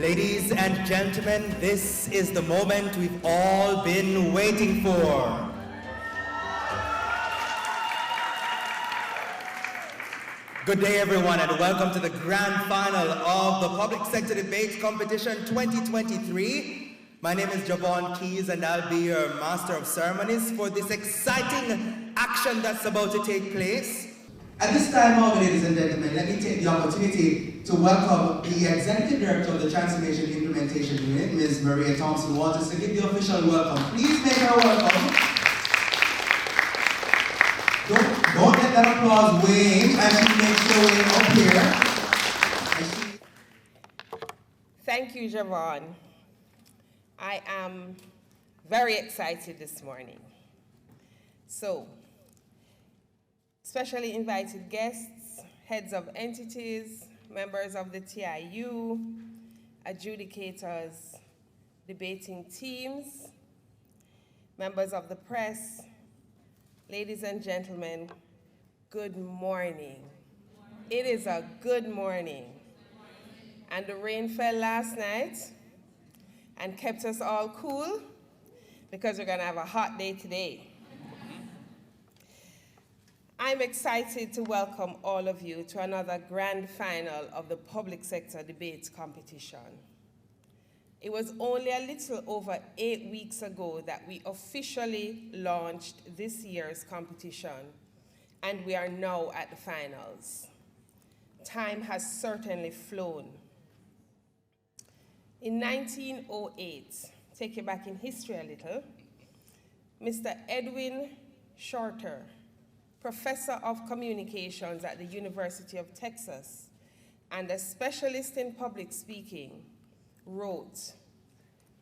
Ladies and gentlemen, this is the moment we've all been waiting for. Good day, everyone, and welcome to the grand final of the Public Sector Debates Competition 2023. My name is Javon Keys, and I'll be your Master of Ceremonies for this exciting action that's about to take place. At this time, ladies and gentlemen, let me take the opportunity to welcome the Executive Director of the Transformation Implementation Unit, Ms. Maria Thompson-Walters, to give the official welcome. Please make her welcome. Don't let that applause wane as she makes her way up here. Thank you, Javon. I am very excited this morning. So, specially invited guests, heads of entities, members of the TIU, adjudicators, debating teams, members of the press, ladies and gentlemen, good morning. It is a good morning. And the rain fell last night and kept us all cool because we're going to have a hot day today. I'm excited to welcome all of you to another grand final of the Public Sector Debates Competition. It was only a little over 8 weeks ago that we officially launched this year's competition, and we are now at the finals. Time has certainly flown. In 1908, take you back in history a little, Mr. Edwin Shorter, professor of communications at the University of Texas and a specialist in public speaking, wrote,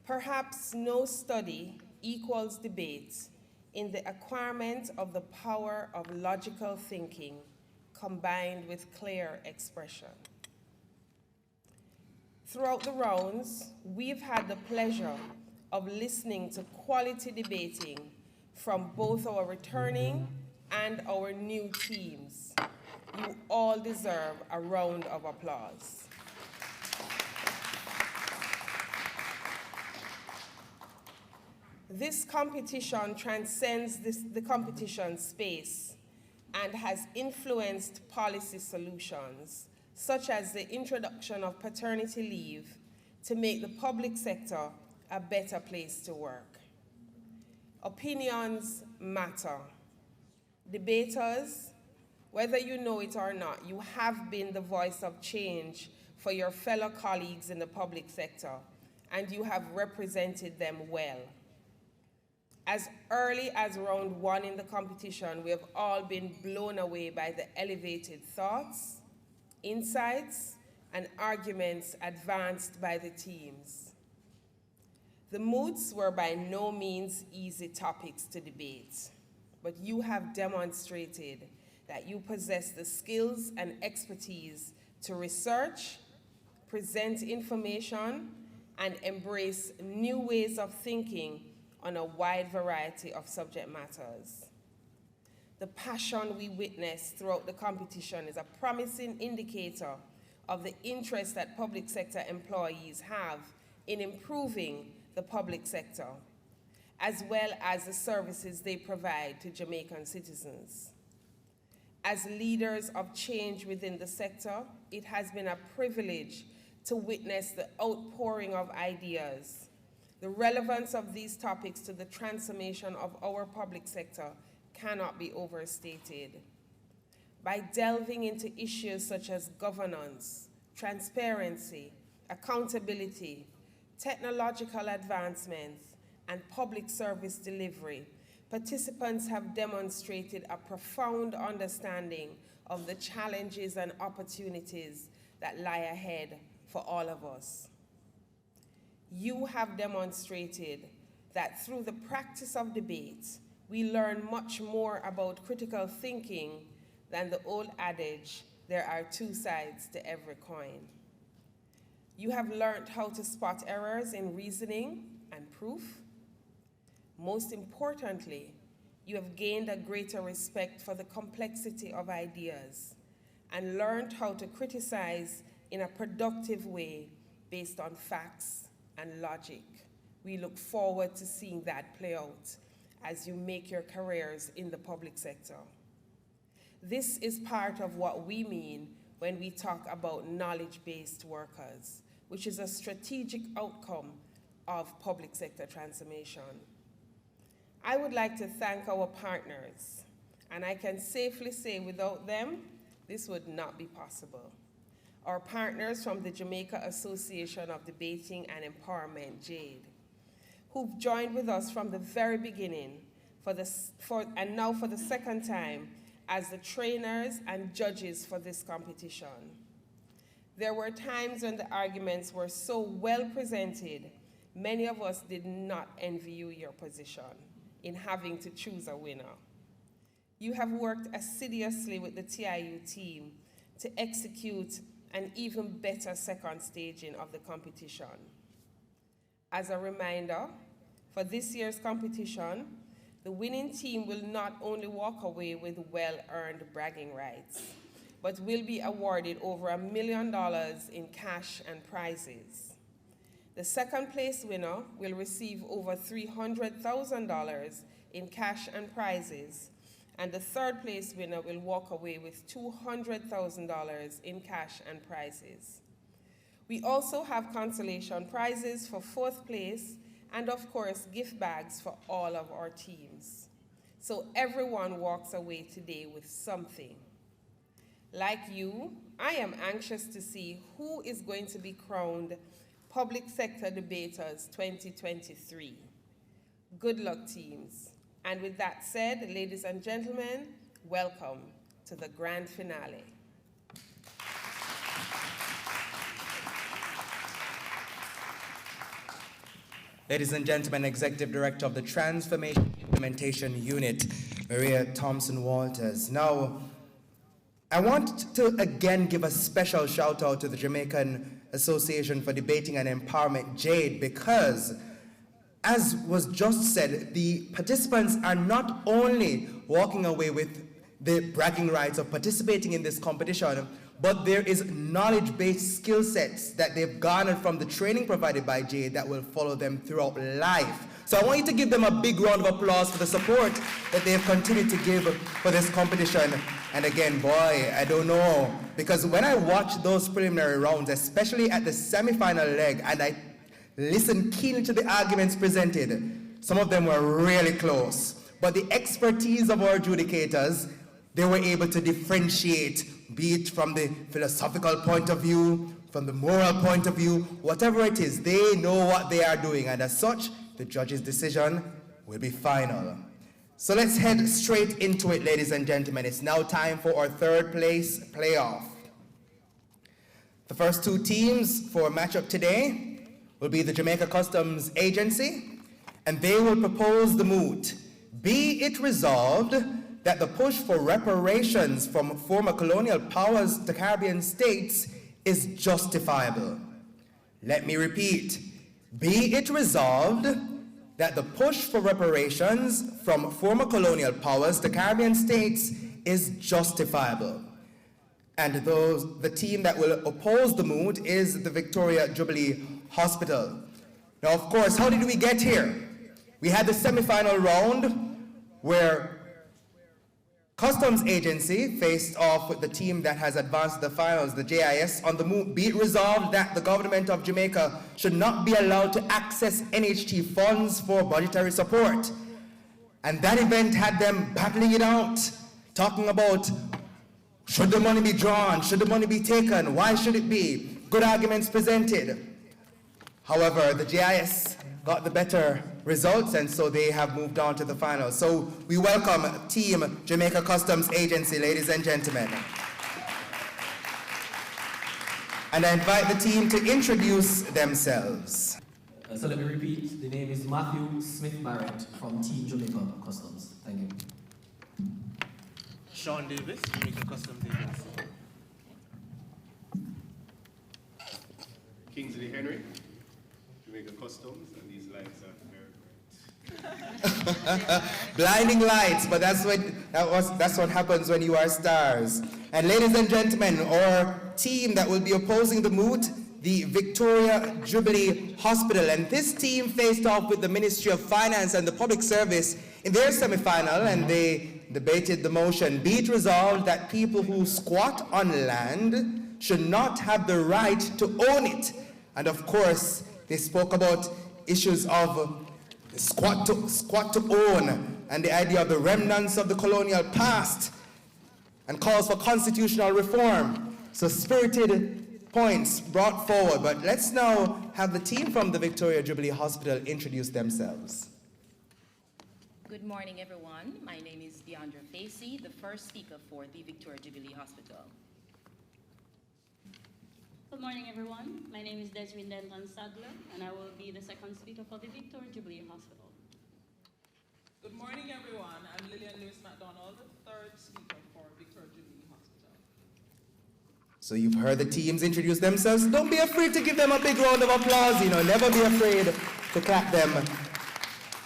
"Perhaps no study equals debate in the acquirement of the power of logical thinking combined with clear expression." Throughout the rounds, we've had the pleasure of listening to quality debating from both our returning and our new teams. You all deserve a round of applause. This competition transcends the competition space and has influenced policy solutions, such as the introduction of paternity leave to make the public sector a better place to work. Opinions matter. Debaters, whether you know it or not, you have been the voice of change for your fellow colleagues in the public sector, and you have represented them well. As early as round 1 in the competition, we have all been blown away by the elevated thoughts, insights, and arguments advanced by the teams. The moots were by no means easy topics to debate, but you have demonstrated that you possess the skills and expertise to research, present information, and embrace new ways of thinking on a wide variety of subject matters. The passion we witnessed throughout the competition is a promising indicator of the interest that public sector employees have in improving the public sector, as well as the services they provide to Jamaican citizens. As leaders of change within the sector, it has been a privilege to witness the outpouring of ideas. The relevance of these topics to the transformation of our public sector cannot be overstated. By delving into issues such as governance, transparency, accountability, technological advancements, and public service delivery, participants have demonstrated a profound understanding of the challenges and opportunities that lie ahead for all of us. You have demonstrated that through the practice of debate, we learn much more about critical thinking than the old adage, there are two sides to every coin. You have learned how to spot errors in reasoning and proof. Most importantly, you have gained a greater respect for the complexity of ideas and learned how to criticize in a productive way based on facts and logic. We look forward to seeing that play out as you make your careers in the public sector. This is part of what we mean when we talk about knowledge-based workers, which is a strategic outcome of public sector transformation. I would like to thank our partners, and I can safely say without them, this would not be possible. Our partners from the Jamaica Association of Debating and Empowerment, JADE, who've joined with us from the very beginning and now for the second time as the trainers and judges for this competition. There were times when the arguments were so well presented, many of us did not envy you your position in having to choose a winner. You have worked assiduously with the TIU team to execute an even better second staging of the competition. As a reminder, for this year's competition, the winning team will not only walk away with well-earned bragging rights, but will be awarded over $1 million in cash and prizes. The second place winner will receive over $300,000 in cash and prizes, and the third place winner will walk away with $200,000 in cash and prizes. We also have consolation prizes for fourth place and of course gift bags for all of our teams. So everyone walks away today with something. Like you, I am anxious to see who is going to be crowned Public Sector Debaters 2023. Good luck, teams. And with that said, ladies and gentlemen, welcome to the grand finale. Ladies and gentlemen, Executive Director of the Transformation Implementation Unit, Maria Thompson-Walters. Now, I want to again give a special shout out to the Jamaican Association for Debating and Empowerment, JADE, because as was just said, the participants are not only walking away with the bragging rights of participating in this competition, but there is knowledge-based skill sets that they've garnered from the training provided by JADE that will follow them throughout life. So I want you to give them a big round of applause for the support that they've continued to give for this competition. And again, boy, I don't know, because when I watch those preliminary rounds, especially at the semi-final leg, and I listened keenly to the arguments presented, some of them were really close. But the expertise of our adjudicators, they were able to differentiate, be it from the philosophical point of view, from the moral point of view, whatever it is, they know what they are doing, and as such, the judge's decision will be final. So let's head straight into it, ladies and gentlemen. It's now time for our third place playoff. The first two teams for a matchup today will be the Jamaica Customs Agency, and they will propose the moot. Be it resolved that the push for reparations from former colonial powers to Caribbean states is justifiable. Let me repeat. Be it resolved that the push for reparations from former colonial powers to Caribbean states is justifiable. And the team that will oppose the moot is the Victoria Jubilee Hospital. Now, of course, how did we get here? We had the semi-final round where Customs Agency faced off with the team that has advanced to the finals, the JIS, on the moot. Be it resolved that the government of Jamaica should not be allowed to access NHT funds for budgetary support. And that event had them battling it out, talking about should the money be drawn, should the money be taken, why should it be? Good arguments presented. However, the JIS got the better results, and so they have moved on to the final. So we welcome Team Jamaica Customs Agency, ladies and gentlemen. And I invite the team to introduce themselves. So let me repeat, the name is Matthew Smith-Barrett from Team Jamaica Customs. Thank you. Sean Davis, Jamaica Customs Agency. Kingsley Henry, Jamaica Customs, and these lights are very bright. Blinding lights, but that's what happens when you are stars. And ladies and gentlemen, our team that will be opposing the moot the Victoria Jubilee Hospital. And this team faced off with the Ministry of Finance and the Public Service in their semi-final, and they debated the motion, be it resolved that people who squat on land should not have the right to own it. And of course, they spoke about issues of squat to own and the idea of the remnants of the colonial past and calls for constitutional reform. So spirited points brought forward. But let's now have the team from the Victoria Jubilee Hospital introduce themselves. Good morning, everyone. My name is Deandra Facey, the first speaker for the Victoria Jubilee Hospital. Good morning, everyone. My name is Desiree Denton Sadler, and I will be the second speaker for the Victoria Jubilee Hospital. Good morning, everyone. I'm Lillian Lewis McDonald, the third speaker for Victoria Jubilee Hospital. So you've heard the teams introduce themselves. Don't be afraid to give them a big round of applause. Never be afraid to clap them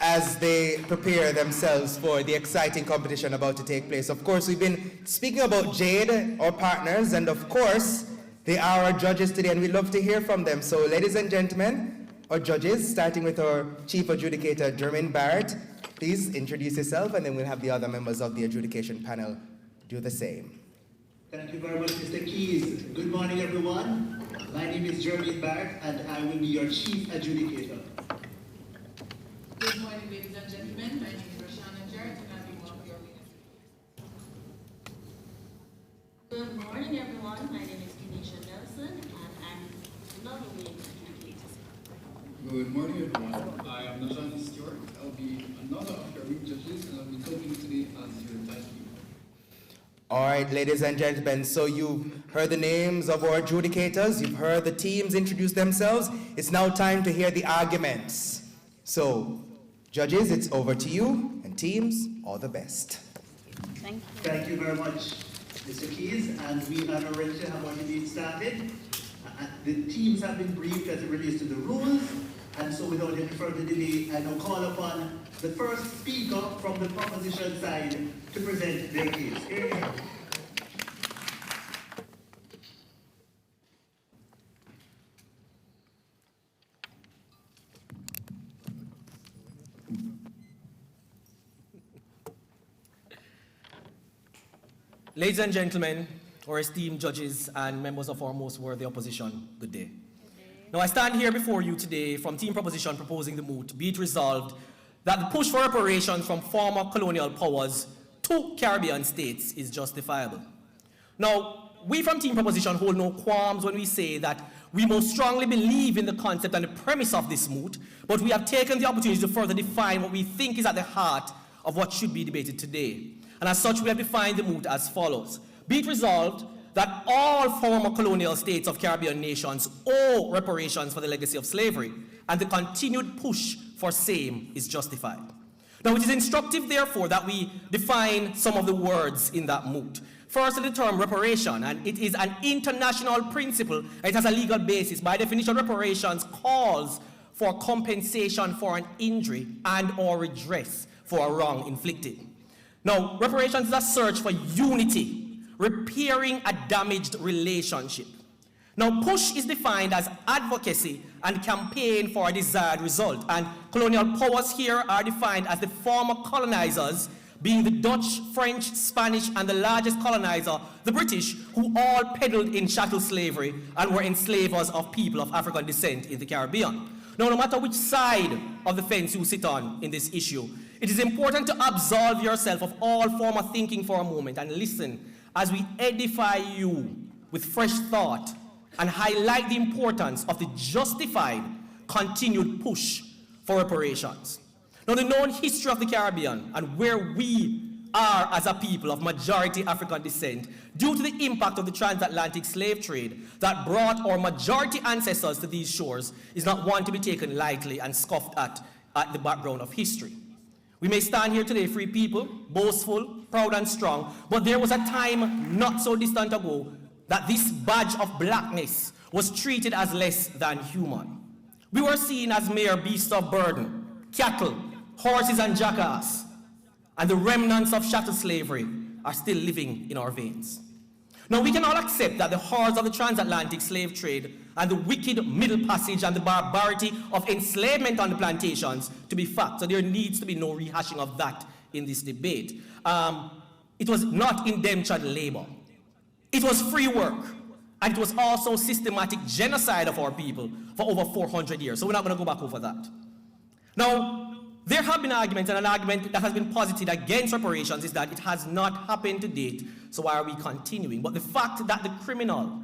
as they prepare themselves for the exciting competition about to take place. Of course, we've been speaking about Jade, our partners, and of course, they are our judges today, and we'd love to hear from them. So, ladies and gentlemen, our judges, starting with our chief adjudicator, Jermaine Barrett, please introduce yourself, and then we'll have the other members of the adjudication panel do the same. Thank you very much, Mr. Keys. Good morning, everyone. My name is Jermaine Barrett, and I will be your chief adjudicator. Good morning, ladies and gentlemen. My name is Roshana Jarrett, and I'll be one of your witnesses. Good morning, everyone. My name is Kenisha Nelson, and I'm another wing adjudicator. Good morning, everyone. I am Najani Stewart. I'll be another of your wing judges, and I'll be talking today as your judge. All right, ladies and gentlemen, so you've heard the names of our adjudicators, you've heard the teams introduce themselves. It's now time to hear the arguments. So, judges, it's over to you, and teams, all the best. Thank you. Thank you very much, Mr. Keys, and we are now ready to have our debate started. The teams have been briefed as it relates to the rules, and so without any further delay, I now call upon the first speaker from the proposition side to present their case. Here we go. Ladies and gentlemen, our esteemed judges and members of our most worthy opposition, good day. Now I stand here before you today from Team Proposition proposing the moot, be it resolved that the push for reparations from former colonial powers to Caribbean states is justifiable. Now, we from Team Proposition hold no qualms when we say that we most strongly believe in the concept and the premise of this moot, but we have taken the opportunity to further define what we think is at the heart of what should be debated today. And as such, we have defined the moot as follows. Be it resolved that all former colonial states of Caribbean nations owe reparations for the legacy of slavery, and the continued push for same is justified. Now, it is instructive, therefore, that we define some of the words in that moot. First, the term reparation, and it is an international principle. It has a legal basis. By definition, reparations calls for compensation for an injury and or redress for a wrong inflicted. Now, reparations is a search for unity, repairing a damaged relationship. Now, push is defined as advocacy and campaign for a desired result, and colonial powers here are defined as the former colonizers, being the Dutch, French, Spanish, and the largest colonizer, the British, who all peddled in chattel slavery and were enslavers of people of African descent in the Caribbean. Now, no matter which side of the fence you sit on in this issue, it is important to absolve yourself of all former thinking for a moment and listen as we edify you with fresh thought and highlight the importance of the justified continued push for reparations. Now, the known history of the Caribbean and where we are as a people of majority African descent due to the impact of the transatlantic slave trade that brought our majority ancestors to these shores is not one to be taken lightly and scoffed at the background of history. We may stand here today free people, boastful, proud and strong, but there was a time not so distant ago that this badge of blackness was treated as less than human. We were seen as mere beasts of burden, cattle, horses and jackass, and the remnants of chattel slavery are still living in our veins. Now, we can all accept that the horrors of the transatlantic slave trade and the wicked Middle Passage and the barbarity of enslavement on the plantations to be fact. So there needs to be no rehashing of that in this debate. It was not indentured labor. It was free work. And it was also systematic genocide of our people for over 400 years. So we're not going to go back over that. Now, there have been arguments, and an argument that has been posited against reparations is that it has not happened to date, so why are we continuing? But the fact that the criminal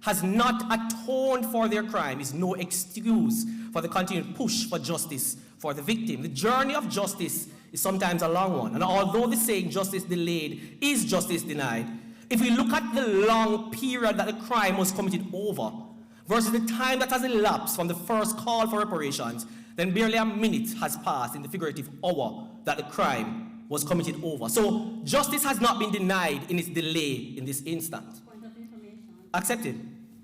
has not atoned for their crime is no excuse for the continued push for justice for the victim. The journey of justice is sometimes a long one, and although the saying justice delayed is justice denied, if we look at the long period that the crime was committed over versus the time that has elapsed from the first call for reparations, then barely a minute has passed in the figurative hour that the crime was committed over. So justice has not been denied in its delay in this instance. Point of information. Accepted.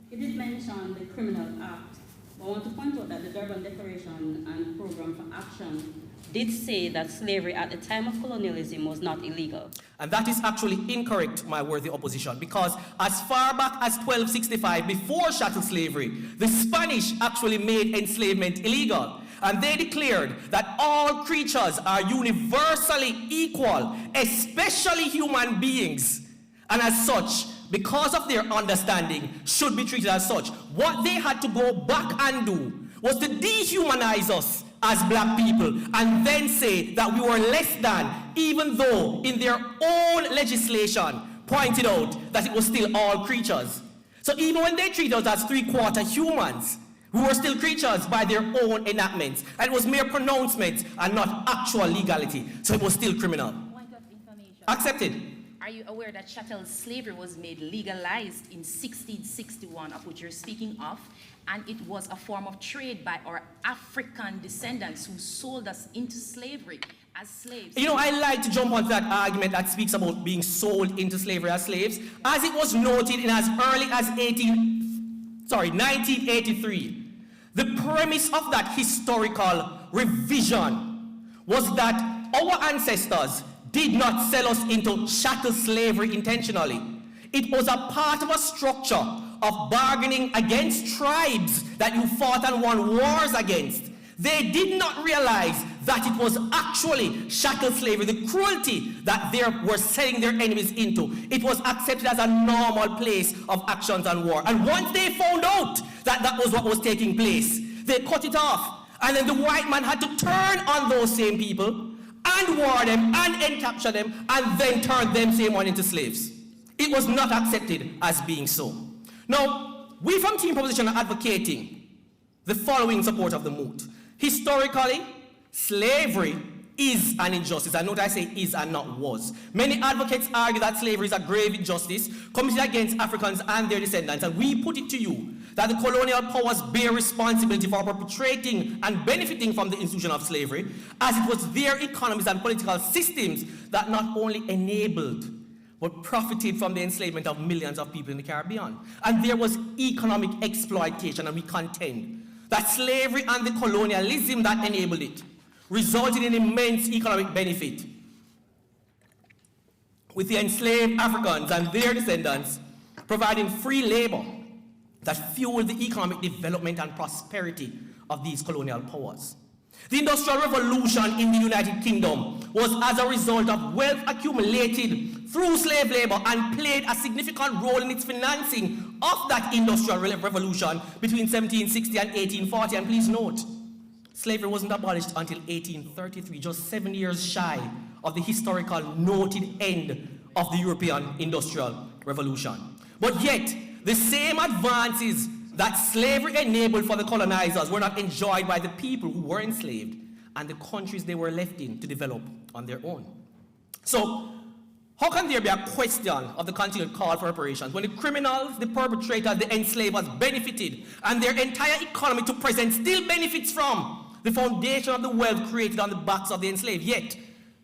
You did mention the Criminal Act. I want to point out that the Durban Declaration and Program for Action did say that slavery at the time of colonialism was not illegal. And that is actually incorrect, my worthy opposition, because as far back as 1265, before chattel slavery, the Spanish actually made enslavement illegal. And they declared that all creatures are universally equal, especially human beings. And as such, because of their understanding, should be treated as such. What they had to go back and do was to dehumanize us as black people and then say that we were less than, even though in their own legislation pointed out that it was still all creatures. So even when they treated us as three-quarter humans, we were still creatures by their own enactments, and it was mere pronouncements and not actual legality, so it was still criminal. Point of information. Accepted. Are you aware that chattel slavery was made legalized in 1661, of which you're speaking of, and it was a form of trade by our African descendants who sold us into slavery as slaves? You know, I like to jump onto that argument that speaks about being sold into slavery as slaves, as it was noted in as early as 1983. The premise of that historical revision was that our ancestors did not sell us into chattel slavery intentionally. It was a part of a structure of bargaining against tribes that you fought and won wars against. They did not realize that it was actually chattel slavery, the cruelty that they were selling their enemies into. It was accepted as a normal place of actions and war. And once they found out that that was what was taking place, they cut it off. And then the white man had to turn on those same people and war them and capture them and then turn them same one into slaves. It was not accepted as being so. Now, we from Team Proposition are advocating the following support of the Moot. Historically, slavery is an injustice. And note I say is and not was. Many advocates argue that slavery is a grave injustice committed against Africans and their descendants. And we put it to you that the colonial powers bear responsibility for perpetrating and benefiting from the institution of slavery, as it was their economies and political systems that not only enabled but profited from the enslavement of millions of people in the Caribbean. And there was economic exploitation, and we contend that slavery and the colonialism that enabled it resulted in immense economic benefit, with the enslaved Africans and their descendants providing free labor that fueled the economic development and prosperity of these colonial powers. The Industrial Revolution in the United Kingdom was as a result of wealth accumulated through slave labor and played a significant role in its financing of that Industrial Revolution between 1760 and 1840. And please note, slavery wasn't abolished until 1833, just 7 years shy of the historical noted end of the European Industrial Revolution. But yet, the same advances that slavery enabled for the colonizers were not enjoyed by the people who were enslaved and the countries they were left in to develop on their own. So, how can there be a question of the continued call for reparations when the criminals, the perpetrators, the enslavers benefited and their entire economy to present still benefits from the foundation of the wealth created on the backs of the enslaved? Yet,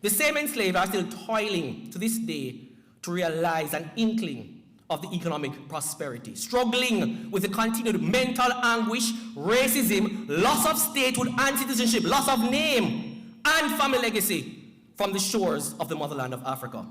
the same enslaved are still toiling to this day to realize an inkling of the economic prosperity, struggling with the continued mental anguish, racism, loss of statehood and citizenship, loss of name and family legacy from the shores of the motherland of Africa.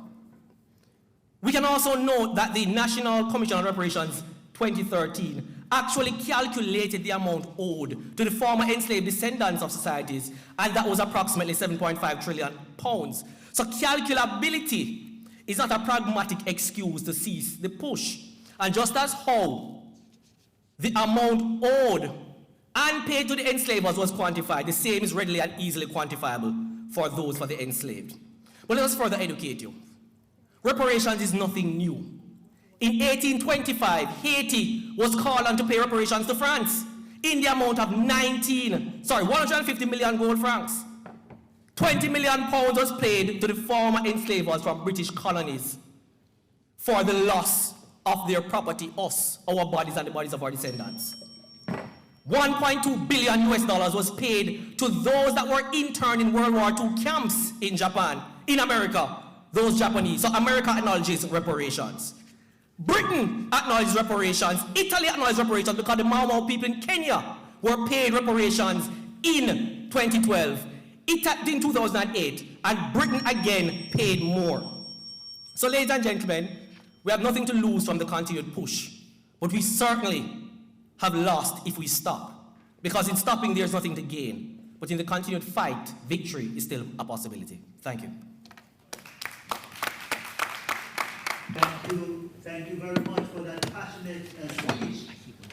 We can also note that the National Commission on Reparations 2013 actually calculated the amount owed to the former enslaved descendants of societies, and that was approximately 7.5 trillion pounds. So calculability is not a pragmatic excuse to cease the push. And just as how the amount owed and paid to the enslavers was quantified, the same is readily and easily quantifiable for those for the enslaved. But let us further educate you. Reparations is nothing new. In 1825, Haiti was called on to pay reparations to France in the amount of 150 million gold francs. 20 million pounds was paid to the former enslavers from British colonies for the loss of their property, us, our bodies, and the bodies of our descendants. $1.2 billion was paid to those that were interned in World War II camps in Japan, in America, those Japanese. So America acknowledges reparations. Britain acknowledges reparations. Italy acknowledges reparations because the Mau Mau people in Kenya were paid reparations in 2012. Italy in 2008, and Britain again paid more. So ladies and gentlemen, we have nothing to lose from the continued push, but we certainly have lost if we stop, because in stopping there's nothing to gain, but in the continued fight, victory is still a possibility. Thank you. Thank you very much for that passionate speech.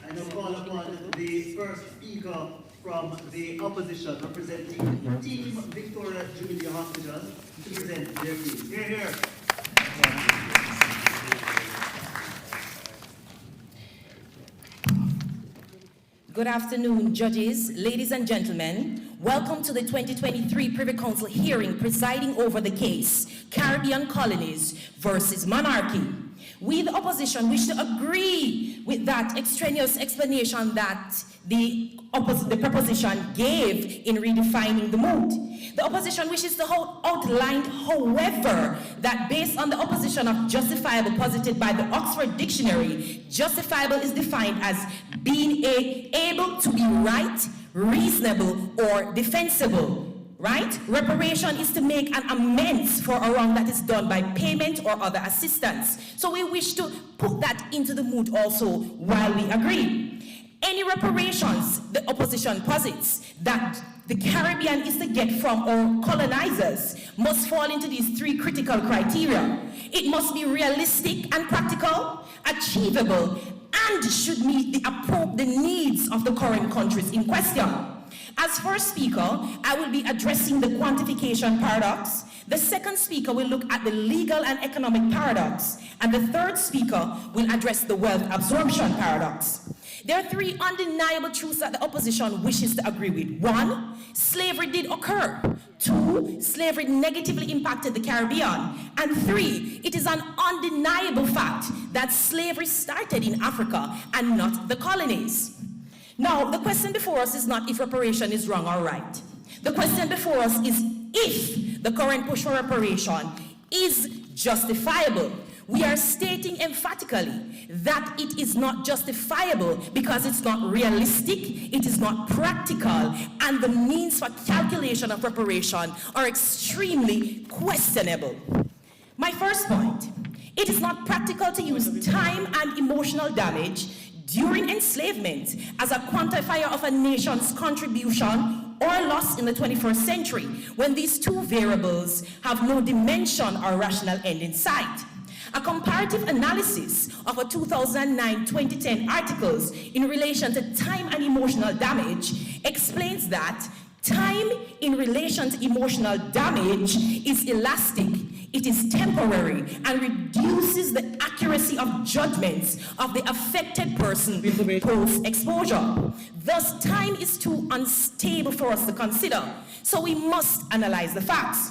I now call upon the first speaker from the opposition representing Team Victoria Jubilee Hospital to present their case. Hear, hear. Good afternoon, judges, ladies and gentlemen. Welcome to the 2023 Privy Council hearing presiding over the case, Caribbean Colonies versus Monarchy. We, the opposition, wish to agree with that extraneous explanation that the proposition gave in redefining the moot. The opposition wishes to outline, however, that based on the opposition of justifiable posited by the Oxford Dictionary, justifiable is defined as being able to be right, reasonable, or defensible. Right? Reparation is to make an amends for a wrong that is done by payment or other assistance. So we wish to put that into the moot also while we agree. Any reparations, the opposition posits that the Caribbean is to get from our colonizers must fall into these three critical criteria. It must be realistic and practical, achievable, and should meet the needs of the current countries in question. As first speaker, I will be addressing the quantification paradox. The second speaker will look at the legal and economic paradox. And the third speaker will address the wealth absorption paradox. There are three undeniable truths that the opposition wishes to agree with. 1, slavery did occur. 2, slavery negatively impacted the Caribbean. And 3, it is an undeniable fact that slavery started in Africa and not the colonies. Now, the question before us is not if reparation is wrong or right. The question before us is if the current push for reparation is justifiable. We are stating emphatically that it is not justifiable because it's not realistic, it is not practical, and the means for calculation of reparation are extremely questionable. My first point, it is not practical to use time and emotional damage during enslavement as a quantifier of a nation's contribution or loss in the 21st century when these two variables have no dimension or rational end in sight. A comparative analysis of a 2009-2010 articles in relation to time and emotional damage explains that time in relation to emotional damage is elastic, it is temporary, and reduces the accuracy of judgments of the affected person post-exposure. Thus, time is too unstable for us to consider, so we must analyze the facts.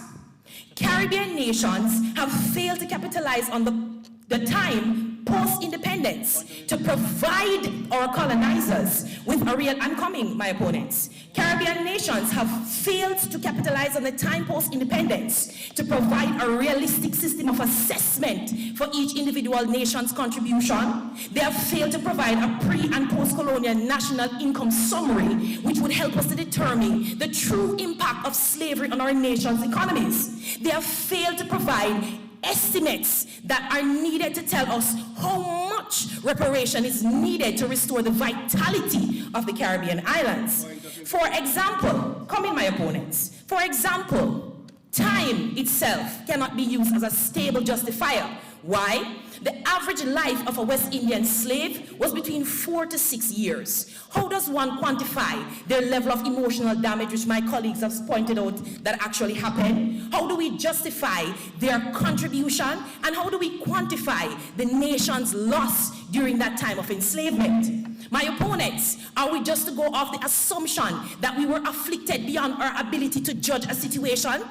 Caribbean nations have failed to capitalize on the time post-independence to provide our colonizers with a real, I'm coming, my opponents. Caribbean nations have failed to capitalize on the time post-independence to provide a realistic system of assessment for each individual nation's contribution. They have failed to provide a pre- and post-colonial national income summary, which would help us to determine the true impact of slavery on our nation's economies. They have failed to provide estimates that are needed to tell us how much reparation is needed to restore the vitality of the Caribbean islands. For example, come in, my opponents. For example, time itself cannot be used as a stable justifier. Why? The average life of a West Indian slave was between 4 to 6 years. How does one quantify their level of emotional damage, which my colleagues have pointed out that actually happened? How do we justify their contribution? And how do we quantify the nation's loss during that time of enslavement? My opponents, are we just to go off the assumption that we were afflicted beyond our ability to judge a situation?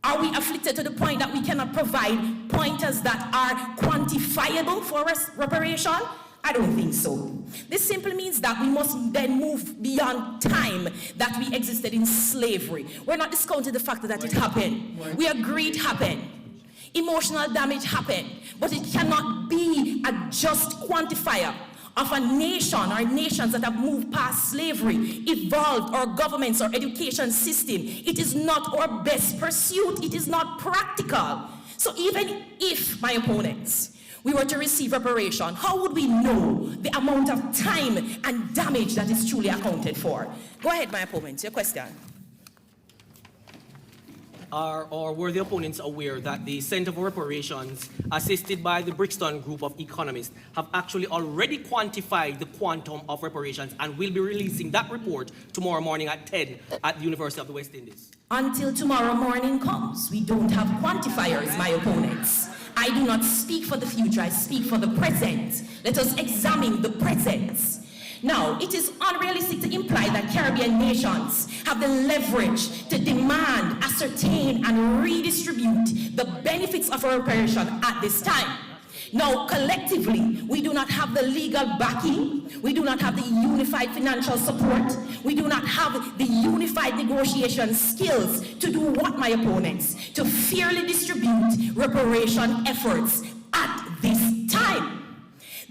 Are we afflicted to the point that we cannot provide pointers that are quantifiable for reparation? I don't think so. This simply means that we must then move beyond time that we existed in slavery. We're not discounting the fact that it happened. We agree it happened. Emotional damage happened, but it cannot be a just quantifier of a nation or nations that have moved past slavery, evolved our governments, our education system. It is not our best pursuit. It is not practical. So even if, my opponents, we were to receive reparation, how would we know the amount of time and damage that is truly accounted for? Go ahead, my opponents, your question. Or were the opponents aware that the Center for Reparations, assisted by the Brixton Group of Economists, have actually already quantified the quantum of reparations and will be releasing that report tomorrow morning at 10 at the University of the West Indies? Until tomorrow morning comes, we don't have quantifiers, my opponents. I do not speak for the future, I speak for the present. Let us examine the present. Now, it is unrealistic to imply that Caribbean nations have the leverage to demand, ascertain, and redistribute the benefits of reparation at this time. Now, collectively, we do not have the legal backing, we do not have the unified financial support, we do not have the unified negotiation skills to do what, my opponents? To fairly distribute reparation efforts at this time.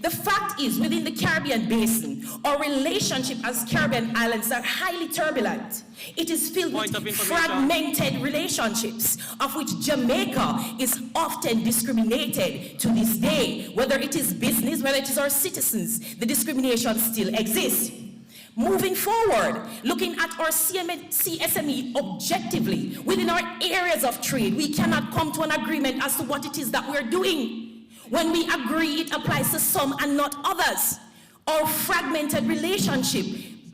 The fact is, within the Caribbean basin, our relationship as Caribbean islands are highly turbulent. It is filled with fragmented relationships, of which Jamaica is often discriminated to this day. Whether it is business, whether it is our citizens, the discrimination still exists. Moving forward, looking at our CSME objectively, within our areas of trade, we cannot come to an agreement as to what it is that we're doing. When we agree, it applies to some and not others. Our fragmented relationship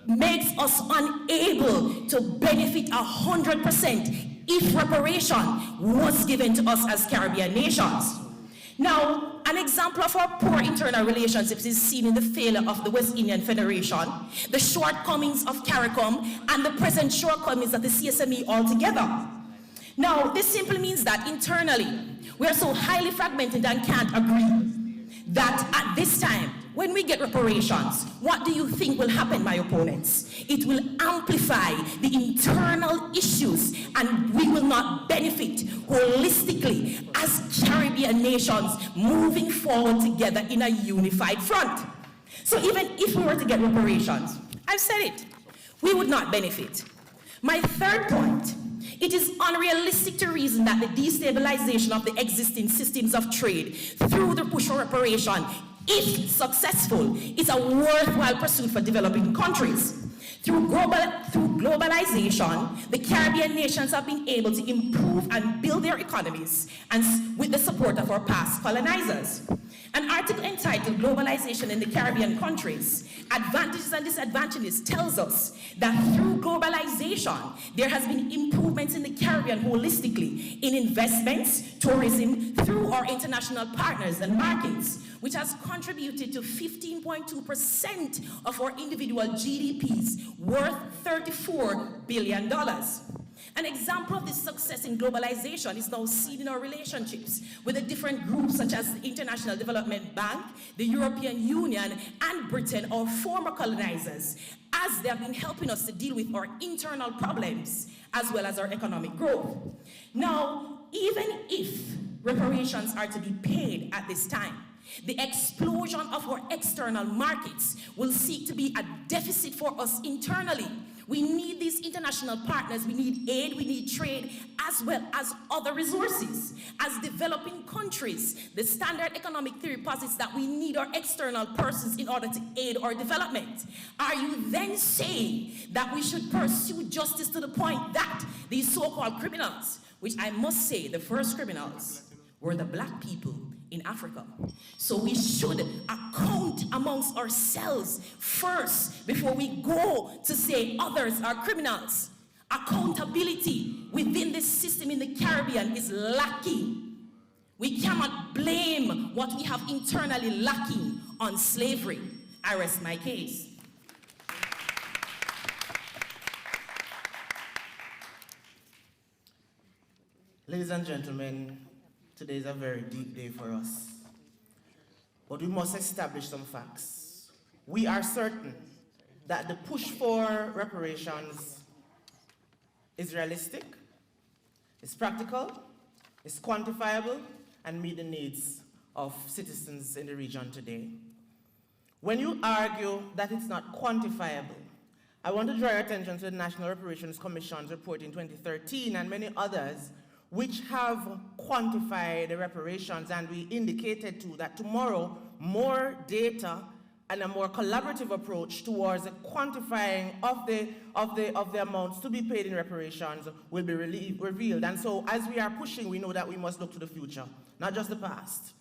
makes us unable to benefit 100% if reparation was given to us as Caribbean nations. Now, an example of our poor internal relationships is seen in the failure of the West Indian Federation, the shortcomings of CARICOM, and the present shortcomings of the CSME altogether. Now, this simply means that internally, we are so highly fragmented and can't agree that at this time, when we get reparations, what do you think will happen, my opponents? It will amplify the internal issues and we will not benefit holistically as Caribbean nations moving forward together in a unified front. So even if we were to get reparations, I've said it, we would not benefit. My third point, it is unrealistic to reason that the destabilization of the existing systems of trade through the push for reparation, if successful, is a worthwhile pursuit for developing countries. Through globalization, the Caribbean nations have been able to improve and build their economies, and with the support of our past colonizers. An article entitled Globalization in the Caribbean Countries, Advantages and Disadvantages tells us that through globalization, there has been improvements in the Caribbean holistically in investments, tourism, through our international partners and markets, which has contributed to 15.2% of our individual GDPs, worth $34 billion. An example of this success in globalization is now seen in our relationships with the different groups such as the International Development Bank, the European Union, and Britain, our former colonizers, as they have been helping us to deal with our internal problems as well as our economic growth. Now, even if reparations are to be paid at this time, the explosion of our external markets will seek to be a deficit for us internally, We need these international partners. We need aid, we need trade, as well as other resources. As developing countries, the standard economic theory posits that we need our external persons in order to aid our development. Are you then saying that we should pursue justice to the point that these so-called criminals, which I must say the first criminals were the black people in Africa. So we should account amongst ourselves first before we go to say others are criminals. Accountability within this system in the Caribbean is lacking. We cannot blame what we have internally lacking on slavery. I rest my case. Ladies and gentlemen, today is a very deep day for us. But we must establish some facts. We are certain that the push for reparations is realistic, is practical, is quantifiable, and meet the needs of citizens in the region today. When you argue that it's not quantifiable, I want to draw your attention to the National Reparations Commission's report in 2013 and many others which have quantified the reparations, and we indicated too that tomorrow more data and a more collaborative approach towards the quantifying of the amounts to be paid in reparations will be revealed. And so as we are pushing, we know that we must look to the future, not just the past.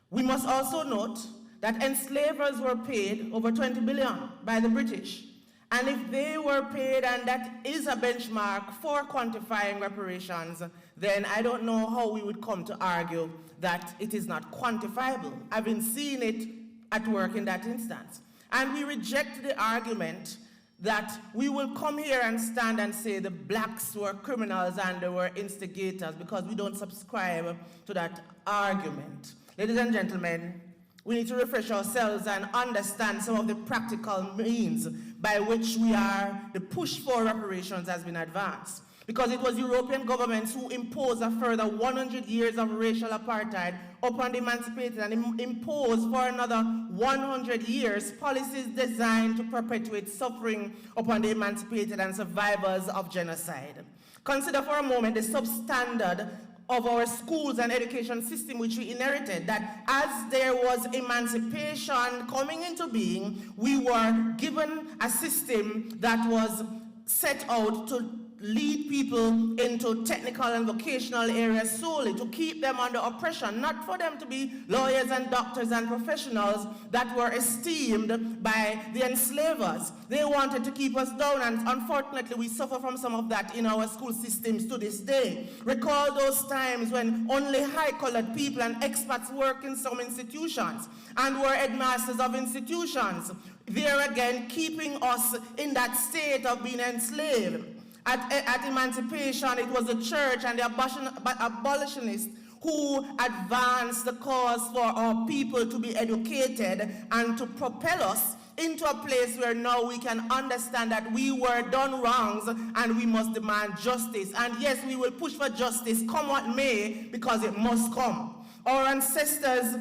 We must also note that enslavers were paid over 20 billion by the British. And if they were paid, and that is a benchmark for quantifying reparations, then I don't know how we would come to argue that it is not quantifiable, having seen it at work in that instance. And we reject the argument that we will come here and stand and say the blacks were criminals and they were instigators, because we don't subscribe to that argument. Ladies and gentlemen, we need to refresh ourselves and understand some of the practical means by which the push for reparations has been advanced. Because it was European governments who imposed a further 100 years of racial apartheid upon the emancipated, and imposed for another 100 years policies designed to perpetuate suffering upon the emancipated and survivors of genocide. Consider for a moment the substandard of our schools and education system which we inherited, that as there was emancipation coming into being, we were given a system that was set out to lead people into technical and vocational areas solely, to keep them under oppression, not for them to be lawyers and doctors and professionals that were esteemed by the enslavers. They wanted to keep us down, and unfortunately we suffer from some of that in our school systems to this day. Recall those times when only high-colored people and expats worked in some institutions and were headmasters of institutions, there again keeping us in that state of being enslaved. At emancipation, it was the church and the abolitionists who advanced the cause for our people to be educated and to propel us into a place where now we can understand that we were done wrongs and we must demand justice. And yes, we will push for justice, come what may, because it must come. Our ancestors'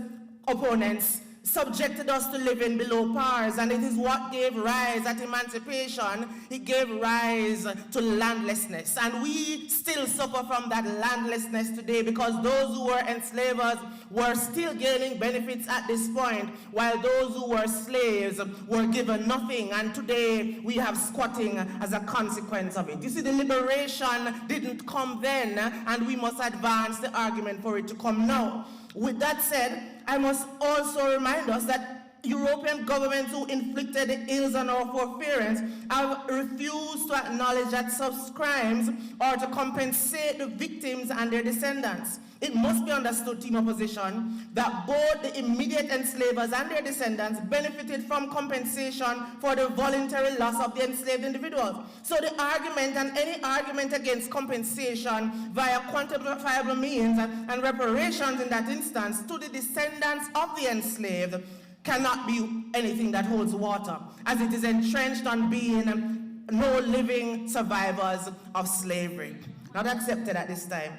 opponents subjected us to living below pars, and it is what gave rise at emancipation. It gave rise to landlessness, and we still suffer from that landlessness today, because those who were enslavers were still gaining benefits at this point, while those who were slaves were given nothing, and today we have squatting as a consequence of it. You see, the liberation didn't come then, and we must advance the argument for it to come now. With that said, I must also remind us that European governments who inflicted the ills on our forefathers have refused to acknowledge that such crimes or to compensate the victims and their descendants. It must be understood, team opposition, that both the immediate enslavers and their descendants benefited from compensation for the voluntary loss of the enslaved individuals. So the argument, and any argument against compensation via quantifiable means and reparations in that instance to the descendants of the enslaved cannot be anything that holds water, as it is entrenched on being no living survivors of slavery. Not accepted at this time.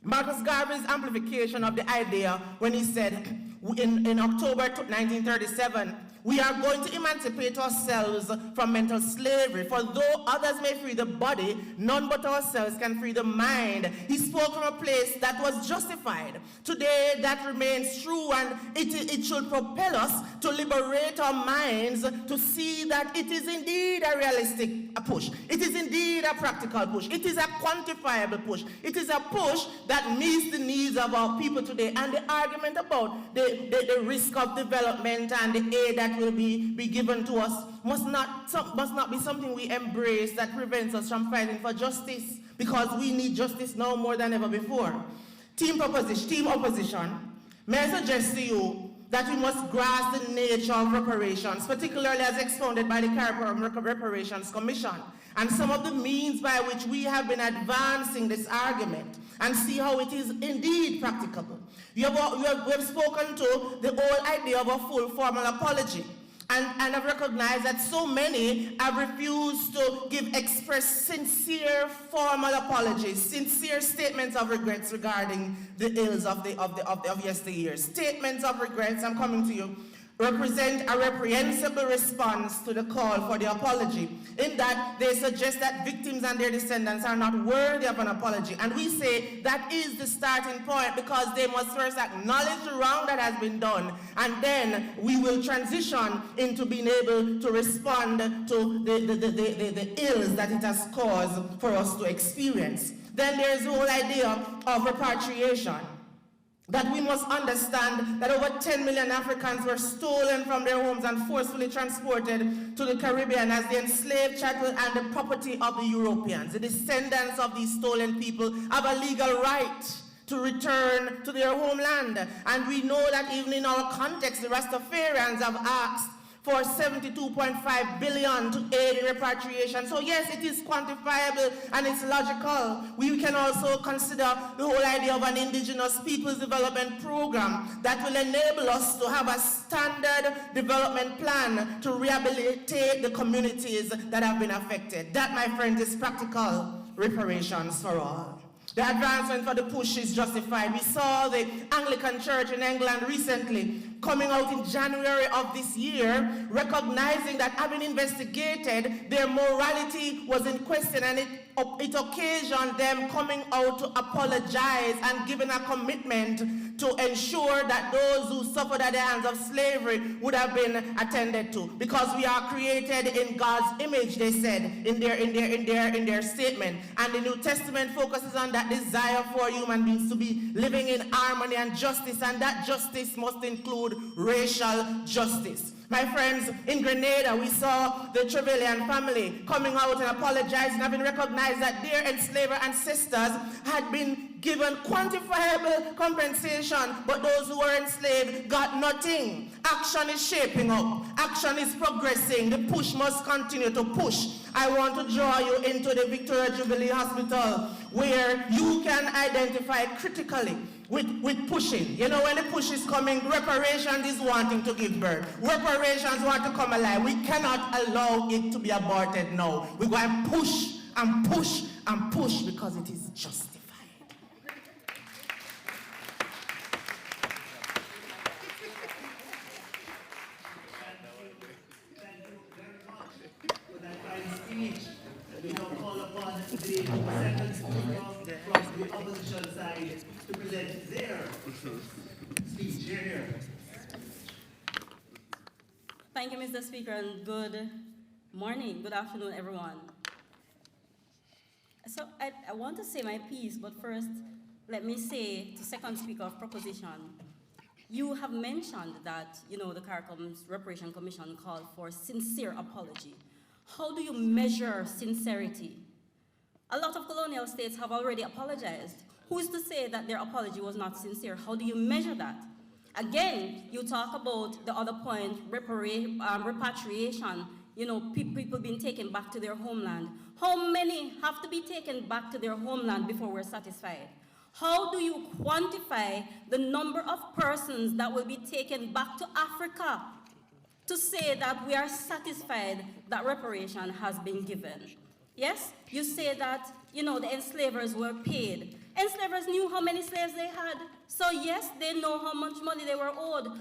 Marcus Garvey's amplification of the idea when he said, in October 1937, we are going to emancipate ourselves from mental slavery. For though others may free the body, none but ourselves can free the mind. He spoke from a place that was justified. Today, that remains true, and it should propel us to liberate our minds to see that it is indeed a realistic push. It is indeed a practical push. It is a quantifiable push. It is a push that meets the needs of our people today. And the argument about the risk of development and the aid that will be given to us must not be something we embrace that prevents us from fighting for justice, because we need justice now more than ever before. Team opposition, may I suggest to you that we must grasp the nature of reparations, particularly as expounded by the Caribbean Reparations Commission, and some of the means by which we have been advancing this argument, and see how it is indeed practicable. We have spoken to the whole idea of a full formal apology, and I've recognized that so many have refused to express sincere formal apologies, sincere statements of regrets regarding the ills of yesteryear. Statements of regrets, I'm coming to you, represent a reprehensible response to the call for the apology, in that they suggest that victims and their descendants are not worthy of an apology. And we say that is the starting point, because they must first acknowledge the wrong that has been done, and then we will transition into being able to respond to the ills that it has caused for us to experience. Then there's the whole idea of repatriation, that we must understand that over 10 million Africans were stolen from their homes and forcefully transported to the Caribbean as the enslaved chattel and the property of the Europeans. The descendants of these stolen people have a legal right to return to their homeland. And we know that even in our context, the Rastafarians have asked for 72.5 billion to aid in repatriation. So yes, it is quantifiable and it's logical. We can also consider the whole idea of an indigenous peoples development program that will enable us to have a standard development plan to rehabilitate the communities that have been affected. That, my friend, is practical reparations for all. The advancement for the push is justified. We saw the Anglican Church in England recently coming out in January of this year, recognizing that, having investigated, their morality was in question, and it occasioned them coming out to apologize and giving a commitment to ensure that those who suffered at the hands of slavery would have been attended to. Because we are created in God's image, they said in their statement. And the New Testament focuses on that desire for human beings to be living in harmony and justice, and that justice must include racial justice. My friends, in Grenada, we saw the Trevelyan family coming out and apologizing, having recognized that their enslaved ancestors had been given quantifiable compensation, but those who were enslaved got nothing. Action is shaping up. Action is progressing. The push must continue to push. I want to draw you into the Victoria Jubilee Hospital, where you can identify critically with pushing. You know, when the push is coming, reparations is wanting to give birth. Reparations want to come alive. We cannot allow it to be aborted now. We're going to push and push and push, because it is justified. We now call upon the second speaker from the opposition side to present their speech. Here. Thank you, Mr. Speaker, and good morning, good afternoon, everyone. So I want to say my piece, but first, let me say to second speaker of proposition, you have mentioned that, you know, the CARICOM's Reparation Commission called for sincere apology. How do you measure sincerity? A lot of colonial states have already apologized. Who is to say that their apology was not sincere? How do you measure that? Again, you talk about the other point, repatriation, you know, people being taken back to their homeland. How many have to be taken back to their homeland before we're satisfied? How do you quantify the number of persons that will be taken back to Africa to say that we are satisfied that reparation has been given? Yes, you say that, you know, the enslavers were paid. Enslavers knew how many slaves they had. So yes, they know how much money they were owed.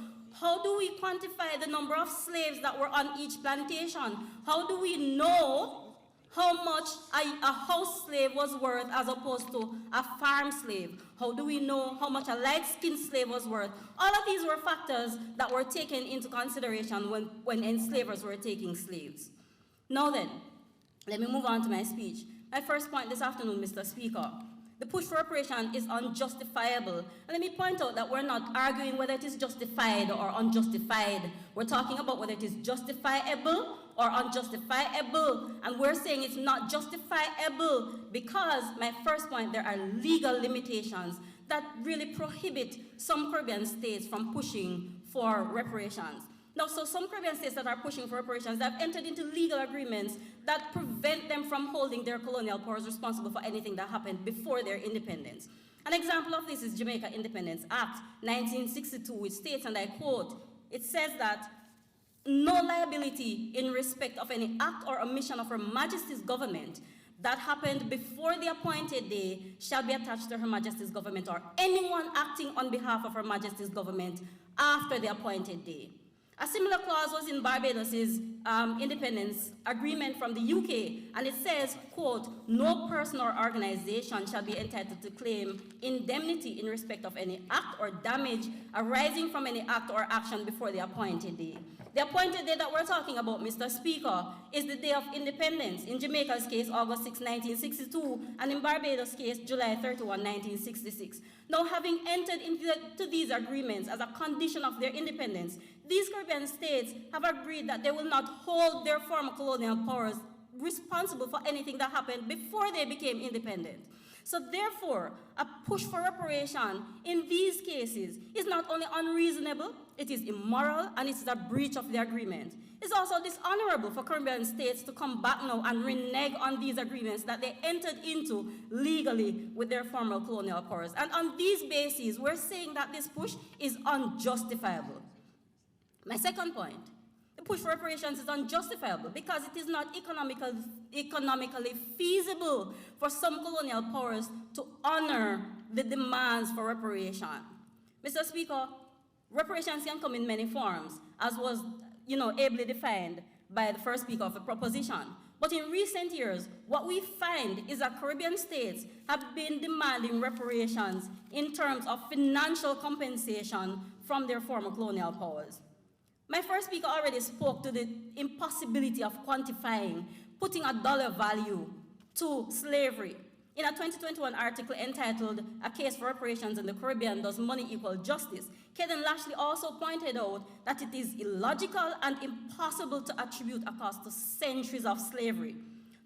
How do we quantify the number of slaves that were on each plantation? How do we know how much a house slave was worth as opposed to a farm slave? How do we know how much a light-skinned slave was worth? All of these were factors that were taken into consideration when enslavers were taking slaves. Now then, let me move on to my speech. My first point this afternoon, Mr. Speaker. The push for reparation is unjustifiable. And let me point out that we're not arguing whether it is justified or unjustified. We're talking about whether it is justifiable or unjustifiable. And we're saying it's not justifiable because, my first point, there are legal limitations that really prohibit some Caribbean states from pushing for reparations. Now, so some Caribbean states that are pushing for reparations have entered into legal agreements that prevent them from holding their colonial powers responsible for anything that happened before their independence. An example of this is Jamaica Independence Act 1962, which states, and I quote, it says that no liability in respect of any act or omission of Her Majesty's government that happened before the appointed day shall be attached to Her Majesty's government or anyone acting on behalf of Her Majesty's government after the appointed day. A similar clause was in Barbados's independence agreement from the UK, and it says, quote, no person or organization shall be entitled to claim indemnity in respect of any act or damage arising from any act or action before the appointed day. The appointed day that we're talking about, Mr. Speaker, is the day of independence. In Jamaica's case, August 6, 1962, and in Barbados' case, July 31, 1966. Now, having entered into these agreements as a condition of their independence, these Caribbean states have agreed that they will not hold their former colonial powers responsible for anything that happened before they became independent. So therefore, a push for reparation in these cases is not only unreasonable, it is immoral, and it is a breach of the agreement. It's also dishonorable for Caribbean states to come back now and renege on these agreements that they entered into legally with their former colonial powers. And on these bases, we're saying that this push is unjustifiable. My second point, the push for reparations is unjustifiable because it is not economically feasible for some colonial powers to honor the demands for reparation. Mr. Speaker, reparations can come in many forms, as was ably defined by the first speaker of the proposition. But in recent years, what we find is that Caribbean states have been demanding reparations in terms of financial compensation from their former colonial powers. My first speaker already spoke to the impossibility of quantifying, putting a dollar value to slavery. In a 2021 article entitled, A Case for Reparations in the Caribbean, Does Money Equal Justice?, Kaden Lashley also pointed out that it is illogical and impossible to attribute a cost to centuries of slavery.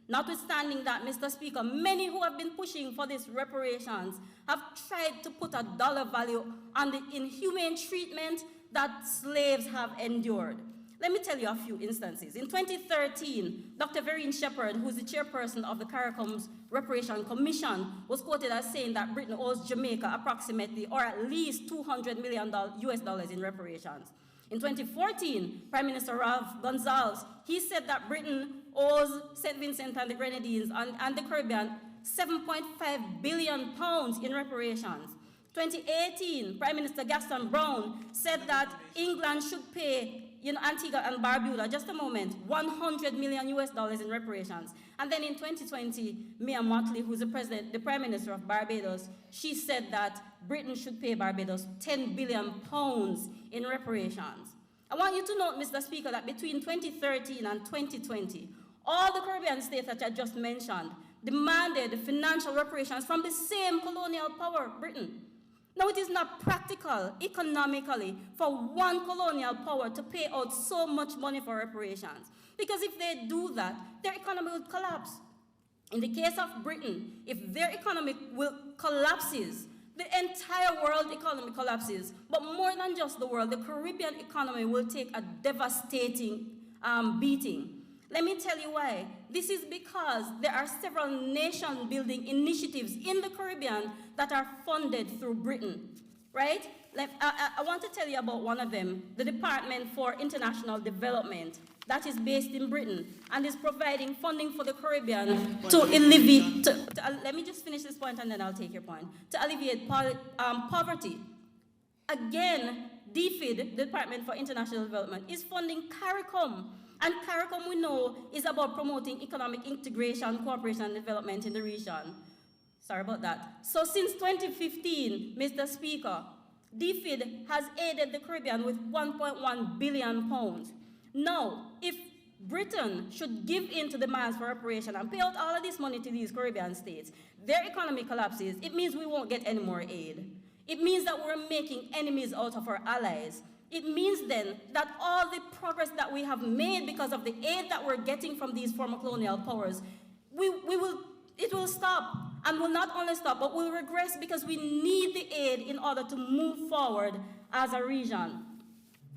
Notwithstanding that, Mr. Speaker, many who have been pushing for these reparations have tried to put a dollar value on the inhumane treatment that slaves have endured. Let me tell you a few instances. In 2013, Dr. Vereen Shepherd, who is the chairperson of the CARICOM's Reparation Commission, was quoted as saying that Britain owes Jamaica approximately, or at least $200 million US in reparations. In 2014, Prime Minister Ralph Gonsalves, he said that Britain owes St. Vincent and the Grenadines and the Caribbean £7.5 billion in reparations. 2018, Prime Minister Gaston Brown said that England should pay Antigua and Barbuda, just a moment, $100 million US in reparations. And then in 2020, Mia Mottley, who's the Prime Minister of Barbados, she said that Britain should pay Barbados £10 billion in reparations. I want you to note, Mr. Speaker, that between 2013 and 2020, all the Caribbean states that I just mentioned demanded financial reparations from the same colonial power, Britain. Now, it is not practical economically for one colonial power to pay out so much money for reparations, because if they do that, their economy will collapse. In the case of Britain, if their economy collapses, the entire world economy collapses. But more than just the world, the Caribbean economy will take a devastating beating. Let me tell you why. This is because there are several nation-building initiatives in the Caribbean that are funded through Britain, right? I want to tell you about one of them, the Department for International Development. that is based in Britain and is providing funding for the Caribbean to alleviate, let me just finish this point and then I'll take your point, to alleviate poverty. Again, DFID, the Department for International Development, is funding CARICOM. And CARICOM, we know, is about promoting economic integration, cooperation, and development in the region. Sorry about that. So since 2015, Mr. Speaker, DFID has aided the Caribbean with £1.1 billion. Now, if Britain should give in to demands for reparation and pay out all of this money to these Caribbean states, their economy collapses, it means we won't get any more aid. It means that we're making enemies out of our allies. It means then that all the progress that we have made because of the aid that we're getting from these former colonial powers, it will stop. And will not only stop, but will regress because we need the aid in order to move forward as a region.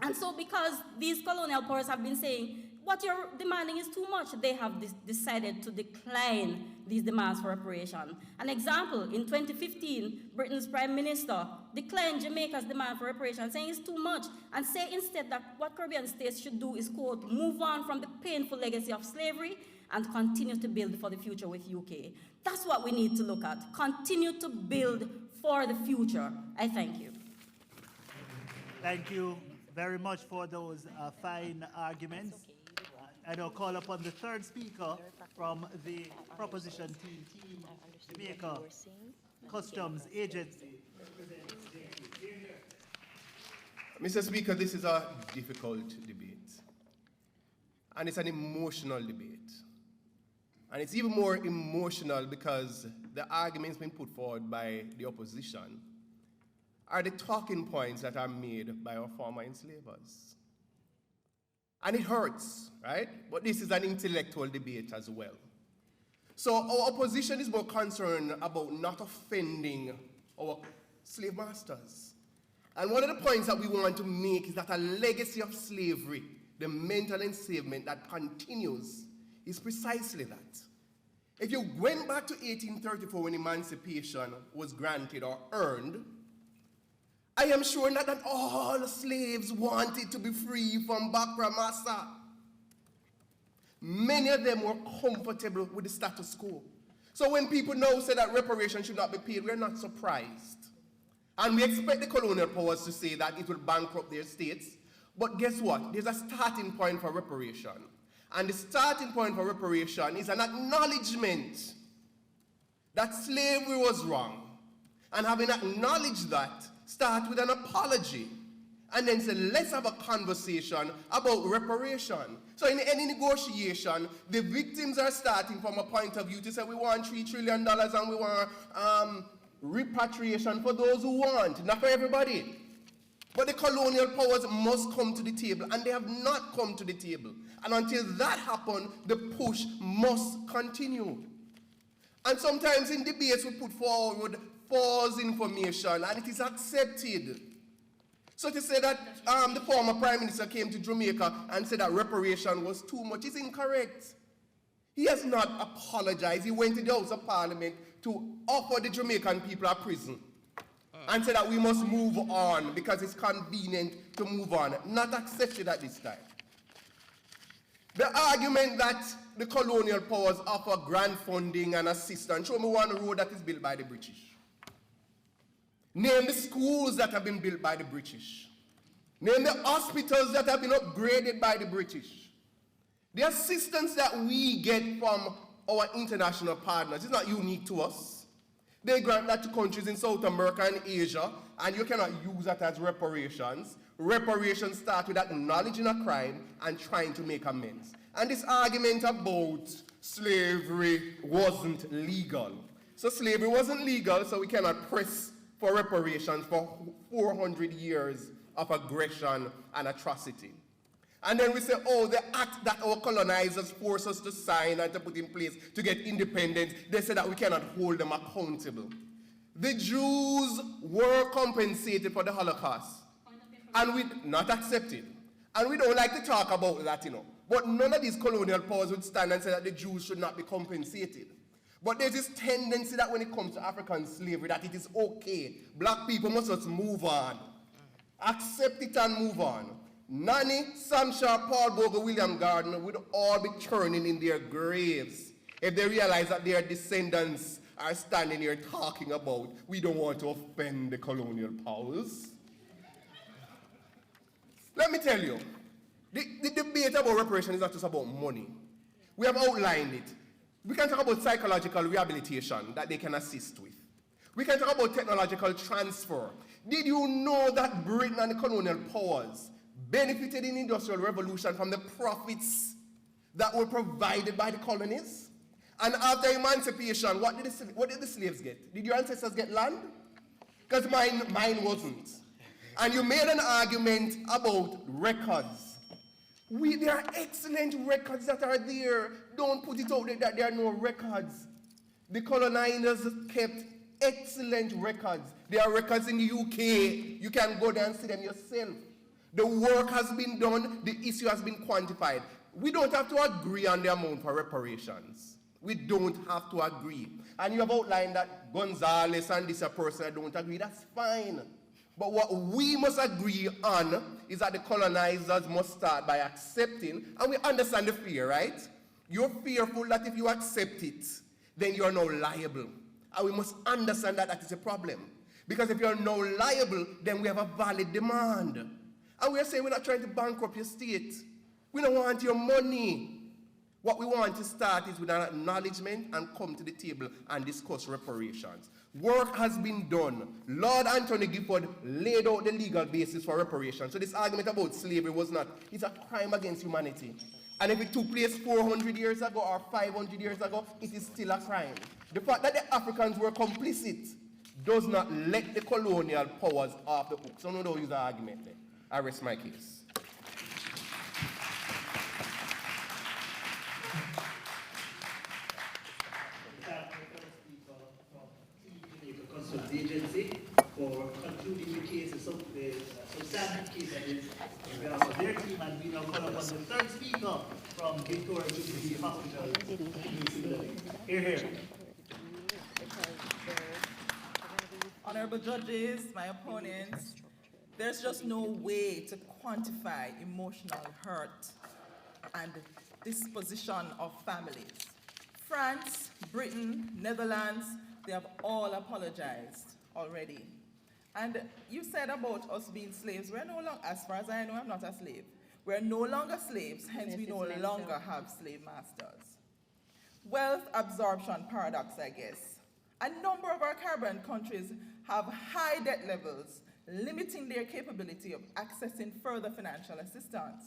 And so because these colonial powers have been saying, what you're demanding is too much, they have decided to decline these demands for reparation. An example, in 2015, Britain's Prime Minister declined Jamaica's demand for reparation, saying it's too much, and say instead that what Caribbean states should do is, quote, move on from the painful legacy of slavery and continue to build for the future with UK. That's what we need to look at. Continue to build for the future. I thank you. Thank you very much for those fine arguments. I now call upon the third speaker from the proposition team, Jamaica Customs Agency. Mr. Speaker, this is a difficult debate. And it's an emotional debate. And it's even more emotional because the arguments being put forward by the opposition are the talking points that are made by our former enslavers. And it hurts, right? But this is an intellectual debate as well. So our opposition is more concerned about not offending our slave masters. And one of the points that we want to make is that a legacy of slavery, the mental enslavement that continues, is precisely that. If you went back to 1834 when emancipation was granted or earned, I am sure not that all slaves wanted to be free from Bakra Massa. Many of them were comfortable with the status quo. So when people now say that reparations should not be paid, we're not surprised. And we expect the colonial powers to say that it will bankrupt their states. But guess what? There's a starting point for reparation. And the starting point for reparation is an acknowledgement that slavery was wrong. And having acknowledged that, start with an apology. And then say, let's have a conversation about reparation. So in any negotiation, the victims are starting from a point of view to say we want $3 trillion and we want repatriation for those who want, not for everybody. But the colonial powers must come to the table, and they have not come to the table. And until that happens, the push must continue. And sometimes in debates we put forward false information, and it is accepted. So to say that the former Prime Minister came to Jamaica and said that reparation was too much is incorrect. He has not apologized. He went to the House of Parliament to offer the Jamaican people a prison and said that we must move on because it's convenient to move on. Not accepted at this time. The argument that the colonial powers offer grant funding and assistance, show me one road that is built by the British. Name the schools that have been built by the British. Name the hospitals that have been upgraded by the British. The assistance that we get from our international partners is not unique to us. They grant that to countries in South America and Asia, and you cannot use that as reparations. Reparations start with acknowledging a crime and trying to make amends. And this argument about slavery wasn't legal. So slavery wasn't legal, so we cannot press for reparations for 400 years of aggression and atrocity. And then we say, oh, the act that our colonizers forced us to sign and to put in place to get independence, they say that we cannot hold them accountable. The Jews were compensated for the Holocaust. And we not accepted. And we don't like to talk about that, But none of these colonial powers would stand and say that the Jews should not be compensated. But there's this tendency that when it comes to African slavery, that it is okay. Black people must just move on. Accept it and move on. Nanny, Sam Sharp, Paul Bogle, William Gardner would all be churning in their graves if they realize that their descendants are standing here talking about, we don't want to offend the colonial powers. Let me tell you, the debate about reparations is not just about money. We have outlined it. We can talk about psychological rehabilitation that they can assist with. We can talk about technological transfer. Did you know that Britain and the colonial powers benefited in the Industrial Revolution from the profits that were provided by the colonies? And after emancipation, what did the slaves get? Did your ancestors get land? Because mine wasn't. And you made an argument about records. There are excellent records that are there. Don't put it out there that there are no records. The colonizers kept excellent records. There are records in the UK. You can go there and see them yourself. The work has been done. The issue has been quantified. We don't have to agree on the amount for reparations. We don't have to agree. And you have outlined that Gonzales and this person don't agree. That's fine. But what we must agree on is that the colonizers must start by accepting, and we understand the fear, right? You're fearful that if you accept it, then you're now liable. And we must understand that that is a problem. Because if you're now liable, then we have a valid demand. And we are saying we're not trying to bankrupt your state. We don't want your money. What we want to start is with an acknowledgement and come to the table and discuss reparations. Work has been done. Lord Anthony Gifford laid out the legal basis for reparations. So this argument about slavery was not, it's a crime against humanity. And if it took place 400 years ago or 500 years ago, it is still a crime. The fact that the Africans were complicit does not let the colonial powers off the hook. So no, don't use the argument there. I rest my case. Agency for concluding the case, the substantive case that is on behalf of their team, and we now call upon the third speaker from Victoria Jubilee Hospital. Here. Honorable judges, my opponents, there's just no way to quantify emotional hurt and disposition of families. France, Britain, Netherlands, they have all apologized already. And you said about us being slaves, we're no longer, as far as I know, I'm not a slave. We're no longer slaves, hence we no longer have slave masters. Wealth absorption paradox, I guess. A number of our Caribbean countries have high debt levels, limiting their capability of accessing further financial assistance.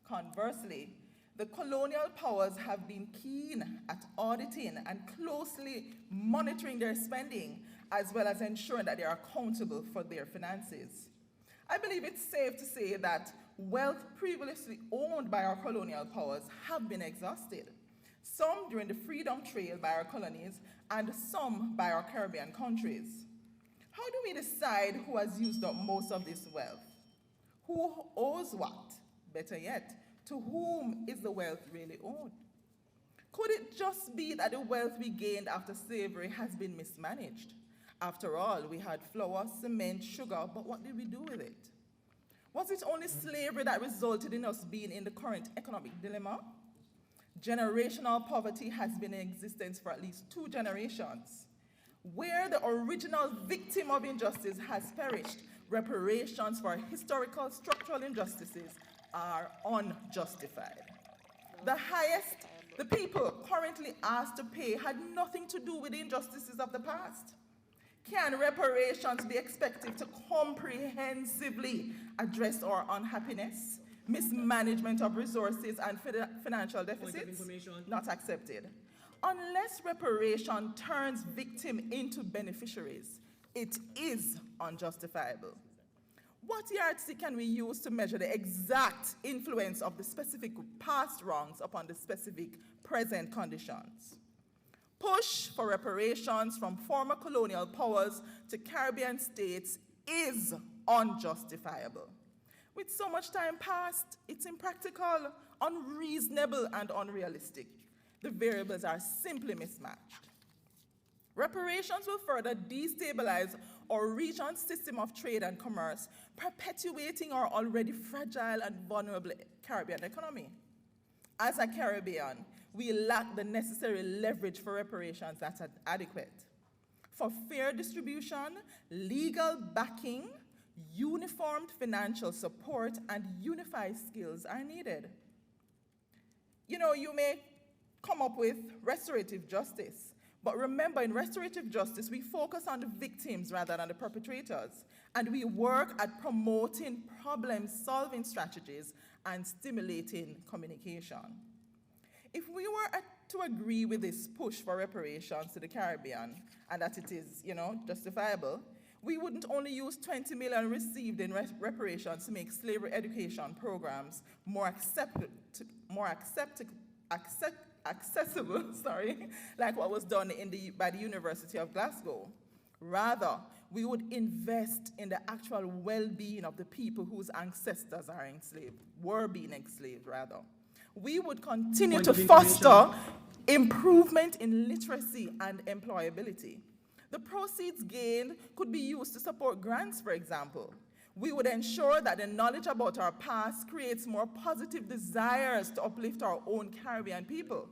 Conversely, the colonial powers have been keen at auditing and closely monitoring their spending, as well as ensuring that they are accountable for their finances. I believe it's safe to say that wealth previously owned by our colonial powers have been exhausted, some during the freedom trail by our colonies and some by our Caribbean countries. How do we decide who has used up most of this wealth? Who owes what? Better yet, to whom is the wealth really owed? Could it just be that the wealth we gained after slavery has been mismanaged? After all, we had flour, cement, sugar, but what did we do with it? Was it only slavery that resulted in us being in the current economic dilemma? Generational poverty has been in existence for at least 2 generations. Where the original victim of injustice has perished, reparations for historical structural injustices are unjustified. The highest the people currently asked to pay had nothing to do with the injustices of the past. Can reparations be expected to comprehensively address our unhappiness, mismanagement of resources, and financial deficits? Not accepted. Unless reparation turns victim into beneficiaries, it is unjustifiable. What yardstick can we use to measure the exact influence of the specific past wrongs upon the specific present conditions? Push for reparations from former colonial powers to Caribbean states is unjustifiable. With so much time past, it's impractical, unreasonable, and unrealistic. The variables are simply mismatched. Reparations will further destabilize or region's system of trade and commerce, perpetuating our already fragile and vulnerable Caribbean economy. As a Caribbean, we lack the necessary leverage for reparations that are adequate. For fair distribution, legal backing, uniformed financial support, and unified skills are needed. You know, you may come up with restorative justice, but remember, in restorative justice, we focus on the victims rather than the perpetrators, and we work at promoting problem-solving strategies and stimulating communication. If we were to agree with this push for reparations to the Caribbean, and that it is, you know, justifiable, we wouldn't only use 20 million received in reparations to make slavery education programs more accessible, like what was done by the University of Glasgow. Rather, we would invest in the actual well-being of the people whose ancestors are enslaved, were being enslaved, rather. We would continue to foster improvement in literacy and employability. The proceeds gained could be used to support grants, for example. We would ensure that the knowledge about our past creates more positive desires to uplift our own Caribbean people.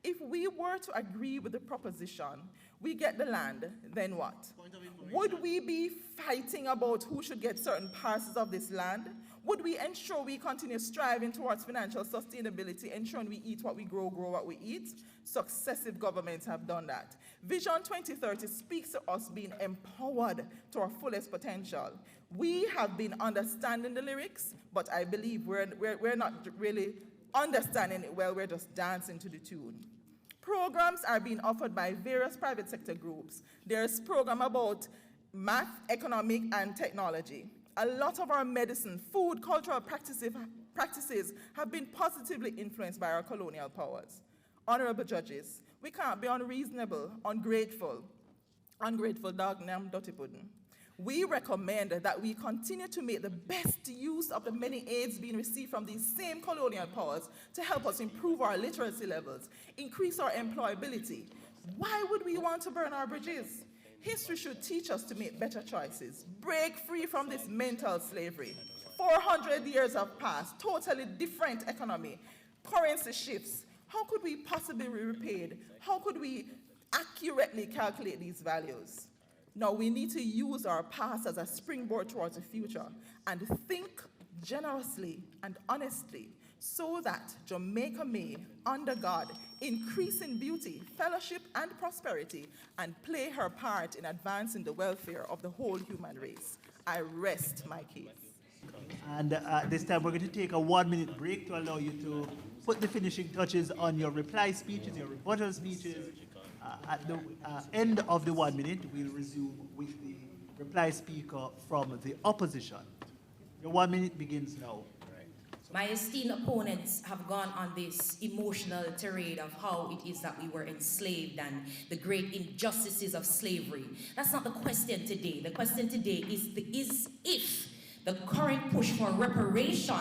If we were to agree with the proposition, we get the land, then what? Would we be fighting about who should get certain parcels of this land? Would we ensure we continue striving towards financial sustainability, ensuring we eat what we grow what we eat? Successive governments have done that. Vision 2030 speaks to us being empowered to our fullest potential. We have been understanding the lyrics, but I believe we're not really understanding it well, we're just dancing to the tune. Programs are being offered by various private sector groups. There's a program about math, economic, and technology. A lot of our medicine, food, cultural practices have been positively influenced by our colonial powers. Honorable judges, we can't be unreasonable, ungrateful dog nam dirty pudding. We recommend that we continue to make the best use of the many aids being received from these same colonial powers to help us improve our literacy levels, increase our employability. Why would we want to burn our bridges? History should teach us to make better choices, break free from this mental slavery. 400 years have passed, totally different economy, currency shifts. How could we possibly be repaid? How could we accurately calculate these values? Now, we need to use our past as a springboard towards the future and think generously and honestly so that Jamaica may, under God, increase in beauty, fellowship, and prosperity, and play her part in advancing the welfare of the whole human race. I rest my case. And at this time, we're going to take a 1-minute break to allow you to put the finishing touches on your reply speeches, your rebuttal speeches. At the end of the 1 minute, we'll resume with the reply speaker from the opposition. Your 1 minute begins now. My esteemed opponents have gone on this emotional tirade of how it is that we were enslaved and the great injustices of slavery. That's not the question today. The question today is if the current push for reparation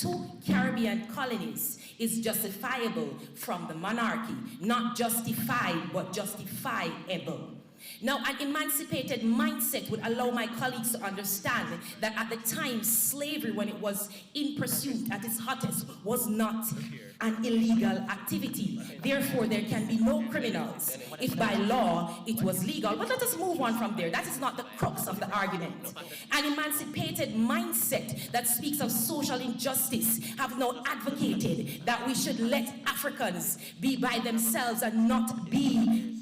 to Caribbean colonies is justifiable from the monarchy. Not justified, but justifiable. Now, an emancipated mindset would allow my colleagues to understand that at the time, slavery, when it was in pursuit at its hottest, was not an illegal activity. Therefore, there can be no criminals if by law it was legal. But let us move on from there. That is not the crux of the argument. An emancipated mindset that speaks of social injustice have now advocated that we should let Africans be by themselves and not be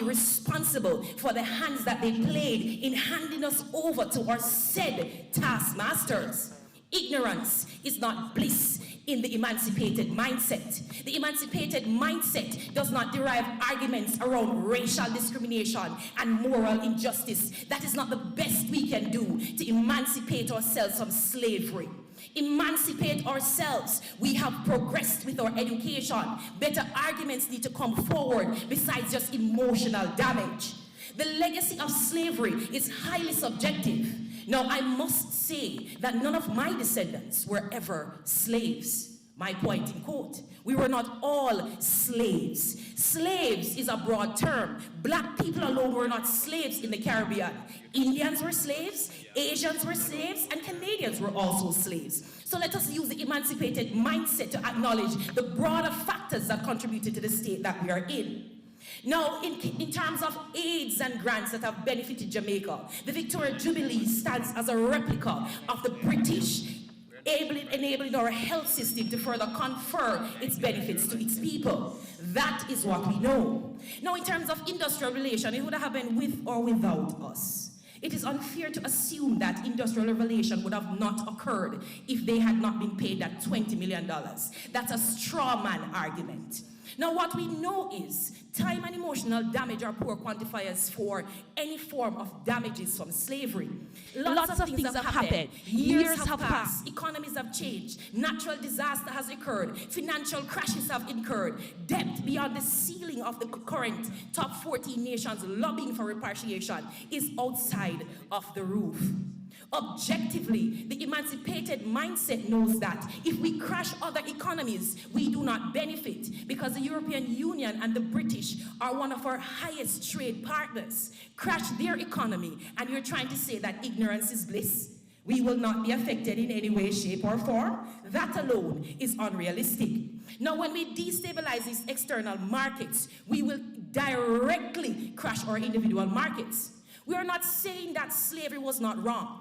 responsible for the hands that they played in handing us over to our said taskmasters. Ignorance is not bliss in the emancipated mindset. The emancipated mindset does not derive arguments around racial discrimination and moral injustice. That is not the best we can do to emancipate ourselves from slavery. Emancipate ourselves. We have progressed with our education. Better arguments need to come forward besides just emotional damage. The legacy of slavery is highly subjective. Now, I must say that none of my descendants were ever slaves. My point in quote. We were not all slaves. Slaves is a broad term. Black people alone were not slaves in the Caribbean. Indians were slaves, Asians were slaves, and Canadians were also slaves. So let us use the emancipated mindset to acknowledge the broader factors that contributed to the state that we are in. Now, in terms of aids and grants that have benefited Jamaica, the Victoria Jubilee stands as a replica of the British, enabling our health system to further confer its benefits to its people. That is what we know. Now, in terms of industrial relation, it would have happened with or without us. It is unfair to assume that industrial relation would have not occurred if they had not been paid that $20 million. That's a straw man argument. Now, what we know is time and emotional damage are poor quantifiers for any form of damages from slavery. Lots of things have happened. Years have passed. Economies have changed. Natural disaster has occurred. Financial crashes have occurred. Debt beyond the ceiling of the current top 14 nations lobbying for repatriation is outside of the roof. Objectively, the emancipated mindset knows that if we crash other economies, we do not benefit because the European Union and the British are one of our highest trade partners. Crash their economy, and you're trying to say that ignorance is bliss? We will not be affected in any way, shape, or form? That alone is unrealistic. Now, when we destabilize these external markets, we will directly crash our individual markets. We are not saying that slavery was not wrong.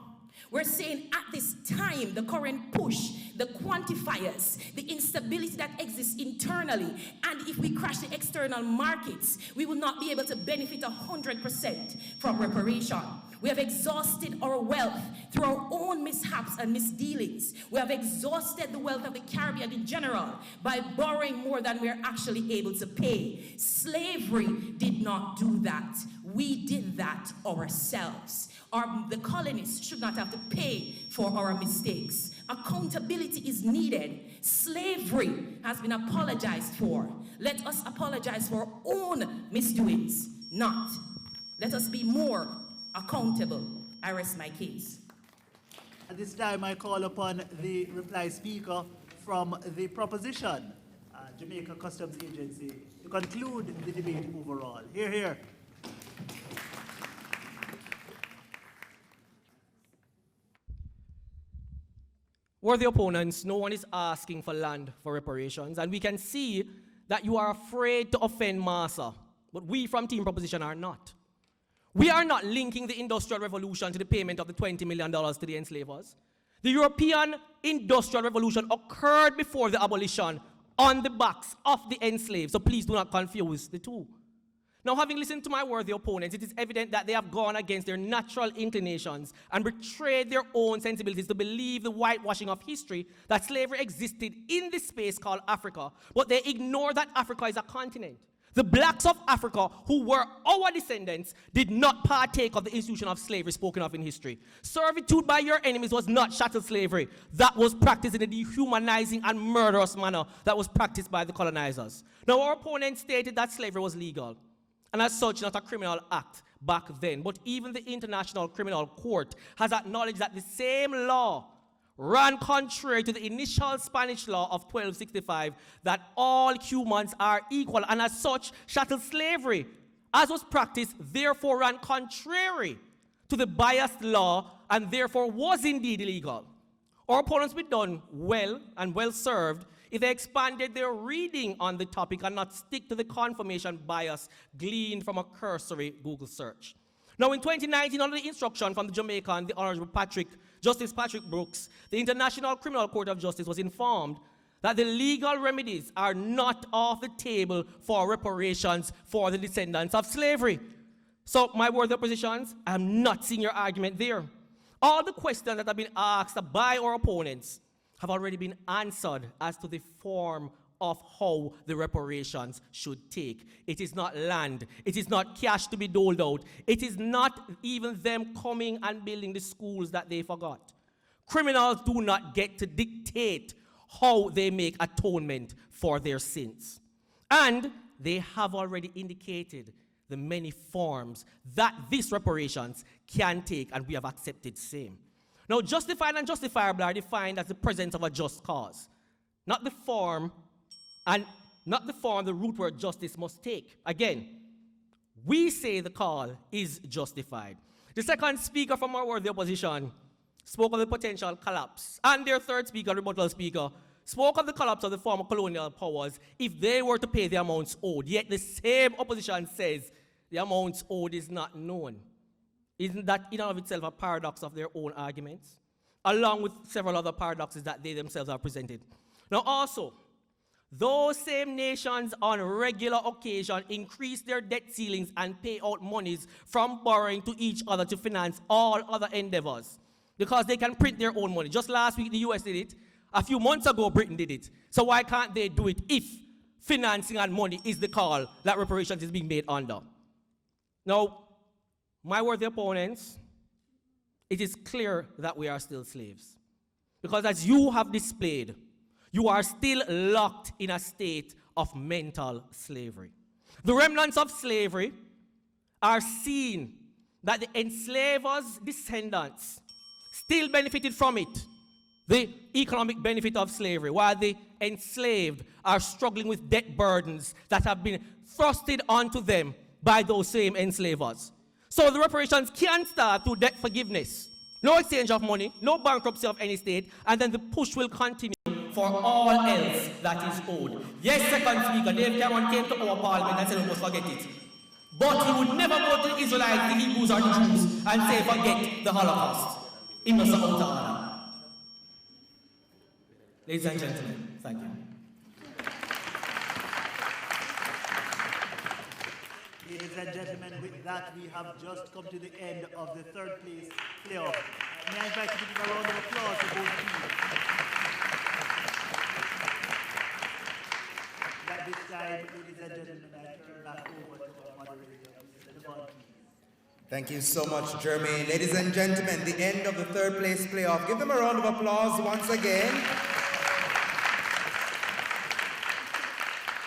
We're saying at this time, the current push, the quantifiers, the instability that exists internally, and if we crash the external markets, we will not be able to benefit 100% from reparation. We have exhausted our wealth through our own mishaps and misdealings. We have exhausted the wealth of the Caribbean in general by borrowing more than we are actually able to pay. Slavery did not do that. We did that ourselves. The colonists should not have to pay for our mistakes. Accountability is needed. Slavery has been apologized for. Let us apologize for our own misdoings, not. Let us be more accountable. I rest my case. At this time, I call upon the reply speaker from the proposition, Jamaica Customs Agency, to conclude the debate overall. Hear, hear. Worthy opponents, no one is asking for land for reparations, and we can see that you are afraid to offend massa, but we from Team Proposition are not. We are not linking the Industrial Revolution to the payment of the $20 million to the enslavers. The European Industrial Revolution occurred before the abolition on the backs of the enslaved, so please do not confuse the two. Now, having listened to my worthy opponents, it is evident that they have gone against their natural inclinations and betrayed their own sensibilities to believe the whitewashing of history that slavery existed in this space called Africa, but they ignore that Africa is a continent. The blacks of Africa, who were our descendants, did not partake of the institution of slavery spoken of in history. Servitude by your enemies was not chattel slavery. That was practiced in a dehumanizing and murderous manner that was practiced by the colonizers. Now, our opponents stated that slavery was legal, and as such, not a criminal act back then. But even the International Criminal Court has acknowledged that the same law ran contrary to the initial Spanish law of 1265 that all humans are equal, and as such, chattel slavery, as was practiced, therefore ran contrary to the biased law and therefore was indeed illegal. Our opponents would be done well and well served if they expanded their reading on the topic and not stick to the confirmation bias gleaned from a cursory Google search. Now, in 2019, under the instruction from the Jamaican, the Honorable Justice Patrick Brooks, the International Criminal Court of Justice was informed that the legal remedies are not off the table for reparations for the descendants of slavery. So, my worthy oppositions, I'm not seeing your argument there. All the questions that have been asked by our opponents have already been answered as to the form of how the reparations should take. It is not land. It is not cash to be doled out. It is not even them coming and building the schools that they forgot. Criminals do not get to dictate how they make atonement for their sins. And they have already indicated the many forms that these reparations can take, and we have accepted same. Now, justified and justifiable are defined as the presence of a just cause. not the form, and not the form the route where justice must take. Again, we say the call is justified. The second speaker from our worthy opposition spoke of the potential collapse, and their third speaker, rebuttal speaker, spoke of the collapse of the former colonial powers if they were to pay the amounts owed. Yet the same opposition says the amounts owed is not known. Isn't that in and of itself a paradox of their own arguments, along with several other paradoxes that they themselves have presented? Now also, those same nations on regular occasion increase their debt ceilings and pay out monies from borrowing to each other to finance all other endeavors because they can print their own money. Just last week, the US did it. A few months ago, Britain did it. So why can't they do it if financing and money is the call that reparations is being made under? Now, my worthy opponents, it is clear that we are still slaves. Because as you have displayed, you are still locked in a state of mental slavery. The remnants of slavery are seen that the enslavers' descendants still benefited from it, the economic benefit of slavery, while the enslaved are struggling with debt burdens that have been thrusted onto them by those same enslavers. So the reparations can start through debt forgiveness, no exchange of money, no bankruptcy of any state, and then the push will continue for all else that is owed. Yes, second speaker, Dave Cameron came to our parliament and said we must forget it. But he would never go to the Israelites, the Hebrews, or the Jews and say forget the Holocaust. He must have out of order. Ladies and gentlemen, thank you. Ladies and gentlemen, with that, we have just come to the end of the third place playoff. May I invite you to give a round of applause to both teams. At this time, ladies and gentlemen, I turn back over to our moderator, Mr. Devon. Thank you so much, Jermaine. Ladies and gentlemen, the end of the third place playoff. Give them a round of applause once again.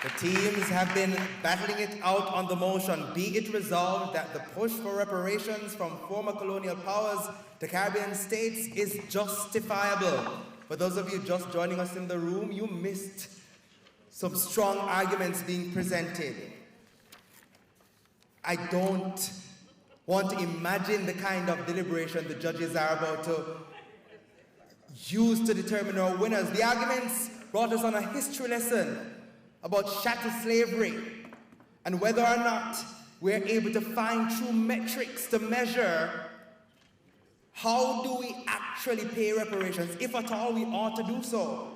The teams have been battling it out on the motion. Be it resolved that the push for reparations from former colonial powers to Caribbean states is justifiable. For those of you just joining us in the room, you missed some strong arguments being presented. I don't want to imagine the kind of deliberation the judges are about to use to determine our winners. The arguments brought us on a history lesson about chattel slavery and whether or not we're able to find true metrics to measure how do we actually pay reparations, if at all we ought to do so.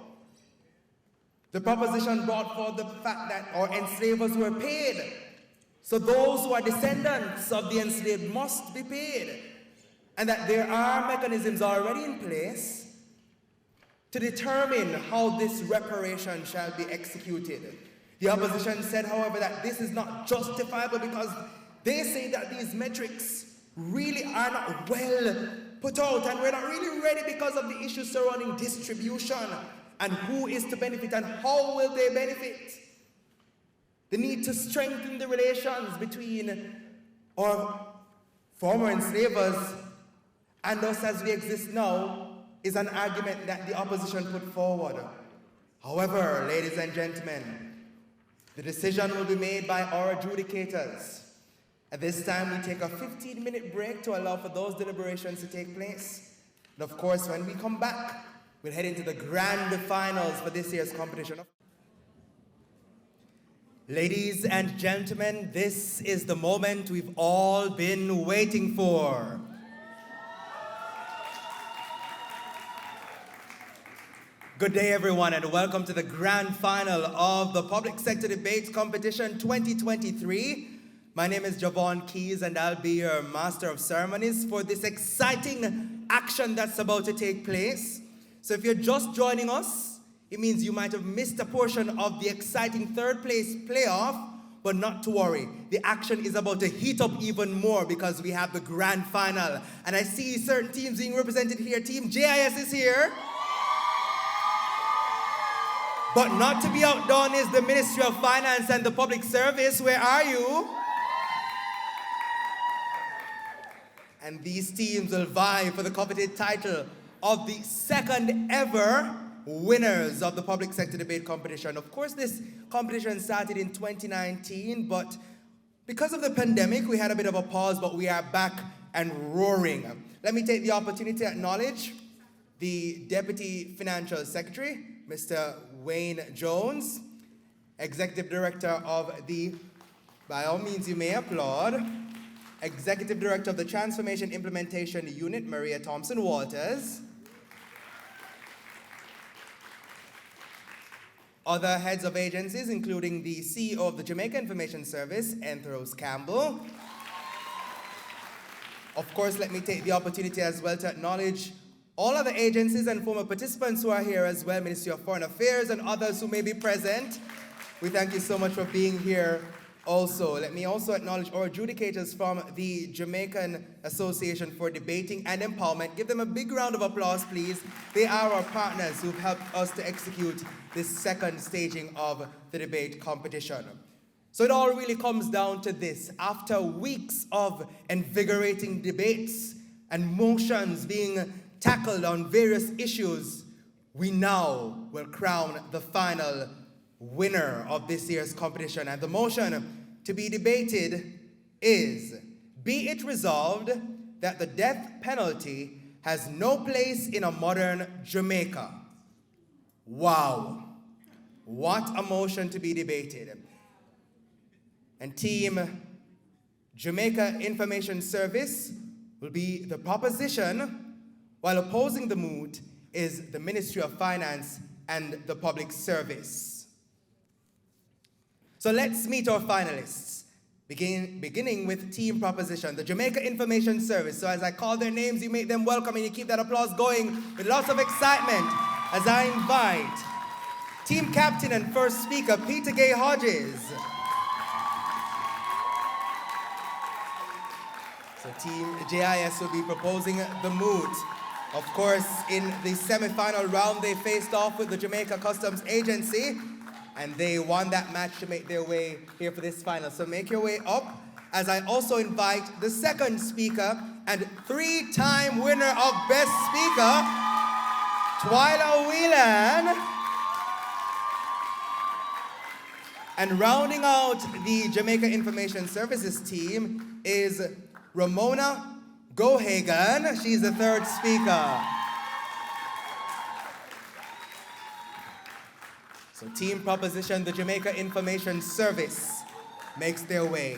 The proposition brought forth the fact that our enslavers were paid, so those who are descendants of the enslaved must be paid, and that there are mechanisms already in place to determine how this reparation shall be executed. The opposition said, however, that this is not justifiable because they say that these metrics really are not well put out, and we're not really ready because of the issues surrounding distribution and who is to benefit and how will they benefit. The need to strengthen the relations between our former enslavers and us as we exist now is an argument that the opposition put forward. However, ladies and gentlemen, the decision will be made by our adjudicators. At this time, we take a 15-minute break to allow for those deliberations to take place. And of course, when we come back, we'll head into the grand finals for this year's competition. Ladies and gentlemen, this is the moment we've all been waiting for. Good day, everyone, and welcome to the grand final of the Public Sector Debates Competition 2023. My name is Javon Keys, and I'll be your Master of Ceremonies for this exciting action that's about to take place. So if you're just joining us, it means you might have missed a portion of the exciting third place playoff, but not to worry. The action is about to heat up even more because we have the grand final. And I see certain teams being represented here. Team JIS is here. But not to be outdone is the Ministry of Finance and the Public Service. Where are you? And these teams will vie for the coveted title of the second ever winners of the public sector debate competition. Of course, this competition started in 2019, but because of the pandemic, we had a bit of a pause, but we are back and roaring. Let me take the opportunity to acknowledge the Deputy Financial Secretary, Mr. Wayne Jones, Executive Director of the, by all means you may applaud, Executive Director of the Transformation Implementation Unit, Maria Thompson Walters, other heads of agencies, including the CEO of the Jamaica Information Service, Anthros Campbell. Of course, let me take the opportunity as well to acknowledge all other agencies and former participants who are here as well, Ministry of Foreign Affairs and others who may be present. We thank you so much for being here also. Let me also acknowledge our adjudicators from the Jamaican Association for Debating and Empowerment. Give them a big round of applause, please. They are our partners who've helped us to execute this second staging of the debate competition. So it all really comes down to this. After weeks of invigorating debates and motions being tackled on various issues, we now will crown the final winner of this year's competition. And the motion to be debated is, be it resolved that the death penalty has no place in a modern Jamaica. Wow. What a motion to be debated. And Team Jamaica Information Service will be the proposition, while opposing the moot is the Ministry of Finance and the Public Service. So let's meet our finalists, beginning with Team Proposition, the Jamaica Information Service. So as I call their names, you make them welcome and you keep that applause going with lots of excitement as I invite Team Captain and First Speaker, Peter Gay Hodges. So Team JIS will be proposing the moot. Of course, in the semi-final round, they faced off with the Jamaica Customs Agency, and they won that match to make their way here for this final. So make your way up as I also invite the second speaker and three-time winner of Best Speaker, Twyla Whelan. And rounding out the Jamaica Information Services team is Ramona Gohagan. She's the third speaker. So Team Proposition, the Jamaica Information Service, makes their way.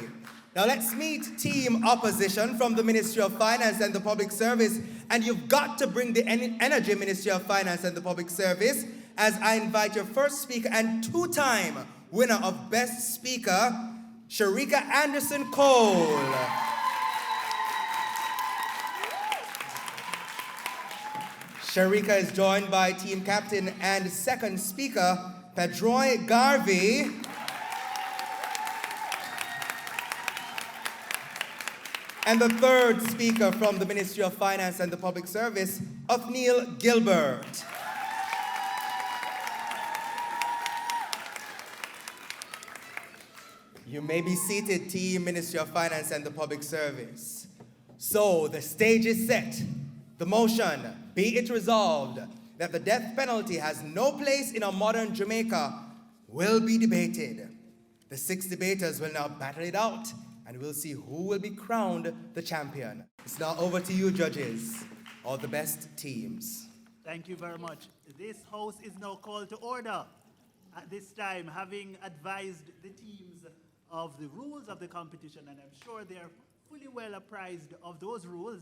Now let's meet Team Opposition from the Ministry of Finance and the Public Service. And you've got to bring the Energy Ministry of Finance and the Public Service as I invite your first speaker and two-time winner of Best Speaker, Sharika Anderson Cole. Sharika is joined by Team Captain and second speaker, Pedroy Garvey. And the third speaker from the Ministry of Finance and the Public Service, Othniel Gilbert. You may be seated, Team Ministry of Finance and the Public Service. So the stage is set. The motion, be it resolved that the death penalty has no place in a modern Jamaica, will be debated. The 6 debaters will now battle it out, and we'll see who will be crowned the champion. It's now over to you, judges, all the best teams. Thank you very much. This House is now called to order. At this time, having advised the teams of the rules of the competition, and I'm sure they are fully well apprised of those rules,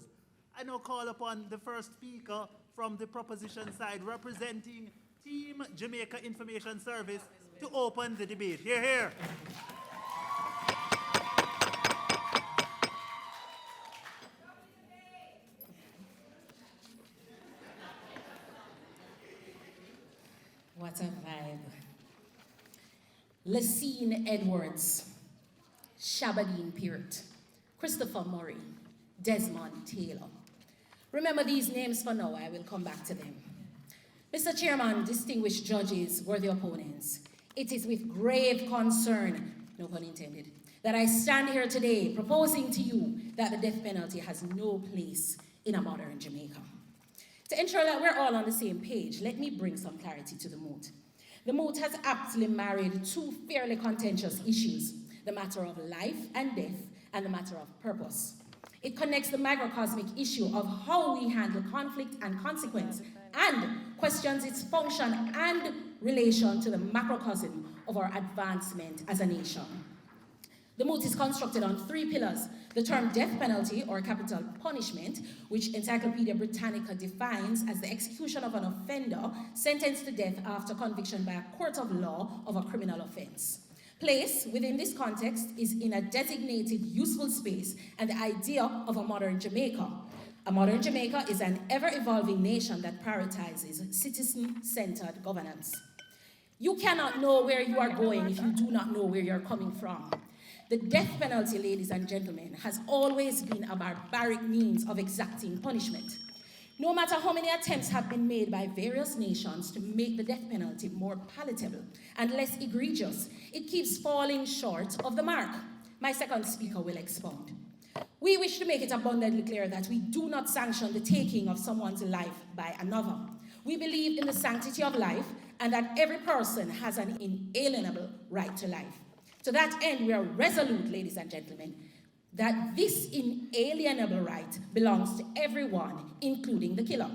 I now call upon the first speaker from the proposition side representing Team Jamaica Information Service to open the debate. Hear, hear. What a vibe. Lacine Edwards, Shabadine Peart, Christopher Murray, Desmond Taylor. Remember these names for now, I will come back to them. Mr. Chairman, distinguished judges, worthy opponents, it is with grave concern, no pun intended, that I stand here today proposing to you that the death penalty has no place in a modern Jamaica. To ensure that we're all on the same page, let me bring some clarity to the Moot. The Moot has aptly married two fairly contentious issues, the matter of life and death and the matter of purpose. It connects the microcosmic issue of how we handle conflict and consequence and questions its function and relation to the macrocosm of our advancement as a nation. The Moot is constructed on three pillars: the term death penalty or capital punishment, which Encyclopedia Britannica defines as the execution of an offender sentenced to death after conviction by a court of law of a criminal offense. Place within this context is in a designated useful space and the idea of a modern Jamaica. A modern Jamaica is an ever-evolving nation that prioritizes citizen-centered governance. You cannot know where you are going if you do not know where you're coming from. The death penalty, ladies and gentlemen, has always been a barbaric means of exacting punishment. No matter how many attempts have been made by various nations to make the death penalty more palatable and less egregious, it keeps falling short of the mark. My second speaker will expound. We wish to make it abundantly clear that we do not sanction the taking of someone's life by another. We believe in the sanctity of life and that every person has an inalienable right to life. To that end, we are resolute, ladies and gentlemen, that this inalienable right belongs to everyone, including the killer.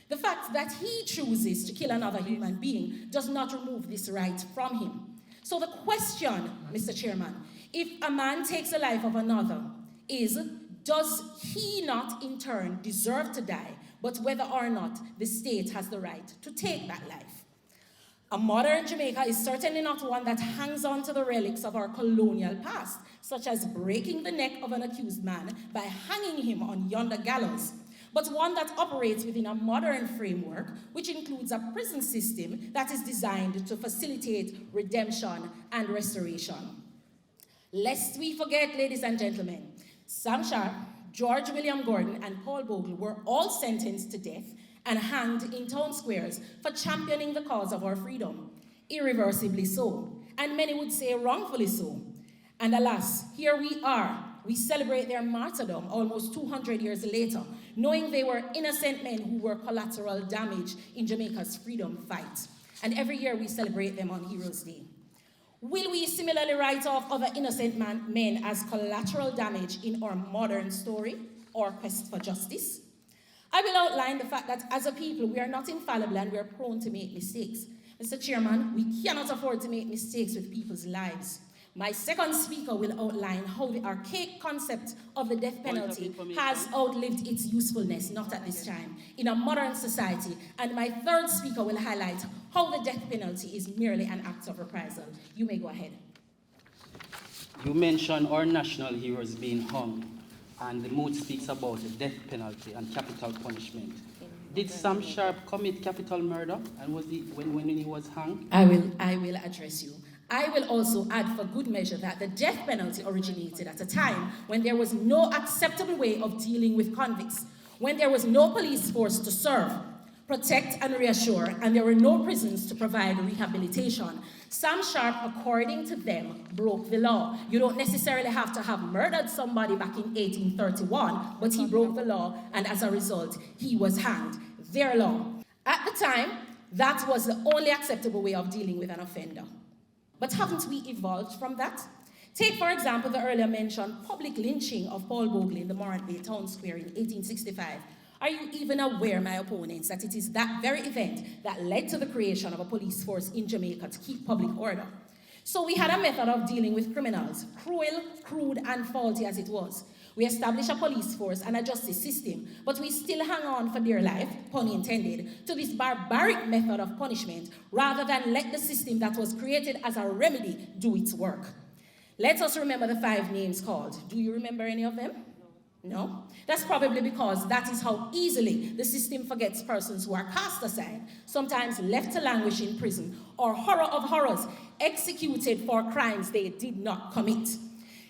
The fact that he chooses to kill another human being does not remove this right from him. So the question, Mr. Chairman, if a man takes the life of another is, does he not in turn deserve to die, but whether or not the state has the right to take that life? A modern Jamaica is certainly not one that hangs on to the relics of our colonial past, such as breaking the neck of an accused man by hanging him on yonder gallows, but one that operates within a modern framework, which includes a prison system that is designed to facilitate redemption and restoration. Lest we forget, ladies and gentlemen, Sam Sharp, George William Gordon, and Paul Bogle were all sentenced to death and hanged in town squares for championing the cause of our freedom, irreversibly so, and many would say wrongfully so. And alas, here we are. We celebrate their martyrdom almost 200 years later, knowing they were innocent men who were collateral damage in Jamaica's freedom fight. And every year we celebrate them on Heroes Day. Will we similarly write off other innocent men as collateral damage in our modern story or quest for justice? I will outline the fact that as a people, we are not infallible and we are prone to make mistakes. Mr. Chairman, we cannot afford to make mistakes with people's lives. My second speaker will outline how the archaic concept of the death penalty has outlived its usefulness, not at this time, in a modern society. And my third speaker will highlight how the death penalty is merely an act of reprisal. You may go ahead. You mentioned our national heroes being hung, and the Moot speaks about the death penalty and capital punishment. Did Sam Sharp commit capital murder, and was he when he was hung? I will address you. I will also add for good measure that the death penalty originated at a time when there was no acceptable way of dealing with convicts, when there was no police force to serve, protect and reassure, and there were no prisons to provide rehabilitation. Sam Sharp, according to them, broke the law. You don't necessarily have to have murdered somebody back in 1831, but he broke the law, and as a result, he was hanged. Their law. At the time, that was the only acceptable way of dealing with an offender. But haven't we evolved from that? Take, for example, the earlier mentioned public lynching of Paul Bogle in the Morant Bay Town Square in 1865. Are you even aware, my opponents, that it is that very event that led to the creation of a police force in Jamaica to keep public order? So we had a method of dealing with criminals, cruel, crude, and faulty as it was. We established a police force and a justice system, but we still hang on for dear life, pun intended, to this barbaric method of punishment rather than let the system that was created as a remedy do its work. Let us remember the 5 names called. Do you remember any of them? No? That's probably because that is how easily the system forgets persons who are cast aside, sometimes left to languish in prison, or horror of horrors, executed for crimes they did not commit.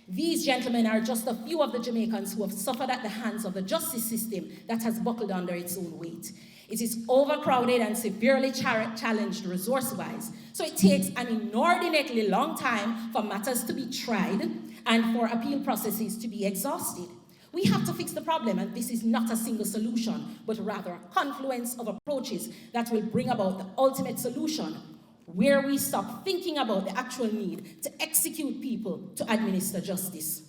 These gentlemen are just a few of the Jamaicans who have suffered at the hands of the justice system that has buckled under its own weight. It is overcrowded and severely challenged resource-wise, so it takes an inordinately long time for matters to be tried and for appeal processes to be exhausted. We have to fix the problem, and this is not a single solution, but rather a confluence of approaches that will bring about the ultimate solution, where we stop thinking about the actual need to execute people to administer justice.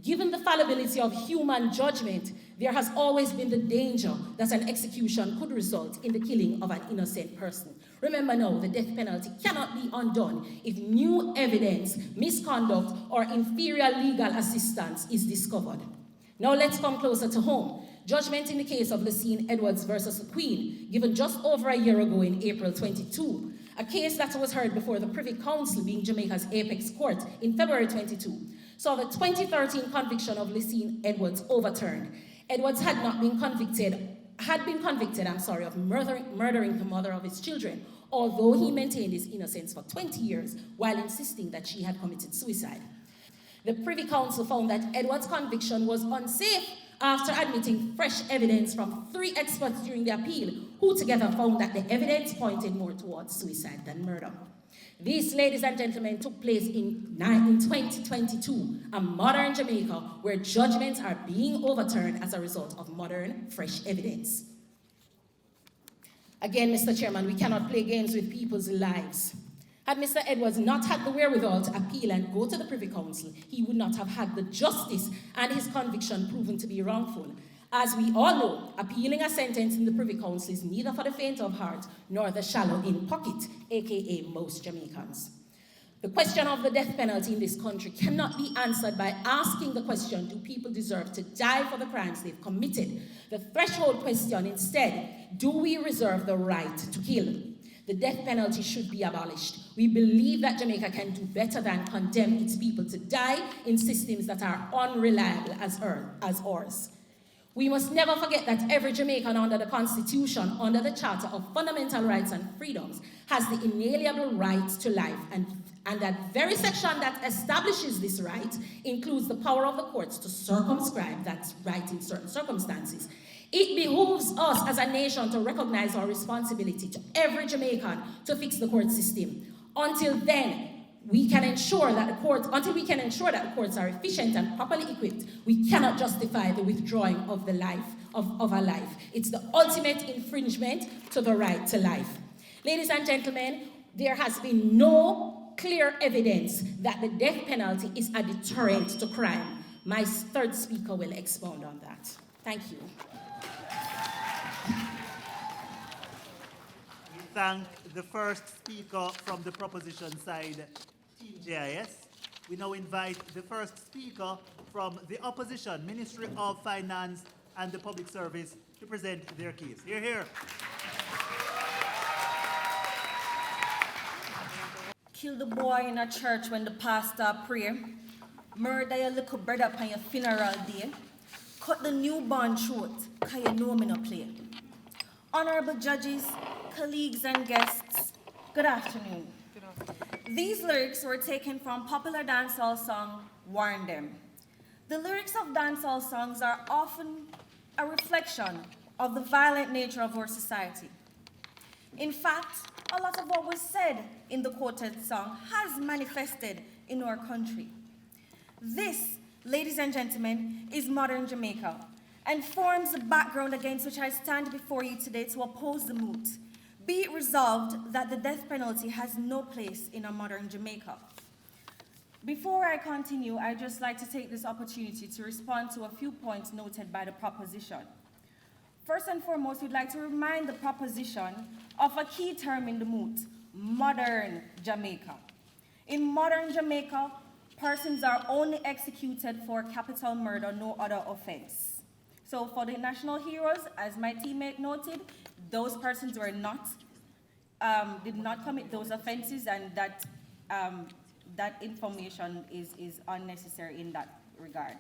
Given the fallibility of human judgment, there has always been the danger that an execution could result in the killing of an innocent person. Remember now, the death penalty cannot be undone if new evidence, misconduct, or inferior legal assistance is discovered. Now let's come closer to home. Judgment in the case of Lucene Edwards versus the Queen, given just over a year ago in April 22, a case that was heard before the Privy Council, being Jamaica's apex court, in February 22, saw the 2013 conviction of Lucene Edwards overturned. Edwards had been convicted of murdering the mother of his children, although he maintained his innocence for 20 years while insisting that she had committed suicide. The Privy Council found that Edwards' conviction was unsafe after admitting fresh evidence from 3 experts during the appeal, who together found that the evidence pointed more towards suicide than murder. This, ladies and gentlemen, took place in 2022, a modern Jamaica where judgments are being overturned as a result of modern, fresh evidence. Again, Mr. Chairman, we cannot play games with people's lives. Had Mr. Edwards not had the wherewithal to appeal and go to the Privy Council, he would not have had the justice and his conviction proven to be wrongful. As we all know, appealing a sentence in the Privy Council is neither for the faint of heart nor the shallow in pocket, aka most Jamaicans. The question of the death penalty in this country cannot be answered by asking the question, do people deserve to die for the crimes they've committed? The threshold question instead, do we reserve the right to kill? The death penalty should be abolished. We believe that Jamaica can do better than condemn its people to die in systems that are unreliable as ours. We must never forget that every Jamaican under the Constitution, under the Charter of Fundamental Rights and Freedoms, has the inalienable right to life, and that very section that establishes this right includes the power of the courts to circumscribe that right in certain circumstances. It behooves us as a nation to recognize our responsibility to every Jamaican to fix the court system. Until then, we can ensure that the courts are efficient and properly equipped, we cannot justify the withdrawing of the life of a life. It's the ultimate infringement to the right to life. Ladies and gentlemen, there has been no clear evidence that the death penalty is a deterrent to crime. My third speaker will expound on that. Thank you. We thank the first speaker from the proposition side, Team JIS. We now invite the first speaker from the opposition, Ministry of Finance and the Public Service, to present their case. Hear, hear. Kill the boy in a church when the pastor pray. Murder your little brother upon your funeral day. Cut the newborn throat, cause you know me no play. Honorable judges, colleagues and guests, good afternoon. These lyrics were taken from popular dancehall song, Warn Them. The lyrics of dancehall songs are often a reflection of the violent nature of our society. In fact, a lot of what was said in the quoted song has manifested in our country. This, ladies and gentlemen, is modern Jamaica and forms the background against which I stand before you today to oppose the moot. Be it resolved that the death penalty has no place in a modern Jamaica. Before I continue, I'd just like to take this opportunity to respond to a few points noted by the proposition. First and foremost, we'd like to remind the proposition of a key term in the moot, modern Jamaica. In modern Jamaica, persons are only executed for capital murder, no other offense. So for the national heroes, as my teammate noted, those persons were did not commit those offenses, and that information is unnecessary in that regard.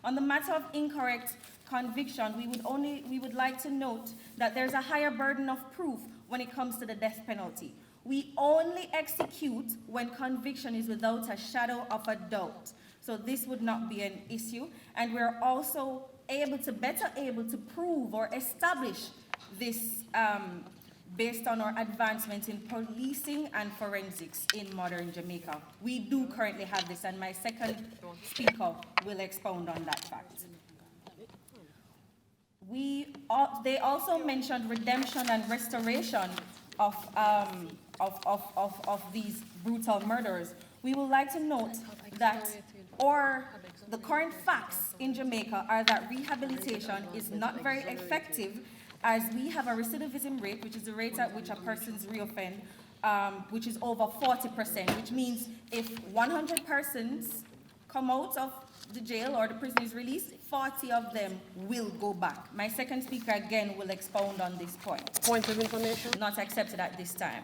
On the matter of incorrect conviction, we would like to note that there's a higher burden of proof when it comes to the death penalty. We only execute when conviction is without a shadow of a doubt. So this would not be an issue, and we're also better able to prove or establish this based on our advancements in policing and forensics in modern Jamaica. We do currently have this, and my second speaker will expound on that fact. They also mentioned redemption and restoration of these brutal murders. We would like to note that the current facts in Jamaica are that rehabilitation is not very effective, as we have a recidivism rate, which is the rate at which a person's reoffend, which is over 40%, which means if 100 persons come out of the jail or the prison is released, 40 of them will go back. My second speaker again will expound on this point. Point of information? Not accepted at this time.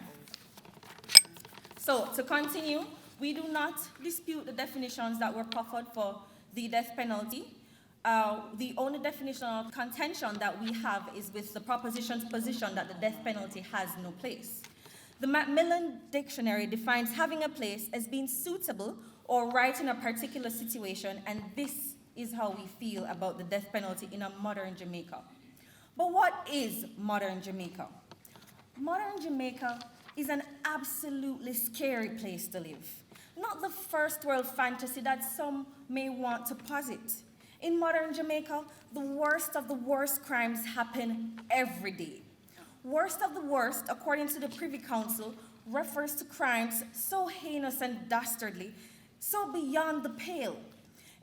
So, to continue, we do not dispute the definitions that were proffered for the death penalty. The only definition of contention that we have is with the proposition's position that the death penalty has no place. The Macmillan Dictionary defines having a place as being suitable or right in a particular situation, and this is how we feel about the death penalty in a modern Jamaica. But what is modern Jamaica? Modern Jamaica is an absolutely scary place to live. Not the first world fantasy that some may want to posit. In modern Jamaica, the worst of the worst crimes happen every day. Worst of the worst, according to the Privy Council, refers to crimes so heinous and dastardly, so beyond the pale.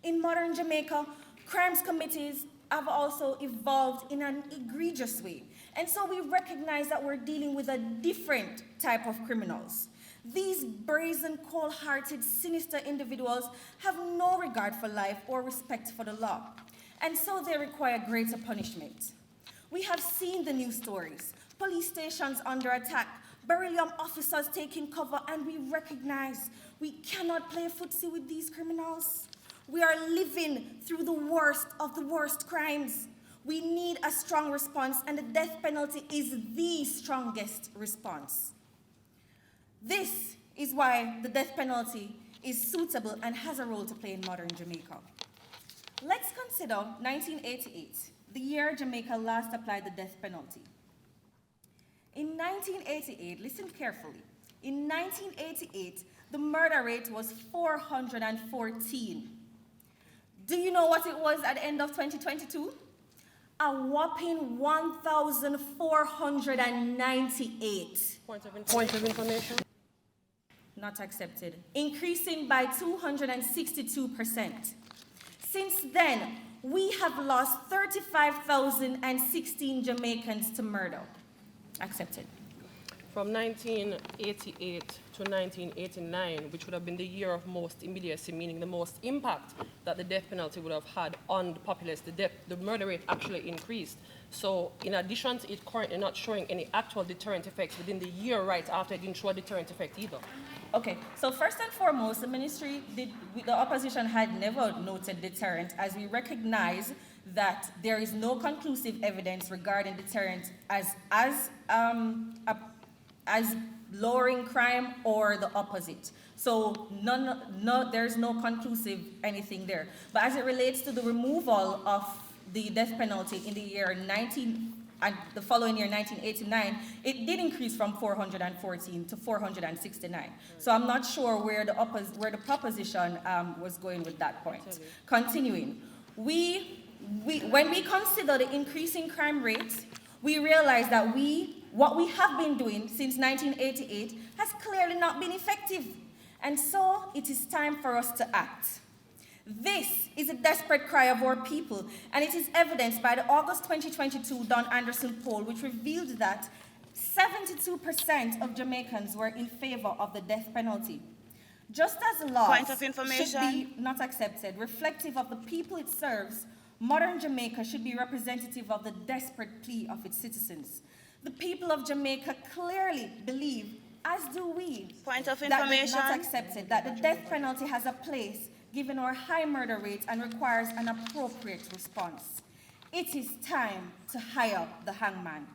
In modern Jamaica, crimes committees have also evolved in an egregious way. And so we recognize that we're dealing with a different type of criminals. These brazen, cold-hearted, sinister individuals have no regard for life or respect for the law. And so they require greater punishment. We have seen the news stories. Police stations under attack, beryllium officers taking cover, and we recognize we cannot play footsie with these criminals. We are living through the worst of the worst crimes. We need a strong response, and the death penalty is the strongest response. This is why the death penalty is suitable and has a role to play in modern Jamaica. Let's consider 1988, the year Jamaica last applied the death penalty. In 1988, listen carefully, in 1988, the murder rate was 414. Do you know what it was at the end of 2022? A whopping 1,498. Point of information? Not accepted. Increasing by 262%. Since then, we have lost 35,016 Jamaicans to murder. Accepted. From 1988 to 1989, which would have been the year of most immediacy, meaning the most impact that the death penalty would have had on the populace, the murder rate actually increased. So in addition to it currently not showing any actual deterrent effects within the year right after, it didn't show a deterrent effect either. Okay, so first and foremost, the ministry the opposition had never noted deterrent, as we recognize that there is no conclusive evidence regarding deterrent as lowering crime or the opposite. So there's no conclusive anything there. But as it relates to the removal of the death penalty in the year the following year, 1989, it did increase from 414 to 469. So I'm not sure where the proposition was going with that point. Continuing, when we consider the increasing crime rates, we realize that what we have been doing since 1988 has clearly not been effective. And so it is time for us to act. This is a desperate cry of our people, and it is evidenced by the August 2022 Don Anderson poll, which revealed that 72% of Jamaicans were in favor of the death penalty. Just as the law should be not accepted, reflective of the people it serves, modern Jamaica should be representative of the desperate plea of its citizens. The people of Jamaica clearly believe, as do we, that it is not accepted, that the death penalty has a place given our high murder rates and requires an appropriate response. It is time to hire the hangman.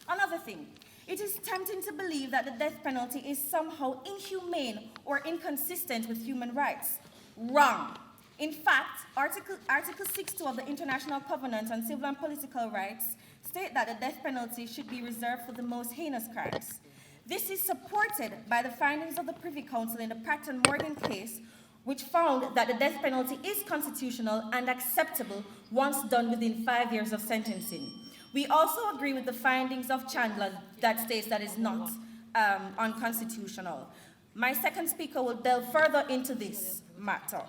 Another thing, it is tempting to believe that the death penalty is somehow inhumane or inconsistent with human rights. Wrong. In fact, Article 6.2 of the International Covenant on Civil and Political Rights state that the death penalty should be reserved for the most heinous crimes. This is supported by the findings of the Privy Council in the Pratt and Morgan case, which found that the death penalty is constitutional and acceptable once done within 5 years of sentencing. We also agree with the findings of Chandler that states that it's not unconstitutional. My second speaker will delve further into this matter.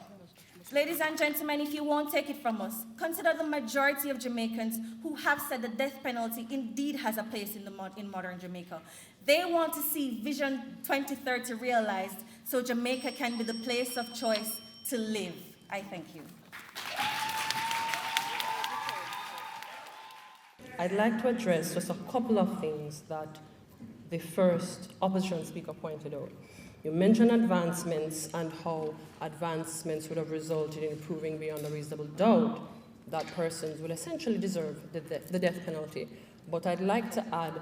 Ladies and gentlemen, if you won't take it from us, consider the majority of Jamaicans who have said the death penalty indeed has a place in modern Jamaica. They want to see Vision 2030 realized so Jamaica can be the place of choice to live. I thank you. I'd like to address just a couple of things that the first opposition speaker pointed out. You mentioned advancements and how advancements would have resulted in proving beyond a reasonable doubt that persons will essentially deserve the death penalty. But I'd like to add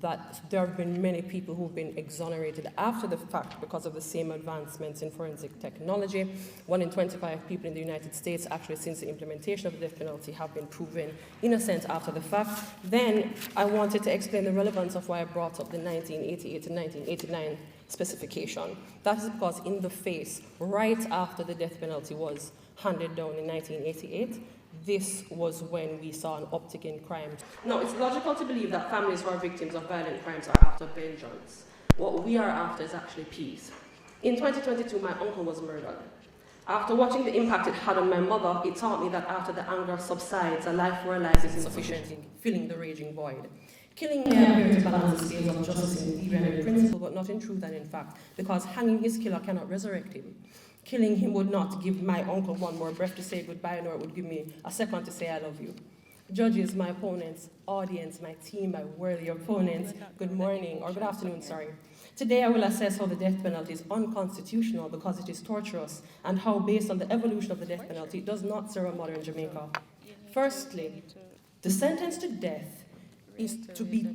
that there have been many people who've been exonerated after the fact because of the same advancements in forensic technology. 1 in 25 people in the United States, actually since the implementation of the death penalty, have been proven innocent after the fact. Then I wanted to explain the relevance of why I brought up the 1988 to 1989 specification. That is because in the face, right after the death penalty was handed down in 1988, this was when we saw an uptick in crime. Now, it's logical to believe that families who are victims of violent crimes are after vengeance. What we are after is actually peace. In 2022, my uncle was murdered. After watching the impact it had on my mother, it taught me that after the anger subsides, a life for a life is insufficient in filling the raging void. Killing may appear to balance the scales of justice in theory and in principle, but not in truth and in fact, because hanging his killer cannot resurrect him. Killing him would not give my uncle one more breath to say goodbye, nor it would give me a second to say I love you. Judges, my opponents, audience, my team, my worthy opponents, good morning, or good afternoon, sorry. Today I will assess how the death penalty is unconstitutional because it is torturous, and how, based on the evolution of the death penalty, it does not serve a modern Jamaica. Firstly, the sentence to death is to be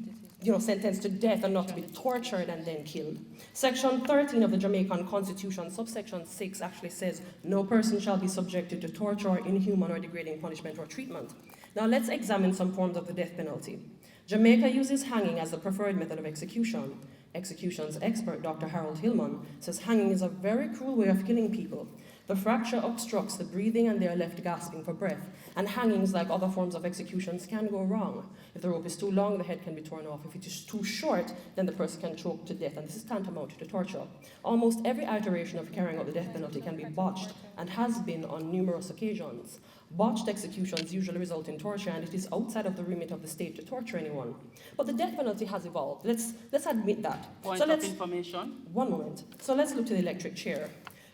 sentenced to death and not to be tortured and then killed. Section 13 of the Jamaican Constitution, subsection 6, actually says, no person shall be subjected to torture or inhuman or degrading punishment or treatment. Now let's examine some forms of the death penalty. Jamaica uses hanging as the preferred method of execution. Executions expert Dr. Harold Hillman says hanging is a very cruel way of killing people. The fracture obstructs the breathing and they are left gasping for breath. And hangings, like other forms of executions, can go wrong. If the rope is too long, the head can be torn off. If it is too short, then the person can choke to death, and this is tantamount to torture. Almost every iteration of carrying out the death penalty can be botched, and has been on numerous occasions. Botched executions usually result in torture, and it is outside of the remit of the state to torture anyone. But the death penalty has evolved. Let's admit that. Point of information. One moment. So let's look to the electric chair.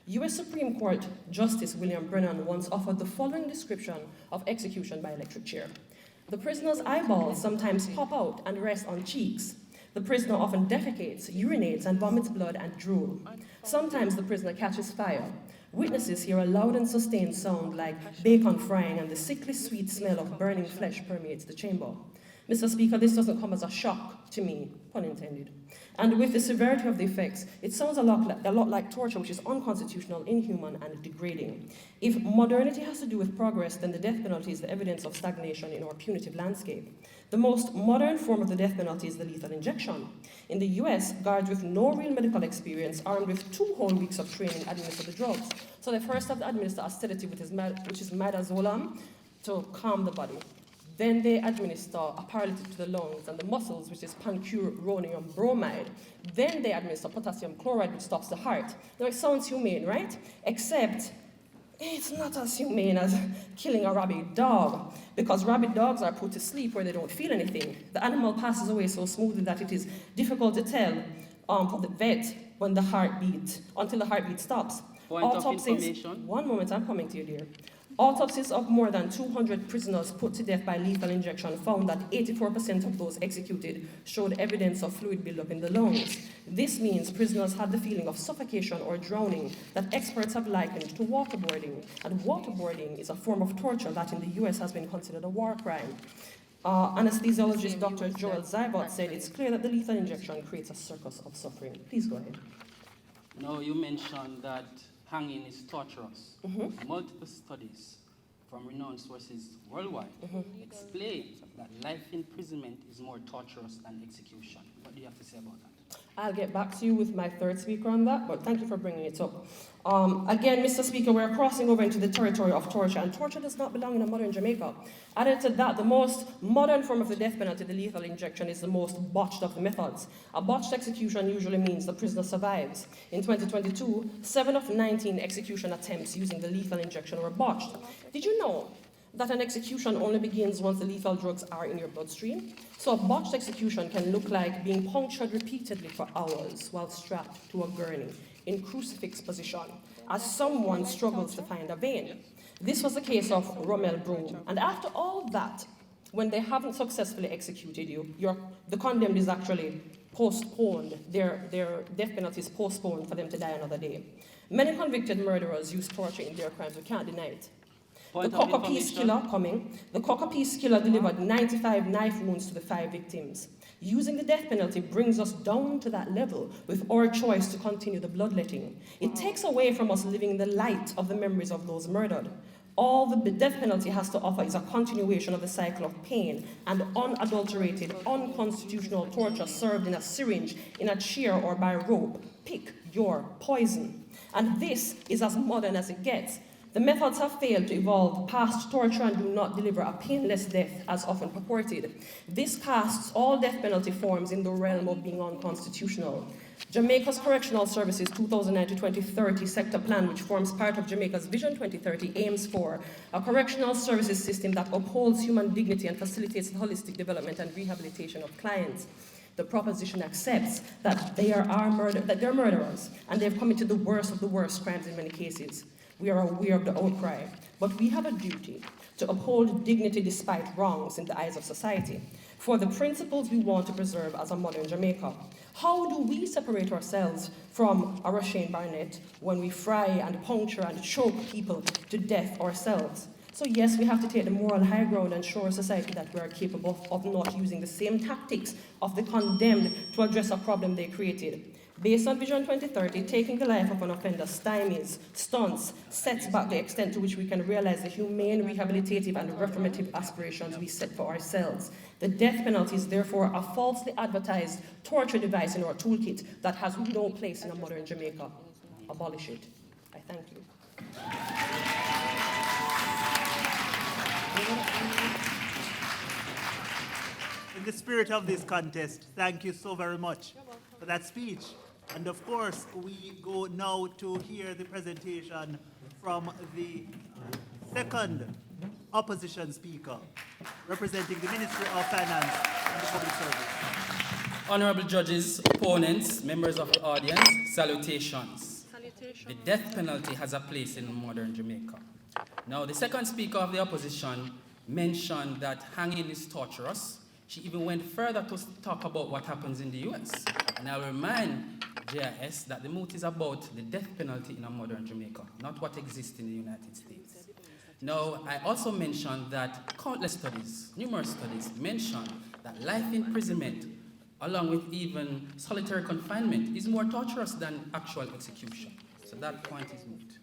U.S. Supreme Court Justice William Brennan once offered the following description of execution by electric chair. The prisoner's eyeballs sometimes pop out and rest on cheeks. The prisoner often defecates, urinates, and vomits blood and drool. Sometimes the prisoner catches fire. Witnesses hear a loud and sustained sound like bacon frying, and the sickly sweet smell of burning flesh permeates the chamber. Mr. Speaker, this doesn't come as a shock to me, pun intended. And with the severity of the effects, it sounds a lot like torture, which is unconstitutional, inhuman, and degrading. If modernity has to do with progress, then the death penalty is the evidence of stagnation in our punitive landscape. The most modern form of the death penalty is the lethal injection. In the US, guards with no real medical experience, armed with 2 whole weeks of training, administer the drugs. So they first have to administer a sedative, which is midazolam, to calm the body. Then they administer a paralytic to the lungs and the muscles, which is pancuronium bromide. Then they administer potassium chloride, which stops the heart. Now it sounds humane, right? Except it's not as humane as killing a rabid dog, because rabid dogs are put to sleep where they don't feel anything. The animal passes away so smoothly that it is difficult to tell for the vet when the heartbeat, until the heartbeat stops. Point of information. One moment, I'm coming to you, dear. Autopsies of more than 200 prisoners put to death by lethal injection found that 84% of those executed showed evidence of fluid buildup in the lungs. This means prisoners had the feeling of suffocation or drowning that experts have likened to waterboarding. And waterboarding is a form of torture that in the US has been considered a war crime. Anesthesiologist Dr. Joel Zybot said it's clear that the lethal injection creates a circus of suffering. Please go ahead. Now you mentioned that hanging is torturous. Multiple studies from renowned sources worldwide explain that life imprisonment is more torturous than execution. What do you have to say about that? I'll get back to you with my third speaker on that, but thank you for bringing it up. Again, Mr. Speaker, we're crossing over into the territory of torture, and torture does not belong in a modern Jamaica. Added to that, the most modern form of the death penalty, the lethal injection, is the most botched of the methods. A botched execution usually means the prisoner survives. In 2022, 7 of 19 execution attempts using the lethal injection were botched. Did you know that an execution only begins once the lethal drugs are in your bloodstream? So a botched execution can look like being punctured repeatedly for hours while strapped to a gurney in crucifix position as someone struggles to find a vein. This was the case of Rommel Broom. And after all that, when they haven't successfully executed you, the condemned is actually postponed. Their death penalty is postponed for them to die another day. Many convicted murderers use torture in their crimes. We can't deny it. The Coca-Piece killer delivered 95 knife wounds to the 5 victims. Using the death penalty brings us down to that level with our choice to continue the bloodletting. It takes away from us living in the light of the memories of those murdered. All the death penalty has to offer is a continuation of the cycle of pain and unadulterated, unconstitutional torture served in a syringe, in a chair, or by rope. Pick your poison. And this is as modern as it gets. The methods have failed to evolve past torture and do not deliver a painless death as often purported. This casts all death penalty forms in the realm of being unconstitutional. Jamaica's Correctional Services 2009 to 2030 sector plan, which forms part of Jamaica's Vision 2030, aims for a correctional services system that upholds human dignity and facilitates the holistic development and rehabilitation of clients. The proposition accepts that they're murderers and they've committed the worst of the worst crimes in many cases. We are aware of the outcry, but we have a duty to uphold dignity despite wrongs in the eyes of society, for the principles we want to preserve as a modern Jamaica. How do we separate ourselves from a Rushane Barnett when we fry and puncture and choke people to death ourselves? So yes, we have to take the moral high ground and show our society that we are capable of not using the same tactics of the condemned to address a problem they created. Based on Vision 2030, taking the life of an offender stymies, stunts, sets back the extent to which we can realize the humane, rehabilitative, and reformative aspirations we set for ourselves. The death penalty is therefore a falsely advertised torture device in our toolkit that has no place in a modern Jamaica. Abolish it. I thank you. In the spirit of this contest, thank you so very much for that speech. And of course, we go now to hear the presentation from the second opposition speaker, representing the Ministry of Finance and the Public Service. Honorable judges, opponents, members of the audience, salutations. The death penalty has a place in modern Jamaica. Now, the second speaker of the opposition mentioned that hanging is torturous. She even went further to talk about what happens in the US. And I'll remind JIS that the Moot is about the death penalty in a modern Jamaica, not what exists in the United States. Now, I also mentioned that countless studies, numerous studies, mention that life imprisonment, along with even solitary confinement, is more torturous than actual execution. So that point is moot.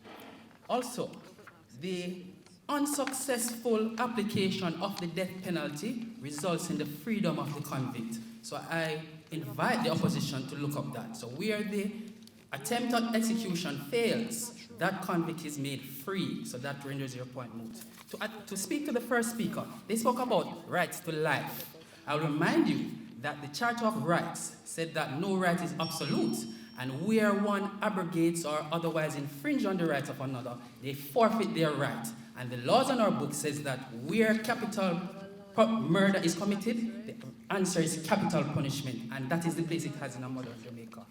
Also, the unsuccessful application of the death penalty results in the freedom of the convict. So I invite the opposition to look up that. So where the attempt at execution fails, that convict is made free. So that renders your point moot. To speak to the first speaker, they spoke about rights to life. I'll remind you that the Charter of Rights said that no right is absolute, and where one abrogates or otherwise infringes on the rights of another, they forfeit their right. And the laws on our book says that where capital murder is committed, the answer is capital punishment, and that is the place it has in a modern Jamaica.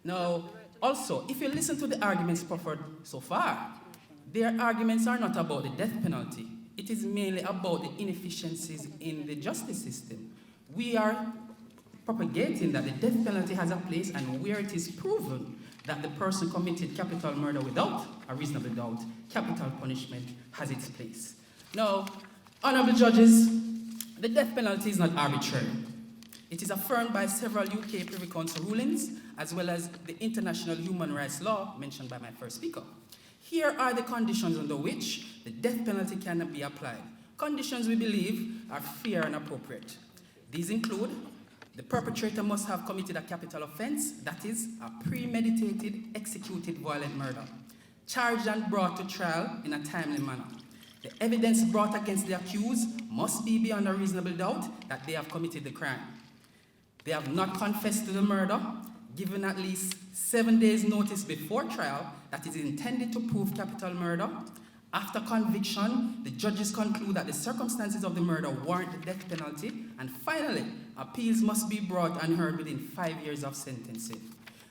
Now, also, if you listen to the arguments proffered so far, their arguments are not about the death penalty. It is mainly about the inefficiencies in the justice system. We are propagating that the death penalty has a place, and where it is proven that the person committed capital murder without a reasonable doubt, capital punishment has its place. Now, honorable judges, the death penalty is not arbitrary. It is affirmed by several UK Privy Council rulings, as well as the international human rights law mentioned by my first speaker. Here are the conditions under which the death penalty cannot be applied. Conditions we believe are fair and appropriate. These include The perpetrator must have committed a capital offense, that is, a premeditated, executed violent murder, charged and brought to trial in a timely manner. The evidence brought against the accused must be beyond a reasonable doubt that they have committed the crime. They have not confessed to the murder, given at least 7 days' notice before trial that is intended to prove capital murder. After conviction, the judges conclude that the circumstances of the murder warrant the death penalty, and finally, appeals must be brought and heard within 5 years of sentencing.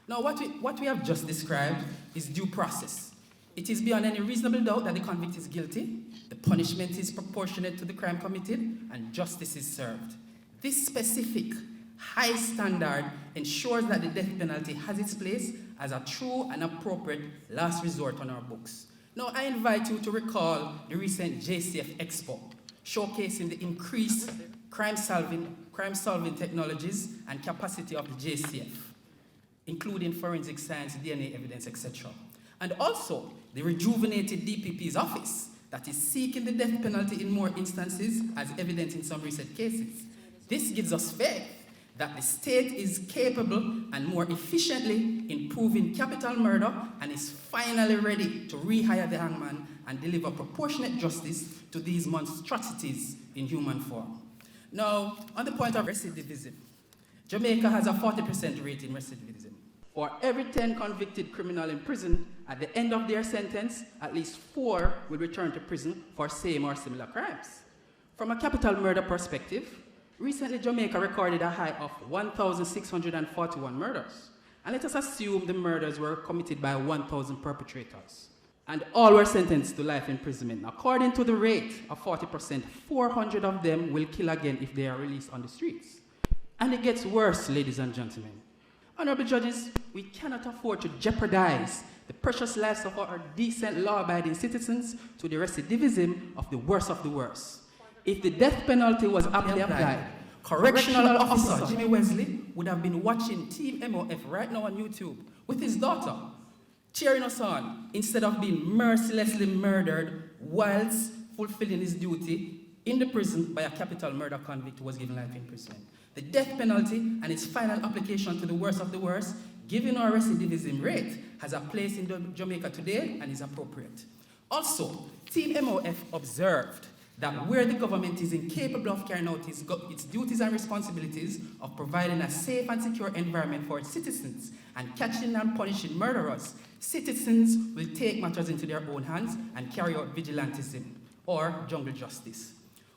Now, what we have just described is due process. It is beyond any reasonable doubt that the convict is guilty, the punishment is proportionate to the crime committed, and justice is served. This specific, high standard ensures that the death penalty has its place as a true and appropriate last resort on our books. Now, I invite you to recall the recent JCF Expo, showcasing the increased crime-solving technologies and capacity of the JCF, including forensic science, DNA evidence, etc. And also, the rejuvenated DPP's office that is seeking the death penalty in more instances, as evident in some recent cases. This gives us faith that the state is capable and more efficiently in proving capital murder and is finally ready to rehire the hangman and deliver proportionate justice to these monstrosities in human form. Now, on the point of recidivism, Jamaica has a 40% rate in recidivism. For every 10 convicted criminals in prison, at the end of their sentence, at least 4 will return to prison for same or similar crimes. From a capital murder perspective, recently Jamaica recorded a high of 1,641 murders. And let us assume the murders were committed by 1,000 perpetrators. And all were sentenced to life imprisonment. According to the rate of 40%, 400 of them will kill again if they are released on the streets. And it gets worse, ladies and gentlemen. Honorable judges, we cannot afford to jeopardize the precious lives of our decent, law-abiding citizens to the recidivism of the worst of the worst. If the death penalty was aptly applied, Correctional Officer Jimmy Wesley would have been watching Team MOF right now on YouTube with his daughter, cheering us on, instead of being mercilessly murdered whilst fulfilling his duty in the prison by a capital murder convict who was given life imprisonment. The death penalty and its final application to the worst of the worst, given our recidivism rate, has a place in Jamaica today and is appropriate. Also, Team MOF observed that where the government is incapable of carrying out its duties and responsibilities of providing a safe and secure environment for its citizens and catching and punishing murderers, citizens will take matters into their own hands and carry out vigilantism or jungle justice.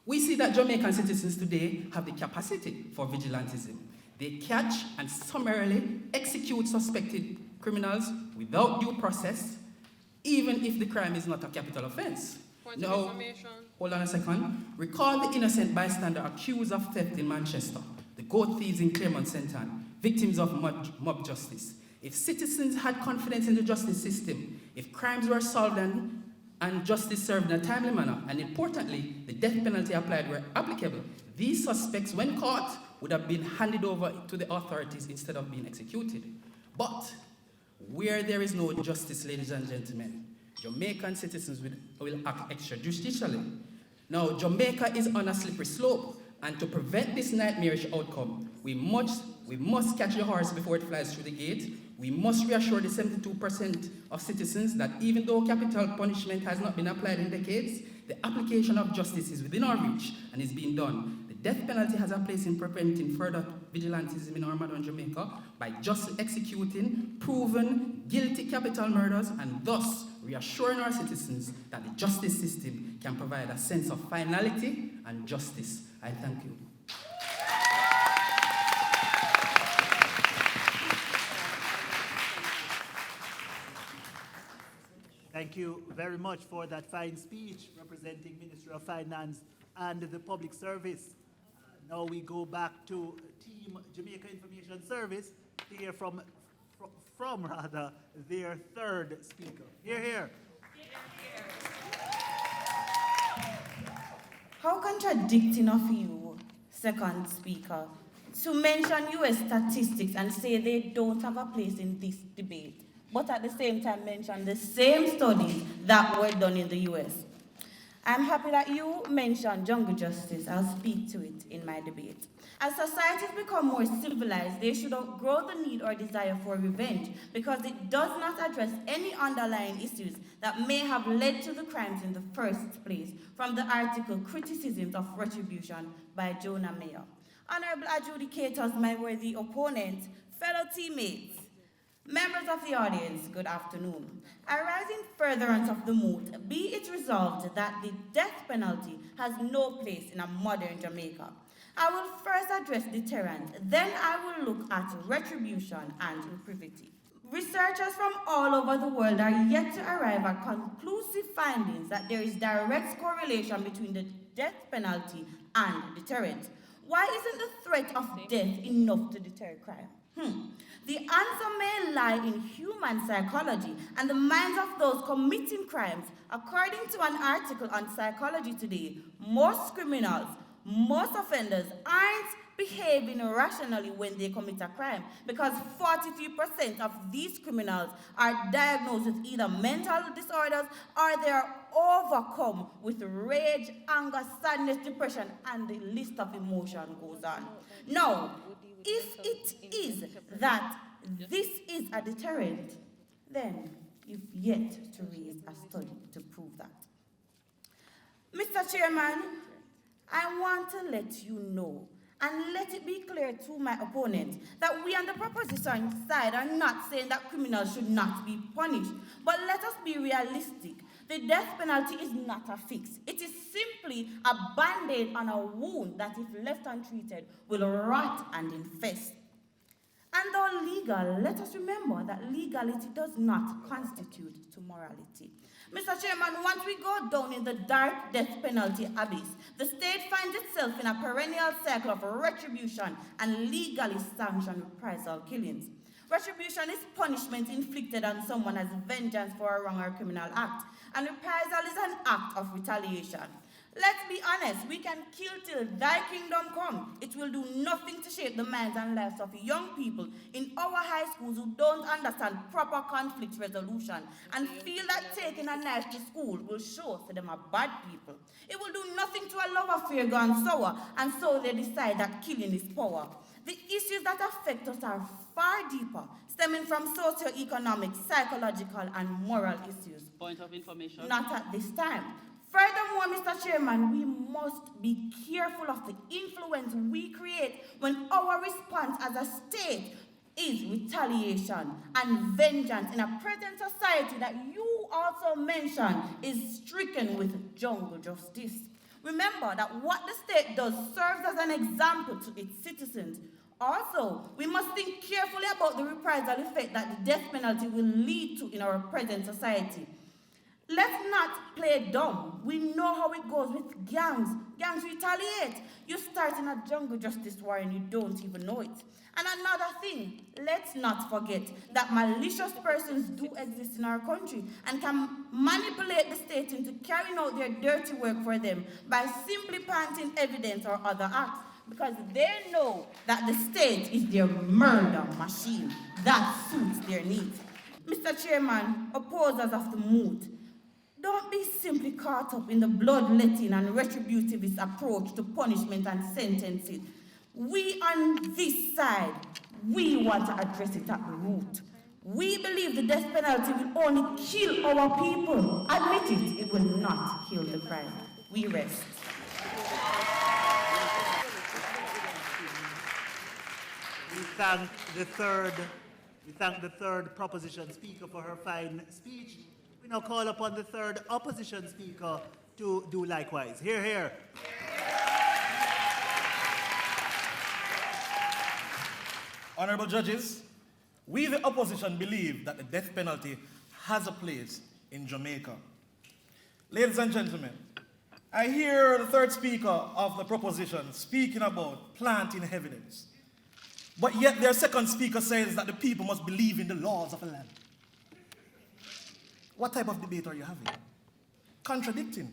We see that Jamaican citizens today have the capacity for vigilantism. They catch and summarily execute suspected criminals without due process, even if the crime is not a capital offense. Now, hold on a second. Recall the innocent bystander accused of theft in Manchester, the goat thieves in Claremont St. Anne, victims of mob justice. If citizens had confidence in the justice system, if crimes were solved and justice served in a timely manner, and importantly, the death penalty applied were applicable, these suspects, when caught, would have been handed over to the authorities instead of being executed. But where there is no justice, ladies and gentlemen, Jamaican citizens will act extrajudicially. Now, Jamaica is on a slippery slope, and to prevent this nightmarish outcome, we must catch the horse before it flies through the gate. We must reassure the 72% of citizens that even though capital punishment has not been applied in decades, the application of justice is within our reach and is being done. The death penalty has a place in preventing further vigilantism in our modern Jamaica by justly executing proven guilty capital murders and thus reassuring our citizens that the justice system can provide a sense of finality and justice. I thank you. Thank you very much for that fine speech representing Ministry of Finance and the Public Service. Now we go back to Team Jamaica Information Service to hear from their third speaker. Here. How contradicting of you, second speaker, to mention US statistics and say they don't have a place in this debate, but at the same time mention the same studies that were done in the US. I'm happy that you mentioned jungle justice. I'll speak to it in my debate. As societies become more civilized, they should outgrow the need or desire for revenge because it does not address any underlying issues that may have led to the crimes in the first place, from the article Criticisms of Retribution by Jonah Mayer. Honorable adjudicators, my worthy opponents, fellow teammates, members of the audience, good afternoon. Arising furtherance of the moot, be it resolved that the death penalty has no place in a modern Jamaica. I will first address deterrent, then I will look at retribution and reprieve. Researchers from all over the world are yet to arrive at conclusive findings that there is direct correlation between the death penalty and deterrent. Why isn't the threat of death enough to deter crime? The answer may lie in human psychology and the minds of those committing crimes. According to an article on Psychology Today, most criminals, most offenders aren't behaving rationally when they commit a crime because 43% of these criminals are diagnosed with either mental disorders or they are overcome with rage, anger, sadness, depression, and the list of emotion goes on. Now, if it is that this is a deterrent, then you've yet to raise a study to prove that. Mr. Chairman, I want to let you know and let it be clear to my opponent that we on the proposition side are not saying that criminals should not be punished, but let us be realistic. The death penalty is not a fix. It is simply a band-aid on a wound that, if left untreated, will rot and infest. And though legal, let us remember that legality does not constitute to morality. Mr. Chairman, once we go down in the dark death penalty abyss, the state finds itself in a perennial cycle of retribution and legally sanctioned reprisal killings. Retribution is punishment inflicted on someone as vengeance for a wrong or criminal act, and reprisal is an act of retaliation. Let's be honest, we can kill till thy kingdom come. It will do nothing to shape the minds and lives of young people in our high schools who don't understand proper conflict resolution and feel that taking a knife to school will show so them are bad people. It will do nothing to a love affair gone sour, and so they decide that killing is power. The issues that affect us are far deeper, stemming from socio-economic, psychological, and moral issues. Point of information. Not at this time. Furthermore, Mr. Chairman, we must be careful of the influence we create when our response as a state is retaliation and vengeance in a present society that you also mentioned is stricken with jungle justice. Remember that what the state does serves as an example to its citizens. Also, we must think carefully about the reprisal effect that the death penalty will lead to in our present society. Let's not play dumb. We know how it goes with gangs. Gangs retaliate. You start in a jungle justice war and you don't even know it. And another thing, let's not forget that malicious persons do exist in our country and can manipulate the state into carrying out their dirty work for them by simply planting evidence or other acts, because they know that the state is their murder machine that suits their needs. Mr. Chairman, opposers of the moot, don't be simply caught up in the bloodletting and retributivist approach to punishment and sentences. We on this side, we want to address it at the root. We believe the death penalty will only kill our people. Admit it, it will not kill the crime. We rest. We thank the third proposition speaker for her fine speech. We now call upon the third opposition speaker to do likewise. Hear, hear. Honorable judges, we the opposition believe that the death penalty has a place in Jamaica. Ladies and gentlemen, I hear the third speaker of the proposition speaking about planting evidence. But yet their second speaker says that the people must believe in the laws of the land. What type of debate are you having? Contradicting.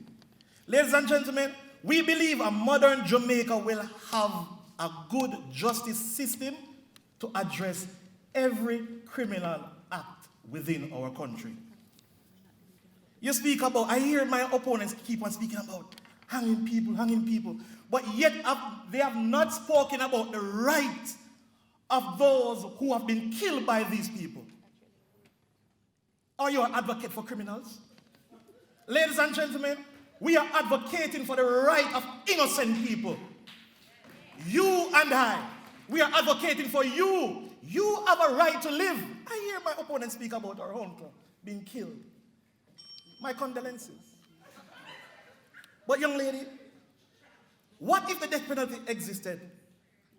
Ladies and gentlemen, we believe a modern Jamaica will have a good justice system to address every criminal act within our country. You speak about, I hear my opponents keep on speaking about hanging people, but yet they have not spoken about the right of those who have been killed by these people. Are you an advocate for criminals? Ladies and gentlemen, we are advocating for the right of innocent people. You and I, we are advocating for you. You have a right to live. I hear my opponents speak about our uncle being killed. My condolences. But young lady, what if the death penalty existed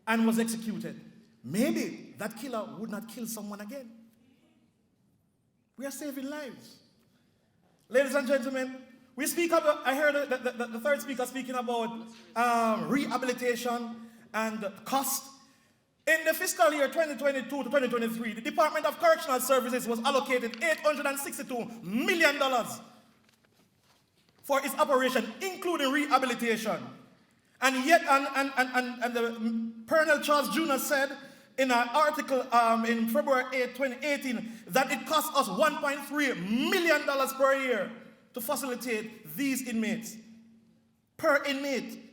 and was executed? Maybe that killer would not kill someone again. We are saving lives. Ladies and gentlemen, we speak about, I heard the third speaker speaking about rehabilitation and cost. In the fiscal year 2022 to 2023, the Department of Correctional Services was allocated $862 million for its operation, including rehabilitation. And yet, and the Colonel Charles Jr. said in an article in February 8, 2018, that it costs us $1.3 million per year to facilitate these inmates, per inmate.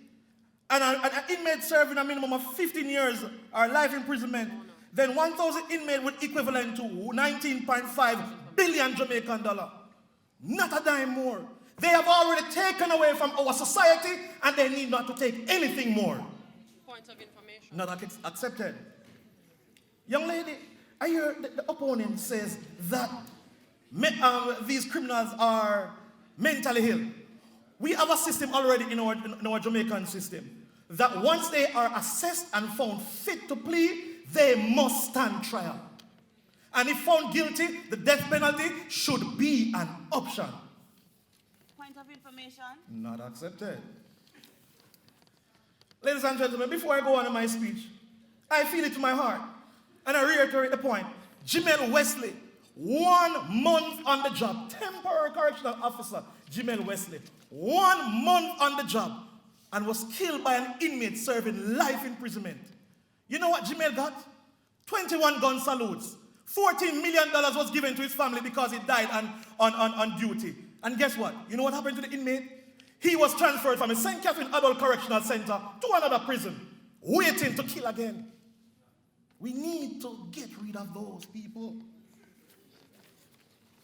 And an inmate serving a minimum of 15 years or life imprisonment, then 1,000 inmates would equivalent to 19.5 billion Jamaican dollar. Not a dime more. They have already taken away from our society, and they need not to take anything more. Point of information. Not accepted. Young lady, I hear the opponent says that these criminals are mentally ill. We have a system already in our Jamaican system that once they are assessed and found fit to plead, they must stand trial. And if found guilty, the death penalty should be an option. Point of information. Not accepted. Ladies and gentlemen, before I go on in my speech, I feel it to my heart, and I reiterate the point. Jamel Wesley, 1 month on the job, temporary correctional officer, Jamel Wesley, 1 month on the job, and was killed by an inmate serving life imprisonment. You know what Jamel got? 21 gun salutes. $14 million was given to his family because he died on duty. And guess what? You know what happened to the inmate? He was transferred from a St. Catherine Adult Correctional Center to another prison, waiting to kill again. We need to get rid of those people.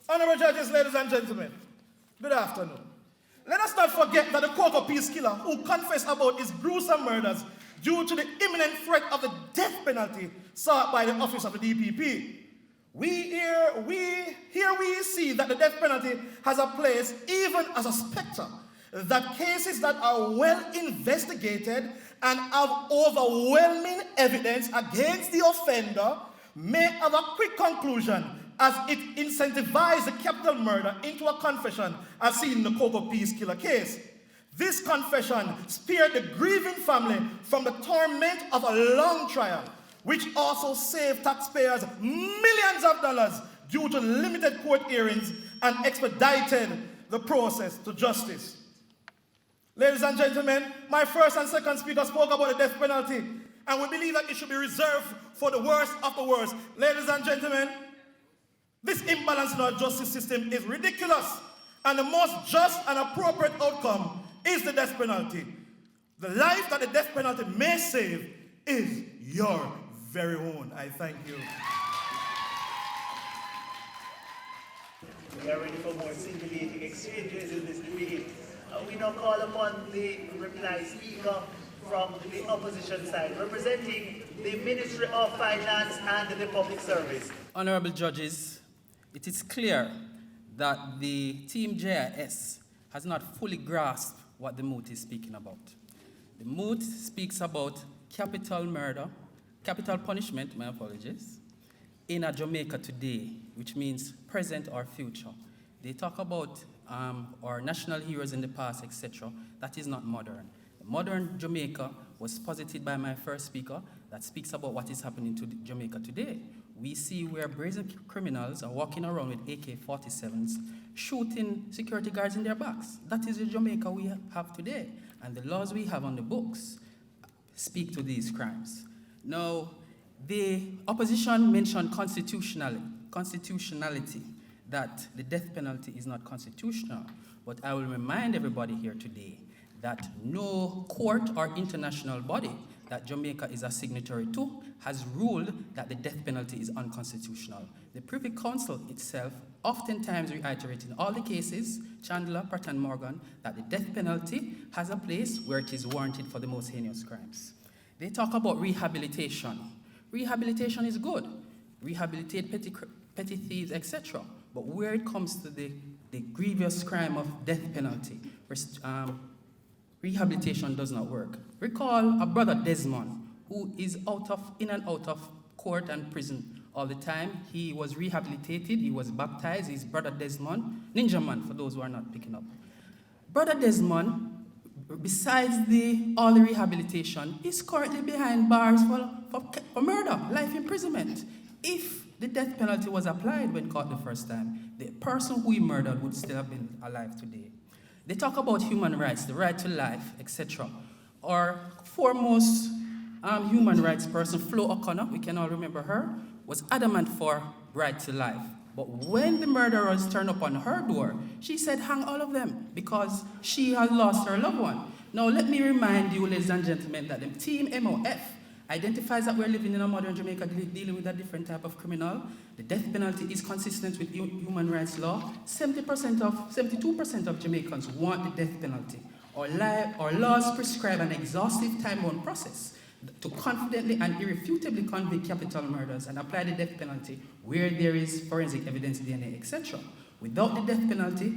Honorable judges, ladies and gentlemen, good afternoon. Let us not forget that the Cocoa Peace killer who confessed about his gruesome murders due to the imminent threat of the death penalty sought by the office of the DPP. Here we see that the death penalty has a place even as a spectre, that cases that are well investigated and have overwhelming evidence against the offender may have a quick conclusion, as it incentivized the capital murder into a confession as seen in the Cocoa Peace killer case. This confession spared the grieving family from the torment of a long trial, which also saved taxpayers millions of dollars due to limited court hearings and expedited the process to justice. Ladies and gentlemen, my first and second speaker spoke about the death penalty, and we believe that it should be reserved for the worst of the worst. Ladies and gentlemen, this imbalance in our justice system is ridiculous, and the most just and appropriate outcome is the death penalty. The life that the death penalty may save is your very own. I thank you. We are ready for more scintillating exchanges in this debate. We now call upon the reply speaker from the opposition side, representing the Ministry of Finance and the Public Service. Honorable judges, it is clear that the team JIS has not fully grasped what the Moot is speaking about. The Moot speaks about capital murder, capital punishment, my apologies, in a Jamaica today, which means present or future. They talk about our national heroes in the past, etc. That is not modern. The modern Jamaica was posited by my first speaker that speaks about what is happening to Jamaica today. We see where brazen criminals are walking around with AK-47s, shooting security guards in their backs. That is the Jamaica we have today. And the laws we have on the books speak to these crimes. Now, the opposition mentioned constitutionality. that the death penalty is not constitutional, but I will remind everybody here today that no court or international body that Jamaica is a signatory to has ruled that the death penalty is unconstitutional. The Privy Council itself oftentimes reiterates in all the cases, Chandler, Pratt and Morgan, that the death penalty has a place where it is warranted for the most heinous crimes. They talk about rehabilitation. Rehabilitation is good. Rehabilitate petty thieves, etc. But where it comes to the grievous crime of death penalty, rehabilitation does not work. Recall a brother Desmond, who is in and out of court and prison all the time. He was rehabilitated, he was baptized. He's Brother Desmond, Ninja Man, for those who are not picking up. Brother Desmond, besides all the rehabilitation, is currently behind bars for murder, life imprisonment. If the death penalty was applied when caught the first time, the person who he murdered would still have been alive today. They talk about human rights, the right to life, etc. Our foremost human rights person, Flo O'Connor, we can all remember her, was adamant for right to life. But when the murderers turned up on her door, she said, hang all of them, because she had lost her loved one. Now, let me remind you, ladies and gentlemen, that the team MOF identifies that we're living in a modern Jamaica dealing with a different type of criminal. The death penalty is consistent with human rights law. 72% of Jamaicans want the death penalty. Our laws prescribe an exhaustive time-bound process to confidently and irrefutably convict capital murders and apply the death penalty where there is forensic evidence, DNA, etc. Without the death penalty,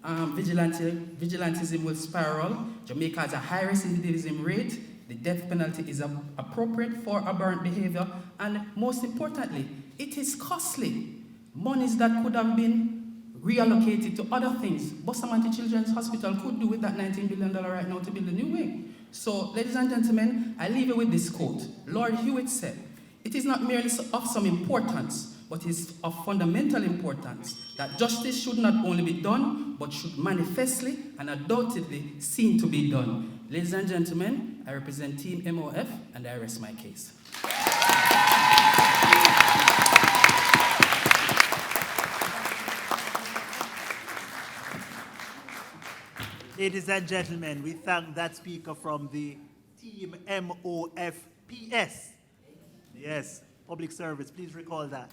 vigilantism will spiral. Jamaica has a high recidivism rate. The death penalty is appropriate for aberrant behavior, and most importantly, it is costly. Monies that could have been reallocated to other things. Bustamante Children's Hospital could do with that $19 billion right now to build a new wing. So, ladies and gentlemen, I leave you with this quote. Lord Hewitt said, "It is not merely of some importance, but is of fundamental importance that justice should not only be done, but should manifestly and undoubtedly seen to be done." Ladies and gentlemen, I represent Team MOF, and I rest my case. Ladies and gentlemen, we thank that speaker from the Team MOFPS. Yes, public service, please recall that.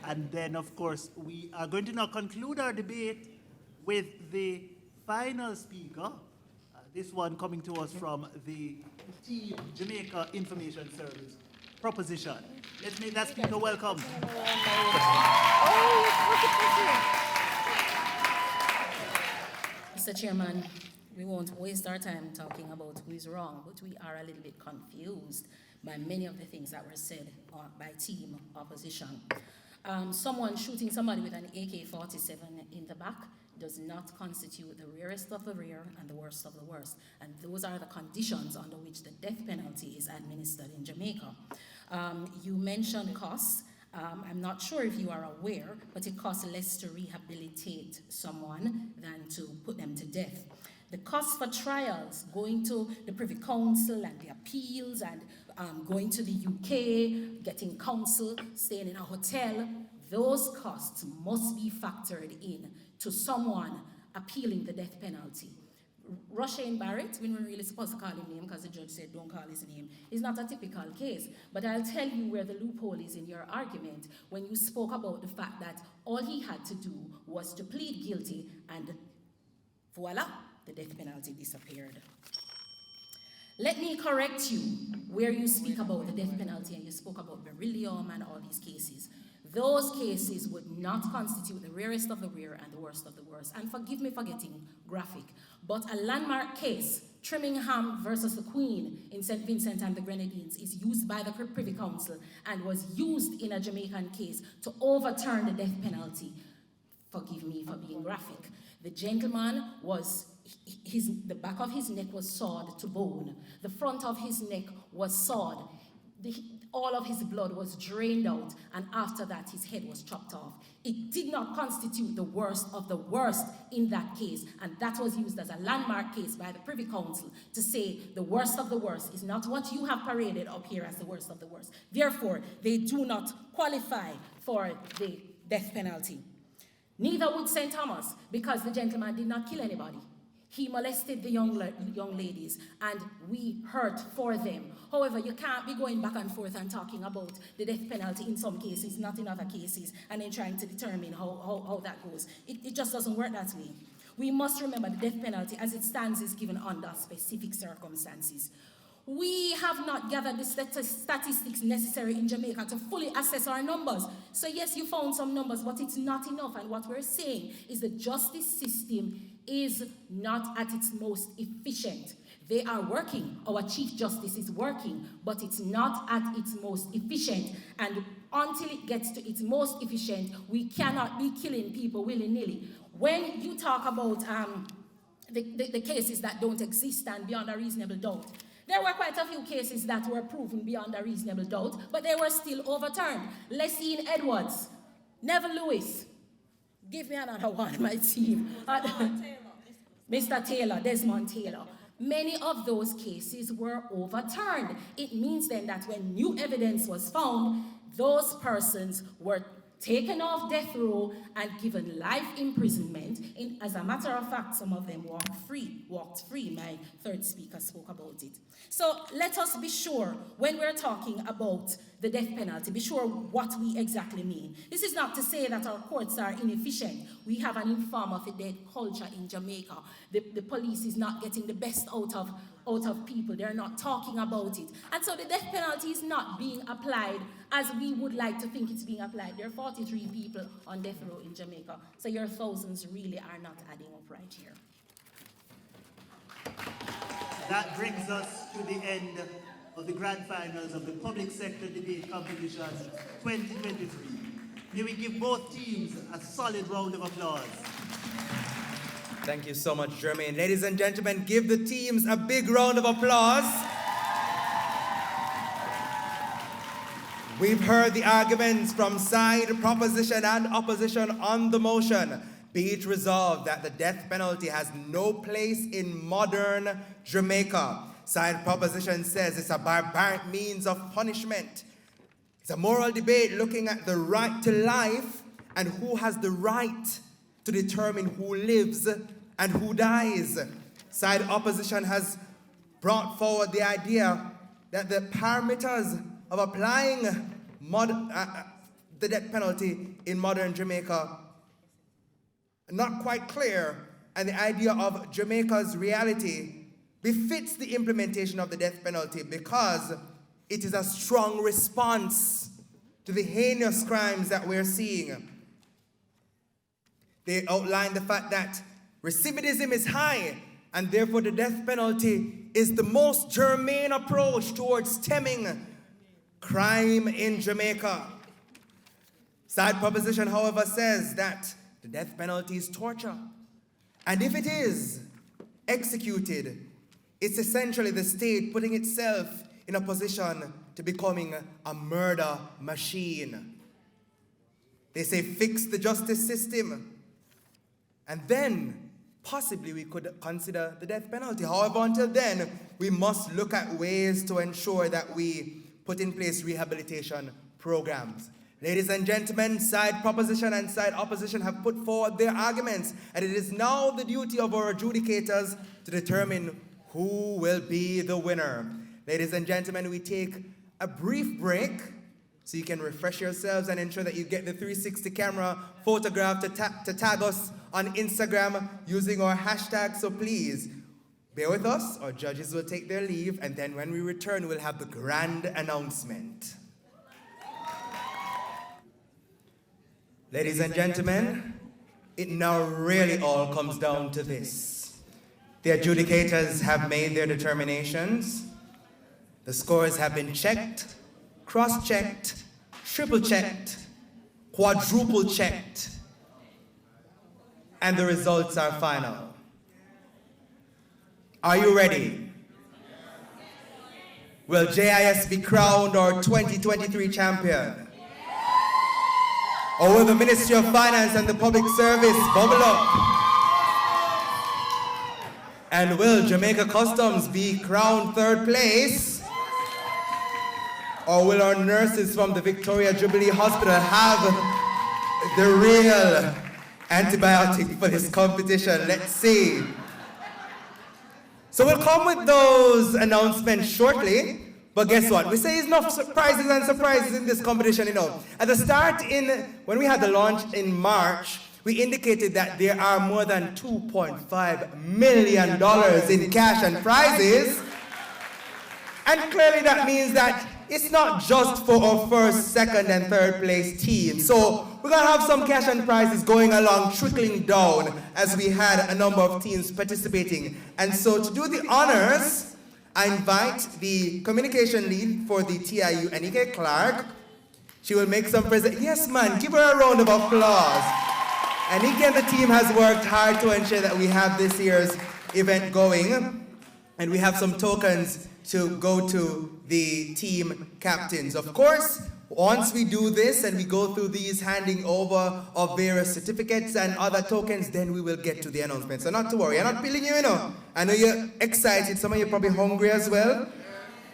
And then, of course, we are going to now conclude our debate with the final speaker. This one coming to us from the Team Jamaica Information Service proposition. Let's make that speaker welcome. Mr. Chairman, we won't waste our time talking about who is wrong, but we are a little bit confused by many of the things that were said by team opposition. Someone shooting somebody with an AK-47 in the back does not constitute the rarest of the rare and the worst of the worst. And those are the conditions under which the death penalty is administered in Jamaica. You mentioned costs. I'm not sure if you are aware, but it costs less to rehabilitate someone than to put them to death. The cost for trials, going to the Privy Council and the appeals and going to the UK, getting counsel, staying in a hotel, those costs must be factored in to someone appealing the death penalty. Rushane Barrett, we weren't really supposed to call him name because the judge said don't call his name, is not a typical case. But I'll tell you where the loophole is in your argument when you spoke about the fact that all he had to do was to plead guilty and voila, the death penalty disappeared. Let me correct you where you speak about the death penalty and you spoke about beryllium and all these cases. Those cases would not constitute the rarest of the rare and the worst of the worst. And forgive me for getting graphic, but a landmark case, Trimmingham versus the Queen in St. Vincent and the Grenadines, is used by the Privy Council and was used in a Jamaican case to overturn the death penalty. Forgive me for being graphic. The gentleman was, the back of his neck was sawed to bone. The front of his neck was sawed. All of his blood was drained out, and after that, his head was chopped off. It did not constitute the worst of the worst in that case, and that was used as a landmark case by the Privy Council to say the worst of the worst is not what you have paraded up here as the worst of the worst. Therefore, they do not qualify for the death penalty. Neither would St. Thomas, because the gentleman did not kill anybody. He molested the young ladies, and we hurt for them. However, you can't be going back and forth and talking about the death penalty in some cases, not in other cases, and then trying to determine how that goes. It just doesn't work that way. We must remember the death penalty as it stands is given under specific circumstances. We have not gathered the statistics necessary in Jamaica to fully assess our numbers. So yes, you found some numbers, but it's not enough. And what we're saying is the justice system is not at its most efficient. They are working. Our Chief Justice is working, but it's not at its most efficient. And until it gets to its most efficient, we cannot be killing people willy-nilly. When you talk about the cases that don't exist and beyond a reasonable doubt, there were quite a few cases that were proven beyond a reasonable doubt, but they were still overturned. Lessine Edwards, Neville Lewis, give me another one, my team. Mr. Taylor, Desmond Taylor. Many of those cases were overturned. It means then that when new evidence was found, those persons were taken off death row and given life imprisonment. As a matter of fact, some of them walked free. My third speaker spoke about it. So let us be sure, when we're talking about the death penalty, be sure what we exactly mean. This is not to say that our courts are inefficient. We have an inform of a dead culture in Jamaica. The police is not getting the best out of people. They're not talking about it. And so the death penalty is not being applied as we would like to think it's being applied. There are 43 people on death row in Jamaica. So your thousands really are not adding up right here. That brings us to the end of the grand finals of the Public Sector Debate Competition 2023. May we give both teams a solid round of applause. Thank you so much, Jermaine. Ladies and gentlemen, give the teams a big round of applause. We've heard the arguments from side, proposition, and opposition on the motion. Be it resolved that the death penalty has no place in modern Jamaica. Side proposition says it's a barbaric means of punishment. It's a moral debate looking at the right to life and who has the right to determine who lives and who dies. Side opposition has brought forward the idea that the parameters of applying the death penalty in modern Jamaica are not quite clear, and the idea of Jamaica's reality befits the implementation of the death penalty because it is a strong response to the heinous crimes that we're seeing. They outline the fact that recidivism is high, and therefore the death penalty is the most germane approach towards stemming crime in Jamaica. Side proposition, however, says that the death penalty is torture. And if it is executed, it's essentially the state putting itself in a position to becoming a murder machine. They say fix the justice system, and then possibly we could consider the death penalty. However, until then, we must look at ways to ensure that we put in place rehabilitation programs. Ladies and gentlemen, side proposition and side opposition have put forward their arguments, and it is now the duty of our adjudicators to determine who will be the winner. Ladies and gentlemen, we take a brief break so you can refresh yourselves and ensure that you get the 360 camera photograph to tag us on Instagram using our hashtag. So please, bear with us. Our judges will take their leave, and then when we return, we'll have the grand announcement. Ladies and gentlemen, it now really all comes down to this. The adjudicators have made their determinations. The scores have been checked, cross-checked, triple-checked, quadruple-checked, and the results are final. Are you ready? Will JIS be crowned our 2023 champion? Or will the Ministry of Finance and the Public Service bubble up? And will Jamaica Customs be crowned third place? Or will our nurses from the Victoria Jubilee Hospital have the real antibiotic for this competition. Let's see. So we'll come with those announcements shortly. But guess what? We say it's enough surprises and surprises in this competition, you know. At the start, when we had the launch in March, we indicated that there are more than $2.5 million in cash and prizes. And clearly that means that it's not just for our first, second, and third place team. So we're going to have some cash and prizes going along, trickling down as we had a number of teams participating. And so to do the honors, I invite the communication lead for the TIU, Anike Clark. She will make some yes, man, give her a round of applause. Anike and the team has worked hard to ensure that we have this year's event going. And we have some tokens to go to the team captains. Of course, once we do this and we go through these handing over of various certificates and other tokens, then we will get to the announcement. So not to worry, I'm not feeling you, you know. I know you're excited, some of you are probably hungry as well.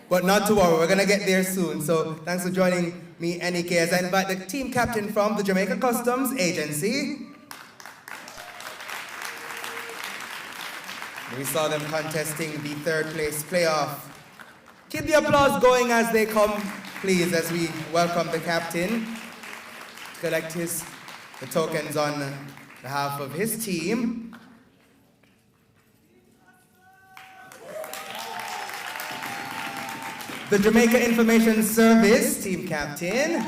But not to worry, we're gonna get there soon. So thanks for joining me, Anike, as I invite the team captain from the Jamaica Customs Agency. We saw them contesting the third place playoff. Keep the applause going as they come, please, as we welcome the captain. Collect the tokens on behalf of his team. The Jamaica Information Service team captain.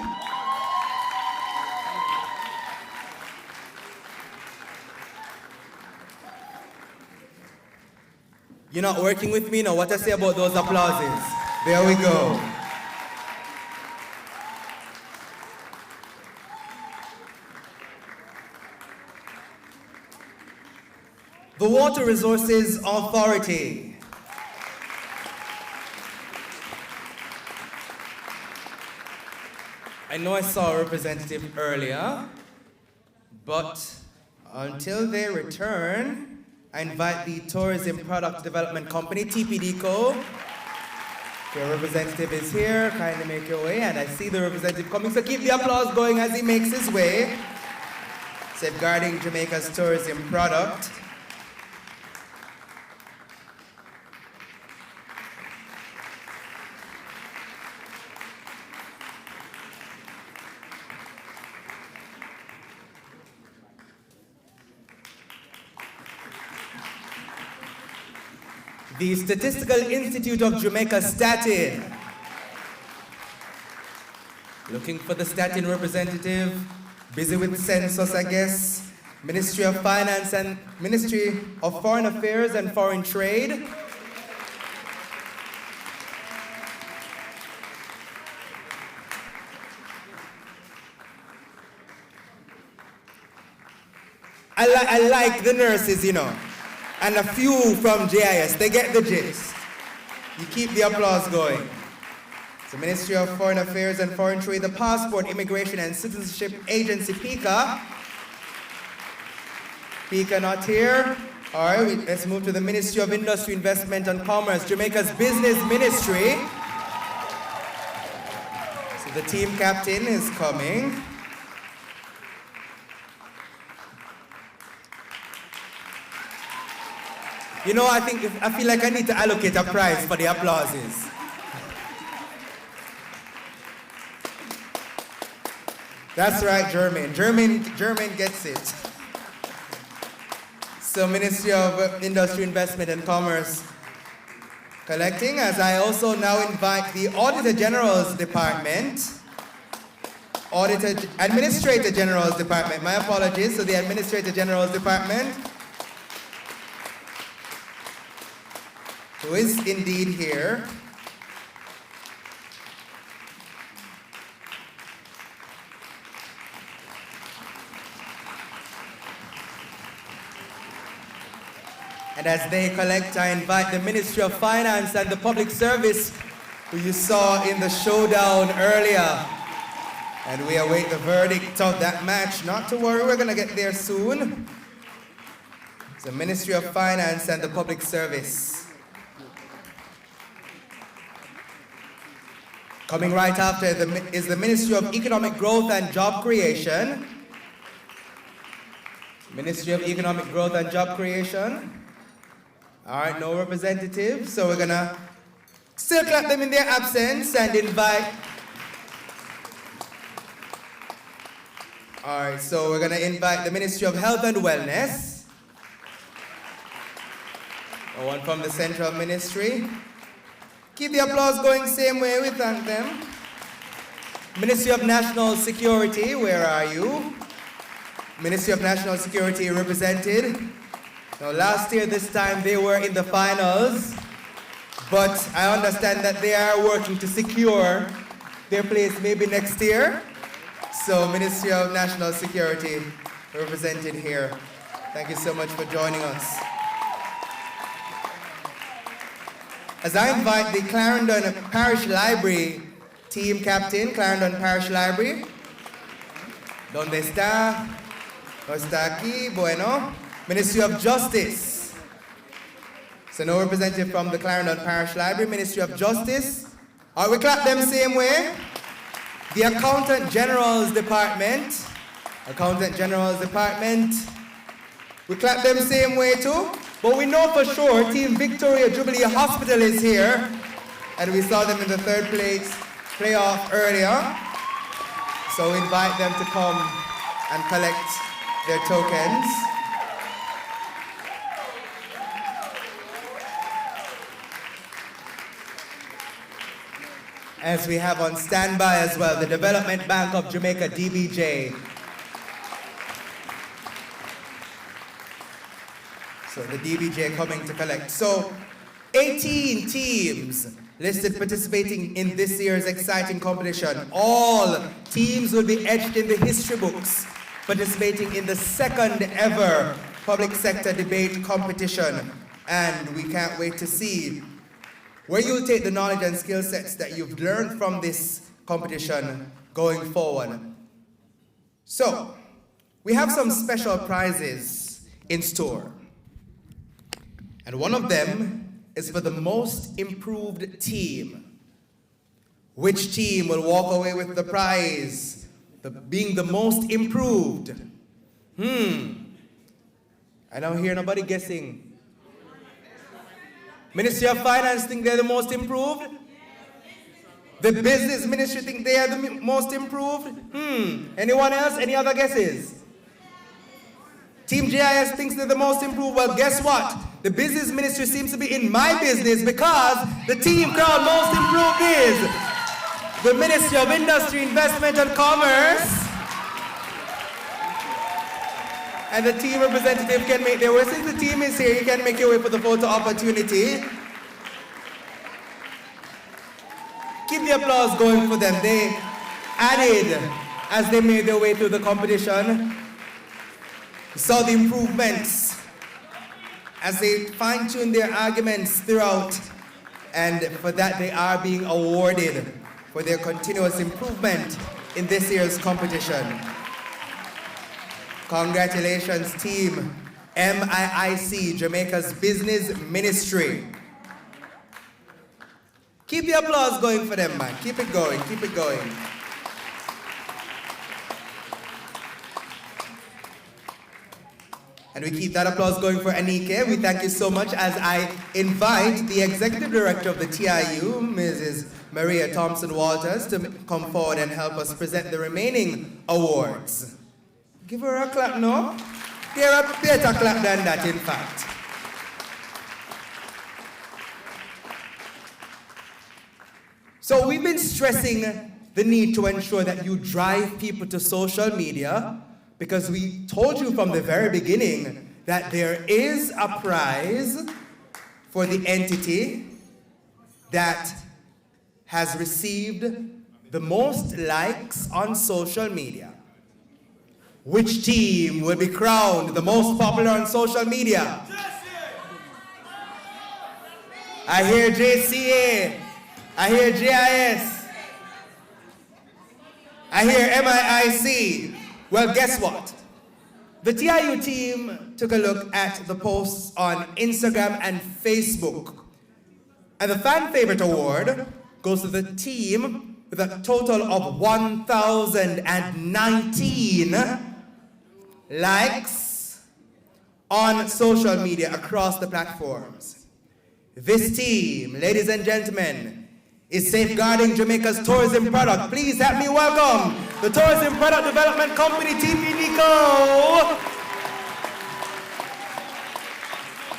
You're not working with me now. What I say about those applauses? There we go. The Water Resources Authority. I know I saw a representative earlier, but until they return, I invite the Tourism Product Development Company, TPDCO. Your representative is here, kindly make your way, and I see the representative coming, so keep the applause going as he makes his way. Safeguarding Jamaica's tourism product. The Statistical Institute of Jamaica Statin. Looking for the Statin representative. Busy with census, I guess. Ministry of Finance and Ministry of Foreign Affairs and Foreign Trade. I like the nurses, you know. And a few from JIS, they get the gist. You keep the applause going. The Ministry of Foreign Affairs and Foreign Trade, the Passport, Immigration and Citizenship Agency, PICA. PICA not here. All right, let's move to the Ministry of Industry, Investment and Commerce, Jamaica's Business Ministry. So the team captain is coming. You know, I feel like I need to allocate a prize for the applauses. That's right, Jermaine. Jermaine gets it. So Ministry of Industry, Investment and Commerce collecting, as I also now invite the Auditor General's Department. Administrator General's Department, my apologies, so the Administrator General's Department, who is indeed here. And as they collect, I invite the Ministry of Finance and the Public Service, who you saw in the showdown earlier. And we await the verdict of that match. Not to worry, we're going to get there soon. It's the Ministry of Finance and the Public Service. Coming right after is the Ministry of Economic Growth and Job Creation. Ministry of Economic Growth and Job Creation. All right, no representative, so we're gonna still clap them in their absence and invite. All right, so we're gonna invite the Ministry of Health and Wellness. One from the Central Ministry. Keep the applause going same way, we thank them. Ministry of National Security, where are you? Ministry of National Security represented. Now last year, this time, they were in the finals, but I understand that they are working to secure their place maybe next year. So Ministry of National Security represented here. Thank you so much for joining us. As I invite the Clarendon Parish Library team captain, Clarendon Parish Library. ¿Dónde está? ¿No está aquí? Bueno. Ministry of Justice. So no representative from the Clarendon Parish Library. Ministry of Justice. All right, we clap them same way. The Accountant General's Department. Accountant General's Department. We clap them same way too. But we know for sure Team Victoria Jubilee Hospital is here. And we saw them in the third place playoff earlier. So we invite them to come and collect their tokens. As we have on standby as well, the Development Bank of Jamaica, DBJ. So the DBJ coming to collect. So 18 teams listed participating in this year's exciting competition. All teams will be etched in the history books, participating in the second ever public sector debate competition. And we can't wait to see where you'll take the knowledge and skill sets that you've learned from this competition going forward. So, we have some special prizes in store. And one of them is for the most improved team. Which team will walk away with the prize, being the most improved? I don't hear nobody guessing. Ministry of Finance think they're the most improved? The Business Ministry think they are the most improved? Anyone else? Any other guesses? Team JIS thinks they're the most improved. Well, guess what? The Business Ministry seems to be in my business because the team crowned most improved is the Ministry of Industry, Investment and Commerce. And the team representative can make their way. Since the team is here, you can make your way for the photo opportunity. Keep the applause going for them. They added as they made their way through the competition. We saw the improvements as they fine-tuned their arguments throughout. And for that, they are being awarded for their continuous improvement in this year's competition. Congratulations, team MIIC, Jamaica's Business Ministry. Keep the applause going for them, man. Keep it going, keep it going. And we keep that applause going for Anike. We thank you so much as I invite the Executive Director of the TIU, Mrs. Maria Thompson-Walters, to come forward and help us present the remaining awards. Give her a clap, no? Give her a better clap than that, in fact. So we've been stressing the need to ensure that you drive people to social media because we told you from the very beginning that there is a prize for the entity that has received the most likes on social media. Which team will be crowned the most popular on social media? I hear JCA. I hear GIS. I hear MIIC. Well, guess what? The TIU team took a look at the posts on Instagram and Facebook. And the Fan Favorite Award goes to the team with a total of 1,019 likes on social media across the platforms. This team, ladies and gentlemen, is safeguarding Jamaica's tourism product. Please help me welcome the Tourism Product Development Company, TPDCO,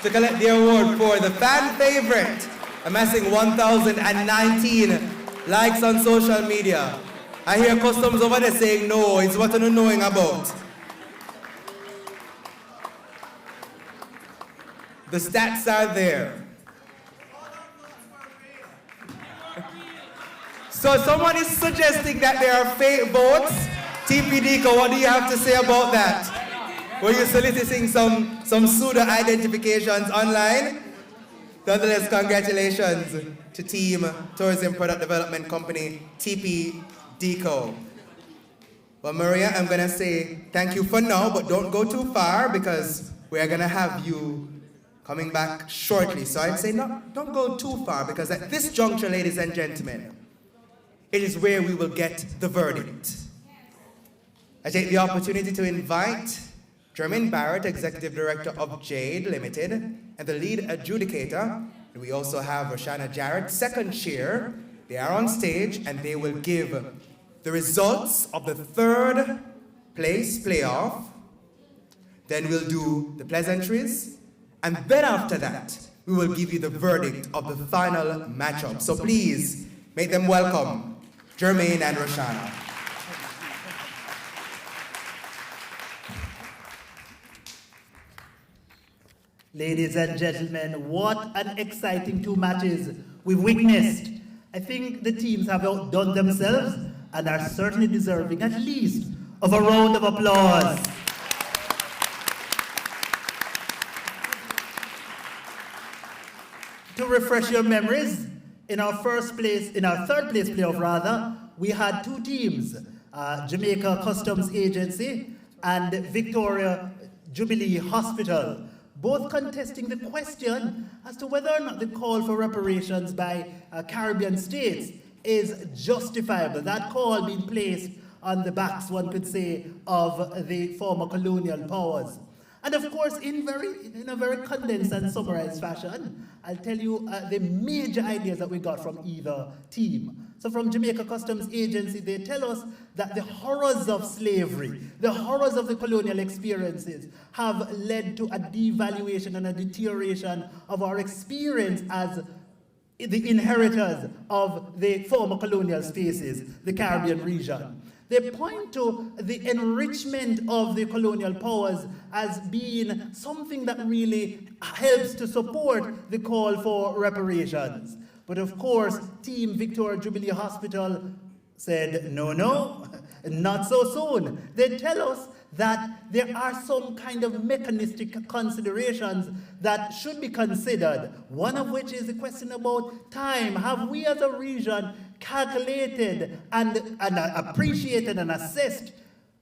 to collect the award for the fan favorite, amassing 1,019 likes on social media. I hear customs over there saying no, it's what I'm knowing about. The stats are there. So someone is suggesting that there are fake votes. TPDCO, what do you have to say about that? Were you soliciting some pseudo identifications online? Nonetheless, congratulations to Team Tourism Product Development Company, TPDCO. Well, Maria, I'm gonna say thank you for now, but don't go too far because we are gonna have you coming back shortly. So I'd say don't go too far because at this juncture, ladies and gentlemen, it is where we will get the verdict. I take the opportunity to invite Jermaine Barrett, Executive Director of Jade Limited, and the lead adjudicator. And we also have Roshana Jarrett, second chair. They are on stage and they will give the results of the third place playoff. Then we'll do the pleasantries. And then after that, we will give you the verdict of the final matchup. So please make them welcome, Jermaine and Roshana. Ladies and gentlemen, what an exciting two matches we've witnessed. I think the teams have outdone themselves and are certainly deserving at least of a round of applause. To refresh your memories, in our third place playoff rather, we had two teams, Jamaica Customs Agency and Victoria Jubilee Hospital, both contesting the question as to whether or not the call for reparations by Caribbean states is justifiable. That call being placed on the backs, one could say, of the former colonial powers. And of course, in a very condensed and summarized fashion, I'll tell you the major ideas that we got from either team. So from Jamaica Customs Agency, they tell us that the horrors of slavery, the horrors of the colonial experiences have led to a devaluation and a deterioration of our experience as the inheritors of the former colonial spaces, the Caribbean region. They point to the enrichment of the colonial powers as being something that really helps to support the call for reparations. But of course, Team Victoria Jubilee Hospital said, no, not so soon. They tell us that there are some kind of mechanistic considerations that should be considered, one of which is the question about time. Have we as a region calculated and appreciated and assessed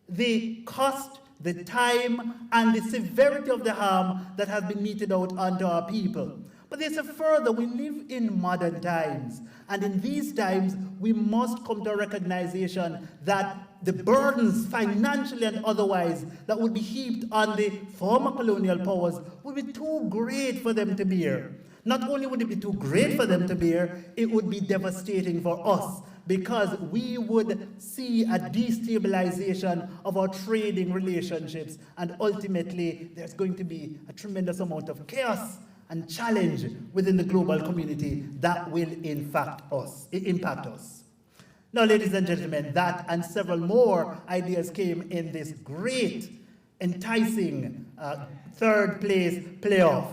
the cost, the time, and the severity of the harm that has been meted out onto our people? But there's a further, we live in modern times, and in these times, we must come to a recognition that the burdens, financially and otherwise, that would be heaped on the former colonial powers would be too great for them to bear. Not only would it be too great for them to bear, it would be devastating for us, because we would see a destabilization of our trading relationships, and ultimately, there's going to be a tremendous amount of chaos and challenge within the global community that will impact us. Now, ladies and gentlemen, that and several more ideas came in this great, enticing third place playoff.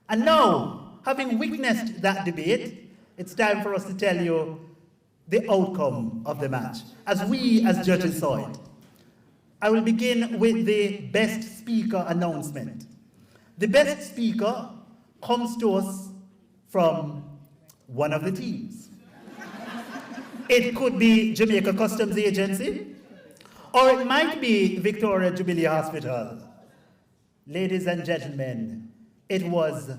And now, having witnessed that debate, it's time for us to tell you the outcome of the match, as we as judges saw it. I will begin with the best speaker announcement. The best speaker comes to us from one of the teams. It could be Jamaica Customs Agency, or it might be Victoria Jubilee Hospital. Ladies and gentlemen, it was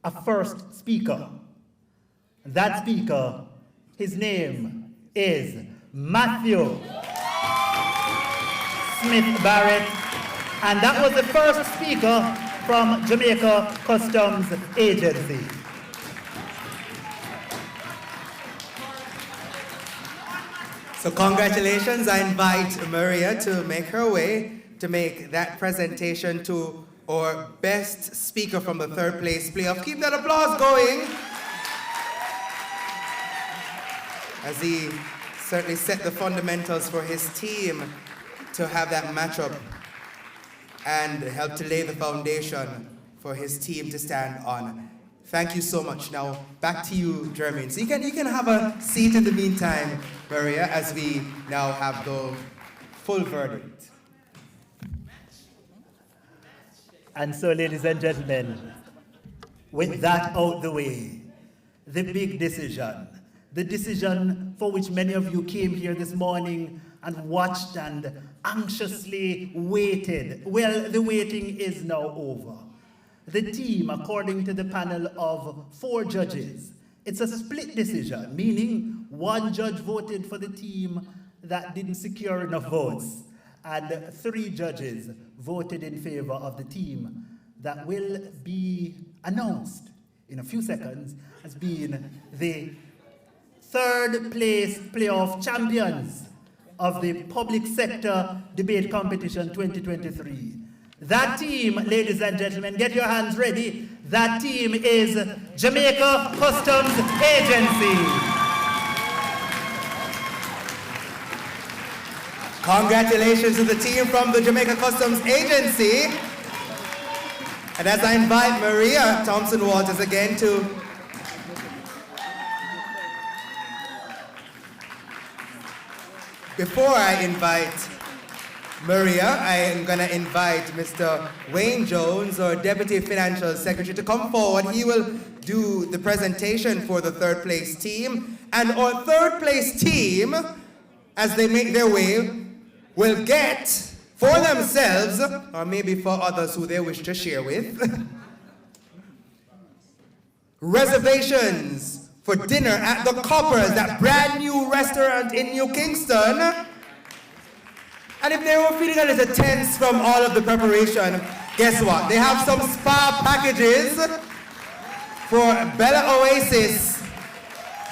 a first speaker. That speaker, his name is Matthew Smith Barrett, and that was the first speaker from Jamaica Customs Agency. So congratulations, I invite Maria to make her way to make that presentation to our best speaker from the third place playoff. Keep that applause going, as he certainly set the fundamentals for his team to have that matchup and help to lay the foundation for his team to stand on. Thank you so much. Now, back to you, Jermaine. So you can have a seat in the meantime, Maria, as we now have the full verdict. And so, ladies and gentlemen, with that out the way, the big decision, the decision for which many of you came here this morning and watched and anxiously waited. Well, the waiting is now over. The team, according to the panel of 4 judges, it's a split decision, meaning one judge voted for the team that didn't secure enough votes, and 3 judges voted in favor of the team that will be announced in a few seconds as being the third place playoff champions of the public sector debate competition 2023. That team, ladies and gentlemen, get your hands ready. That team is Jamaica Customs Agency. Congratulations to the team from the Jamaica Customs Agency. And as I invite Maria Thompson-Walters again to before I invite Maria, I am going to invite Mr. Wayne Jones, our Deputy Financial Secretary, to come forward. He will do the presentation for the third place team. And our third place team, as they make their way, will get for themselves, or maybe for others who they wish to share with, reservations for dinner at the Coppers, that brand new restaurant in New Kingston. And if they were feeling a little tense from all of the preparation, guess what? They have some spa packages for Bella Oasis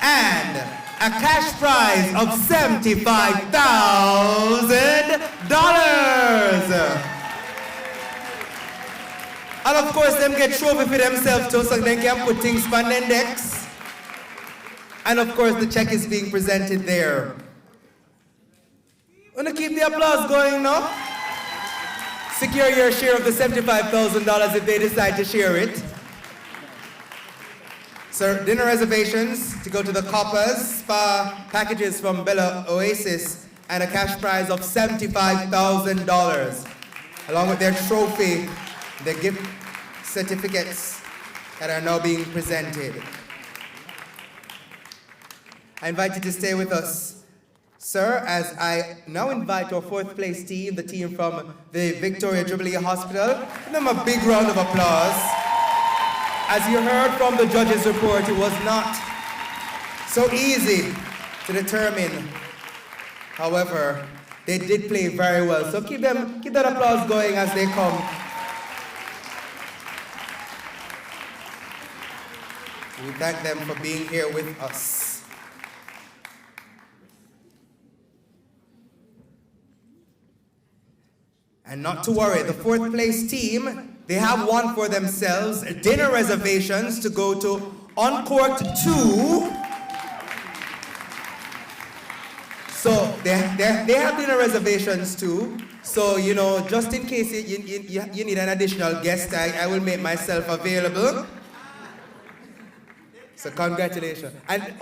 and a cash prize of $75,000. And of course, them get trophy for themselves too, so they can put things on their decks. And of course, the check is being presented there. Want to keep the applause going now? Secure your share of the $75,000 if they decide to share it. So dinner reservations to go to the Coppers, spa packages from Bella Oasis, and a cash prize of $75,000, along with their trophy, their gift certificates that are now being presented. I invite you to stay with us, sir, as I now invite our fourth place team, the team from the Victoria Jubilee Hospital. Give them a big round of applause. As you heard from the judge's report, it was not so easy to determine. However, they did play very well. So keep that applause going as they come. We thank them for being here with us. And not to worry, the fourth place team, they have won for themselves dinner reservations to go to Uncorked 2. So they have dinner reservations too. So, you know, just in case you need an additional guest, I will make myself available. So congratulations. And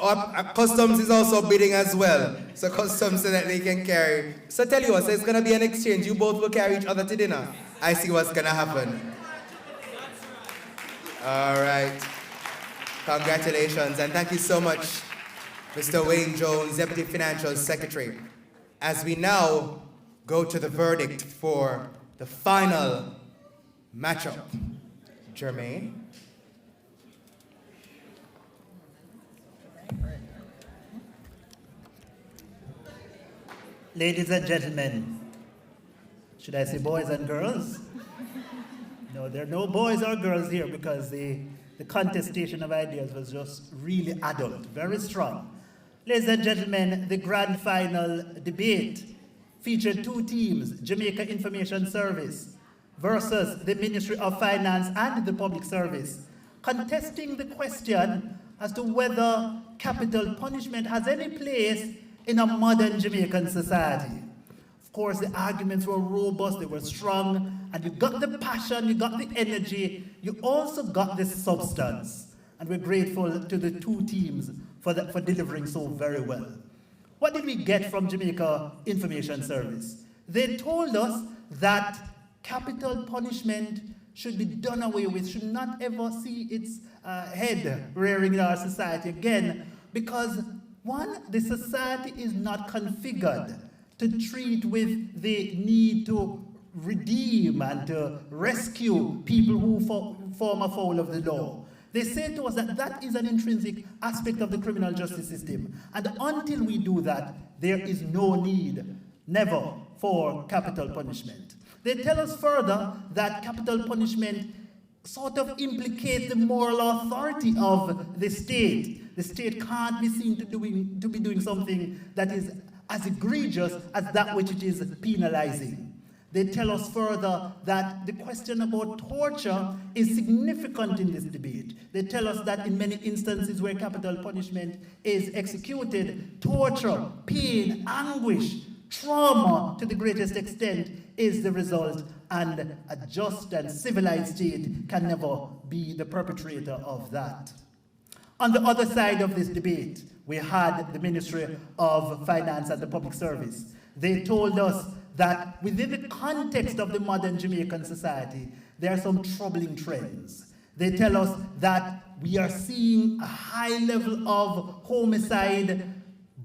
Customs is also bidding as well. So Customs so that they can carry. So tell you what, so it's going to be an exchange. You both will carry each other to dinner. I see what's going to happen. All right. Congratulations. And thank you so much, Mr. Wayne Jones, Deputy Financial Secretary. As we now go to the verdict for the final matchup. Jermaine. Ladies and gentlemen, should I say boys and girls? No, No, there are no boys or girls here because the contestation of ideas was just really adult, very strong. Ladies and gentlemen, the grand final debate featured two teams, Jamaica Information Service versus the Ministry of Finance and the Public Service, contesting the question as to whether capital punishment has any place in a modern Jamaican society. Of course, the arguments were robust, they were strong, and you got the passion, you got the energy, you also got the substance. And we're grateful to the two teams for delivering so very well. What did we get from Jamaica Information Service? They told us that capital punishment should be done away with, should not ever see its head rearing in our society again, because one, the society is not configured to treat with the need to redeem and to rescue people who form afoul of the law. They say to us that that is an intrinsic aspect of the criminal justice system. And until we do that, there is no need, never, for capital punishment. They tell us further that capital punishment sort of implicates the moral authority of the state. The state can't be seen to be doing something that is as egregious as that which it is penalizing. They tell us further that the question about torture is significant in this debate. They tell us that in many instances where capital punishment is executed, torture, pain, anguish, trauma to the greatest extent is the result, and a just and civilized state can never be the perpetrator of that. On the other side of this debate, we had the Ministry of Finance and the Public Service. They told us that within the context of the modern Jamaican society, there are some troubling trends. They tell us that we are seeing a high level of homicide,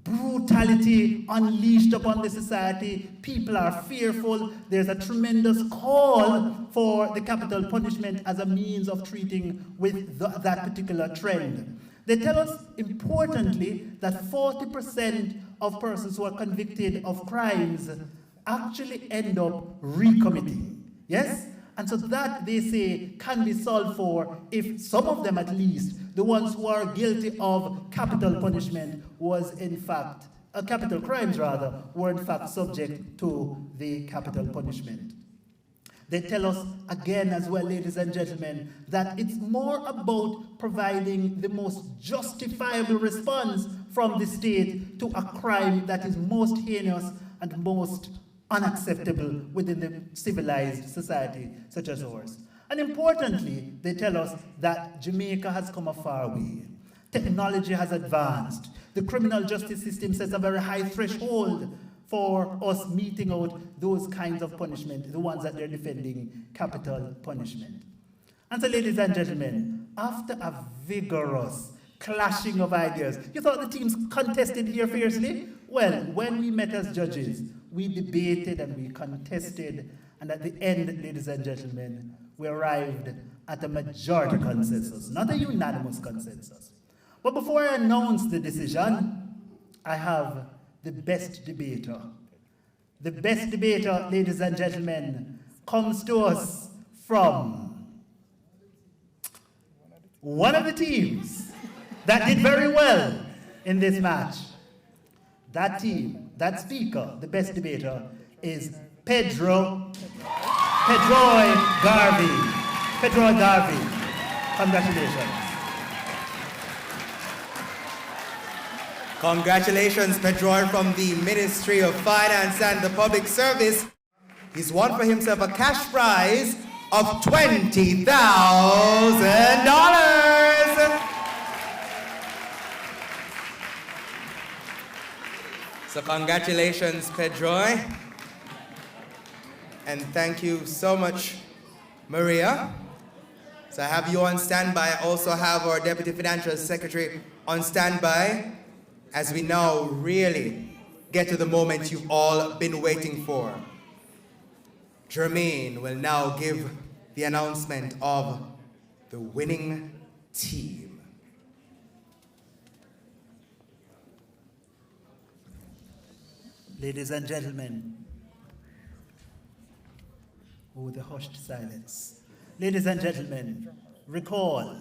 brutality unleashed upon the society. People are fearful. There's a tremendous call for the capital punishment as a means of treating with that particular trend. They tell us, importantly, that 40% of persons who are convicted of crimes actually end up recommitting. Yes? And so that, they say, can be solved for if some of them at least, the ones who are guilty of capital punishment was in fact, capital crimes rather, were in fact subject to the capital punishment. They tell us again as well, ladies and gentlemen, that it's more about providing the most justifiable response from the state to a crime that is most heinous and most unacceptable within the civilized society such as ours. And importantly, they tell us that Jamaica has come a far way. Technology has advanced. The criminal justice system sets a very high threshold for us meeting out those kinds of punishment, the ones that they're defending, capital punishment. And so, ladies and gentlemen, after a vigorous clashing of ideas, you thought the teams contested here fiercely? Well, when we met as judges, we debated and we contested, and at the end, ladies and gentlemen, we arrived at a majority consensus, not a unanimous consensus. But before I announce the decision, I have the best debater. The best debater, ladies and gentlemen, comes to us from one of the teams that did very well in this match. That team, that speaker, the best debater, is Pedro Garvey. Pedro Garvey. Congratulations. Congratulations, Pedro, from the Ministry of Finance and the Public Service. He's won for himself a cash prize of $20,000. So congratulations, Pedro. And thank you so much, Maria. So I have you on standby. I also have our Deputy Financial Secretary on standby, as we now really get to the moment you've all been waiting for. Jermaine will now give the announcement of the winning team. Ladies and gentlemen, oh, the hushed silence. Ladies and gentlemen, recall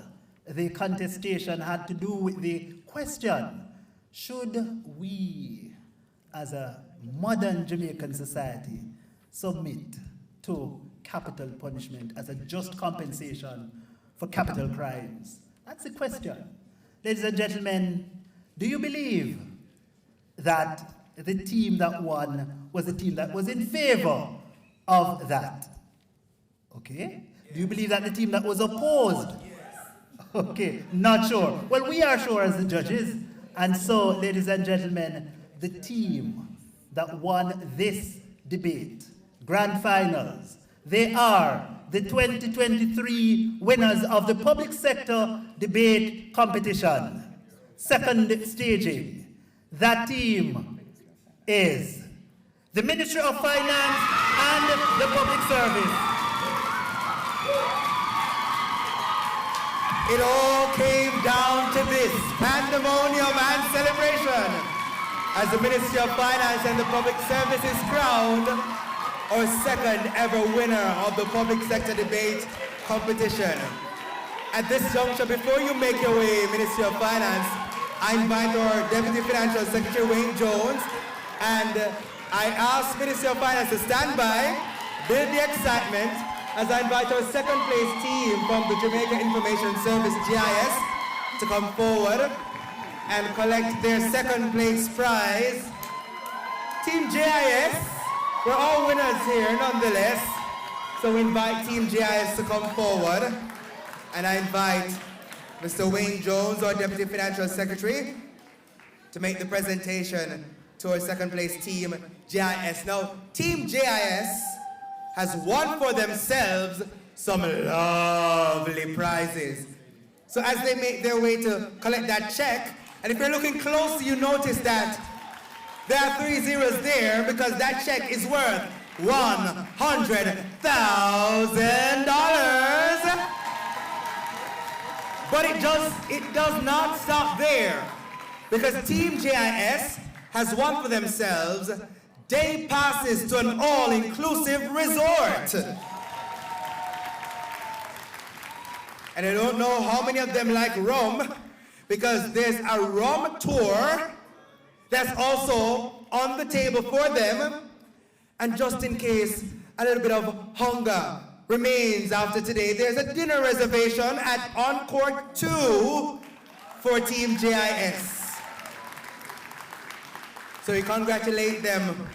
the contestation had to do with the question, should we, as a modern Jamaican society, submit to capital punishment as a just compensation for capital crimes? That's the question. Ladies and gentlemen, do you believe that the team that won was the team that was in favor of that? Okay. Do you believe that the team that was opposed? Okay, not sure. Well, we are sure as the judges. And so, ladies and gentlemen, the team that won this debate, grand finals, they are the 2023 winners of the public sector debate competition. Second staging. That team is the Ministry of Finance and the Public Service. It all came down to this, pandemonium and celebration, as the Ministry of Finance and the Public Service is crowned our second ever winner of the public sector debate competition. At this juncture, before you make your way, Ministry of Finance, I invite our Deputy Financial Secretary, Wayne Jones, and I ask Ministry of Finance to stand by, build the excitement, as I invite our second place team from the Jamaica Information Service, GIS, to come forward and collect their second place prize. Team GIS, we're all winners here nonetheless, so we invite Team GIS to come forward, and I invite Mr. Wayne Jones, our Deputy Financial Secretary, to make the presentation to our second place team, GIS. Now, Team GIS has won for themselves some lovely prizes. So as they make their way to collect that check, and if you're looking close, you notice that there are 3 zeros there because that check is worth $100,000. But it does not stop there, because Team GIS has won for themselves day passes to an all-inclusive resort. And I don't know how many of them like rum, because there's a rum tour that's also on the table for them. And just in case a little bit of hunger remains after today, there's a dinner reservation at Encore 2 for Team GIS. So we congratulate them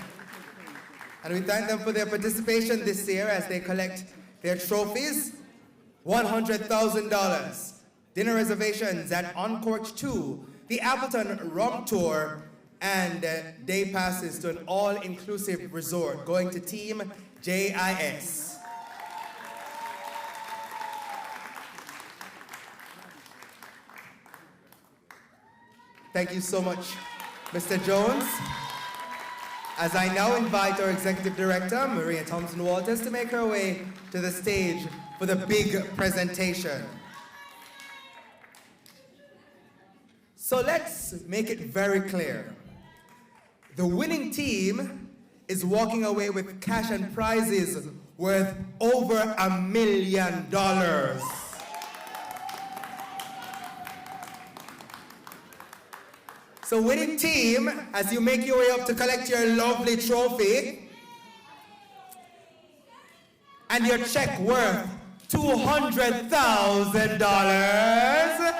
and we thank them for their participation this year as they collect their trophies. $100,000, dinner reservations at Encore 2, the Appleton Rum Tour, and day passes to an all-inclusive resort going to Team JIS. Thank you so much, Mr. Jones. As I now invite our Executive Director, Maria Thompson-Walters, to make her way to the stage for the big presentation. So let's make it very clear. The winning team is walking away with cash and prizes worth over $1 million. So winning team, as you make your way up to collect your lovely trophy, and your check worth $200,000,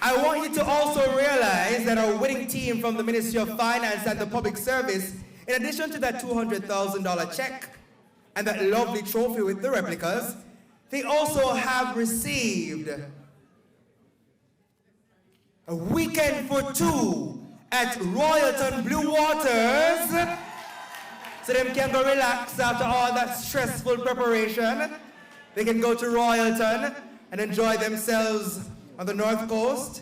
I want you to also realize that our winning team from the Ministry of Finance and the Public Service, in addition to that $200,000 check and that lovely trophy with the replicas, they also have received a weekend for 2 at Royalton Blue Waters, so them can go relax after all that stressful preparation. They can go to Royalton and enjoy themselves on the North Coast.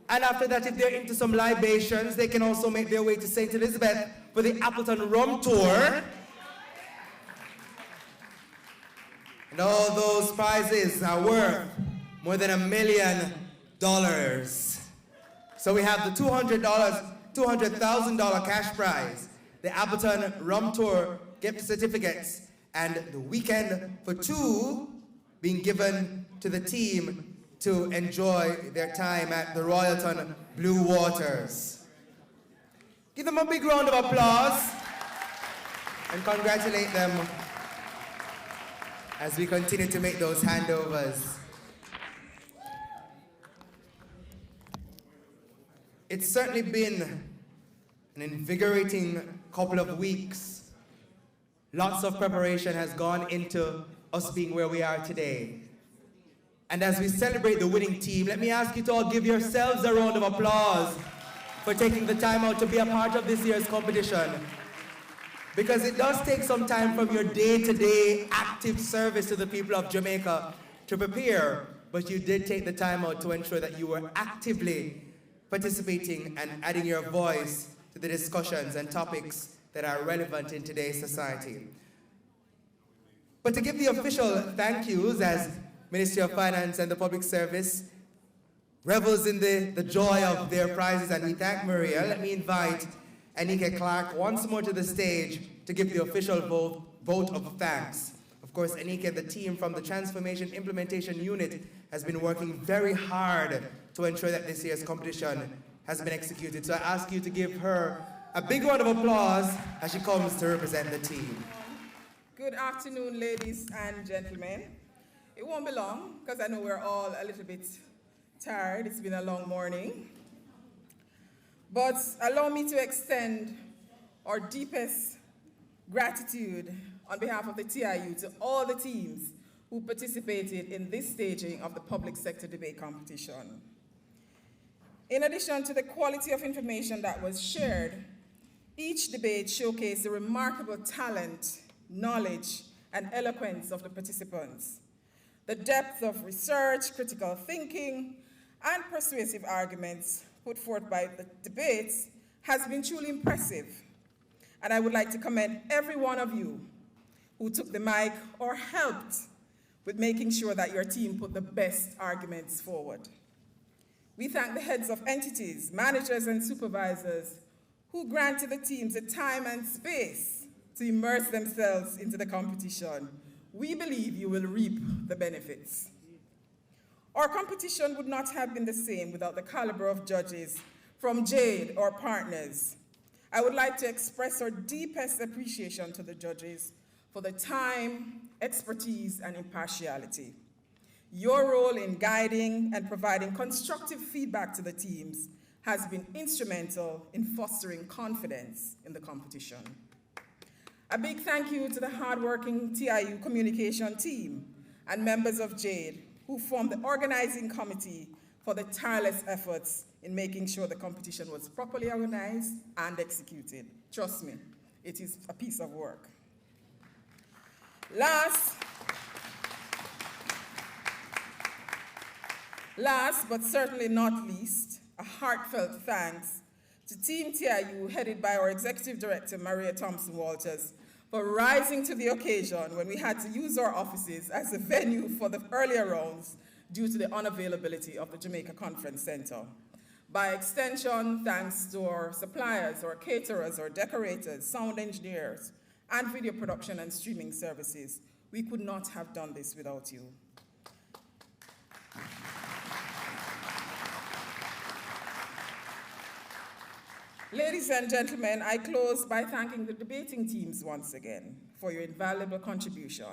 And after that, if they're into some libations, they can also make their way to St. Elizabeth for the Appleton Rum Tour. And all those prizes are worth more than $1 million. So we have the $200,000 cash prize, the Appleton Rum Tour gift certificates, and the weekend for 2 being given to the team to enjoy their time at the Royalton Blue Waters. Give them a big round of applause and congratulate them as we continue to make those handovers. It's certainly been an invigorating couple of weeks. Lots of preparation has gone into us being where we are today. And as we celebrate the winning team, let me ask you to all give yourselves a round of applause for taking the time out to be a part of this year's competition. Because it does take some time from your day-to-day active service to the people of Jamaica to prepare, but you did take the time out to ensure that you were actively participating and adding your voice to the discussions and topics that are relevant in today's society. But to give the official thank yous as Ministry of Finance and the Public Service revels in the joy of their prizes, and we thank Maria, let me invite Anike Clark once more to the stage to give the official vote of thanks. Of course, Anike and the team from the Transformation Implementation Unit has been working very hard to ensure that this year's competition has been executed. So I ask you to give her a big round of applause as she comes to represent the team. Good afternoon, ladies and gentlemen. It won't be long, because I know we're all a little bit tired. It's been a long morning. But allow me to extend our deepest gratitude on behalf of the TIU to all the teams who participated in this staging of the public sector debate competition. In addition to the quality of information that was shared, each debate showcased the remarkable talent, knowledge, and eloquence of the participants. The depth of research, critical thinking, and persuasive arguments put forth by the debates has been truly impressive. And I would like to commend every one of you who took the mic or helped with making sure that your team put the best arguments forward. We thank the heads of entities, managers, and supervisors who granted the teams the time and space to immerse themselves into the competition. We believe you will reap the benefits. Our competition would not have been the same without the caliber of judges from Jade or partners. I would like to express our deepest appreciation to the judges for the time, expertise, and impartiality. Your role in guiding and providing constructive feedback to the teams has been instrumental in fostering confidence in the competition. A big thank you to the hardworking TIU communication team and members of Jade who formed the organizing committee for the tireless efforts in making sure the competition was properly organized and executed. Trust me, it is a piece of work. Last but certainly not least, a heartfelt thanks to Team TIU headed by our Executive Director, Maria Thompson-Walters, for rising to the occasion when we had to use our offices as a venue for the earlier rounds due to the unavailability of the Jamaica Conference Center. By extension, thanks to our suppliers, our caterers, our decorators, sound engineers, and video production and streaming services, we could not have done this without you. Ladies and gentlemen, I close by thanking the debating teams once again for your invaluable contribution,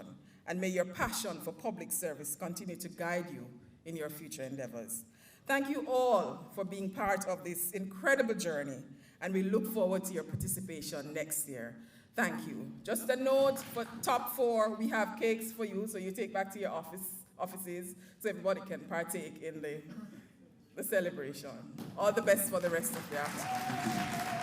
and may your passion for public service continue to guide you in your future endeavors. Thank you all for being part of this incredible journey, and we look forward to your participation next year. Thank you. Just a note for top 4, we have cakes for you, so you take back to your offices so everybody can partake in the celebration. All the best for the rest of the afternoon.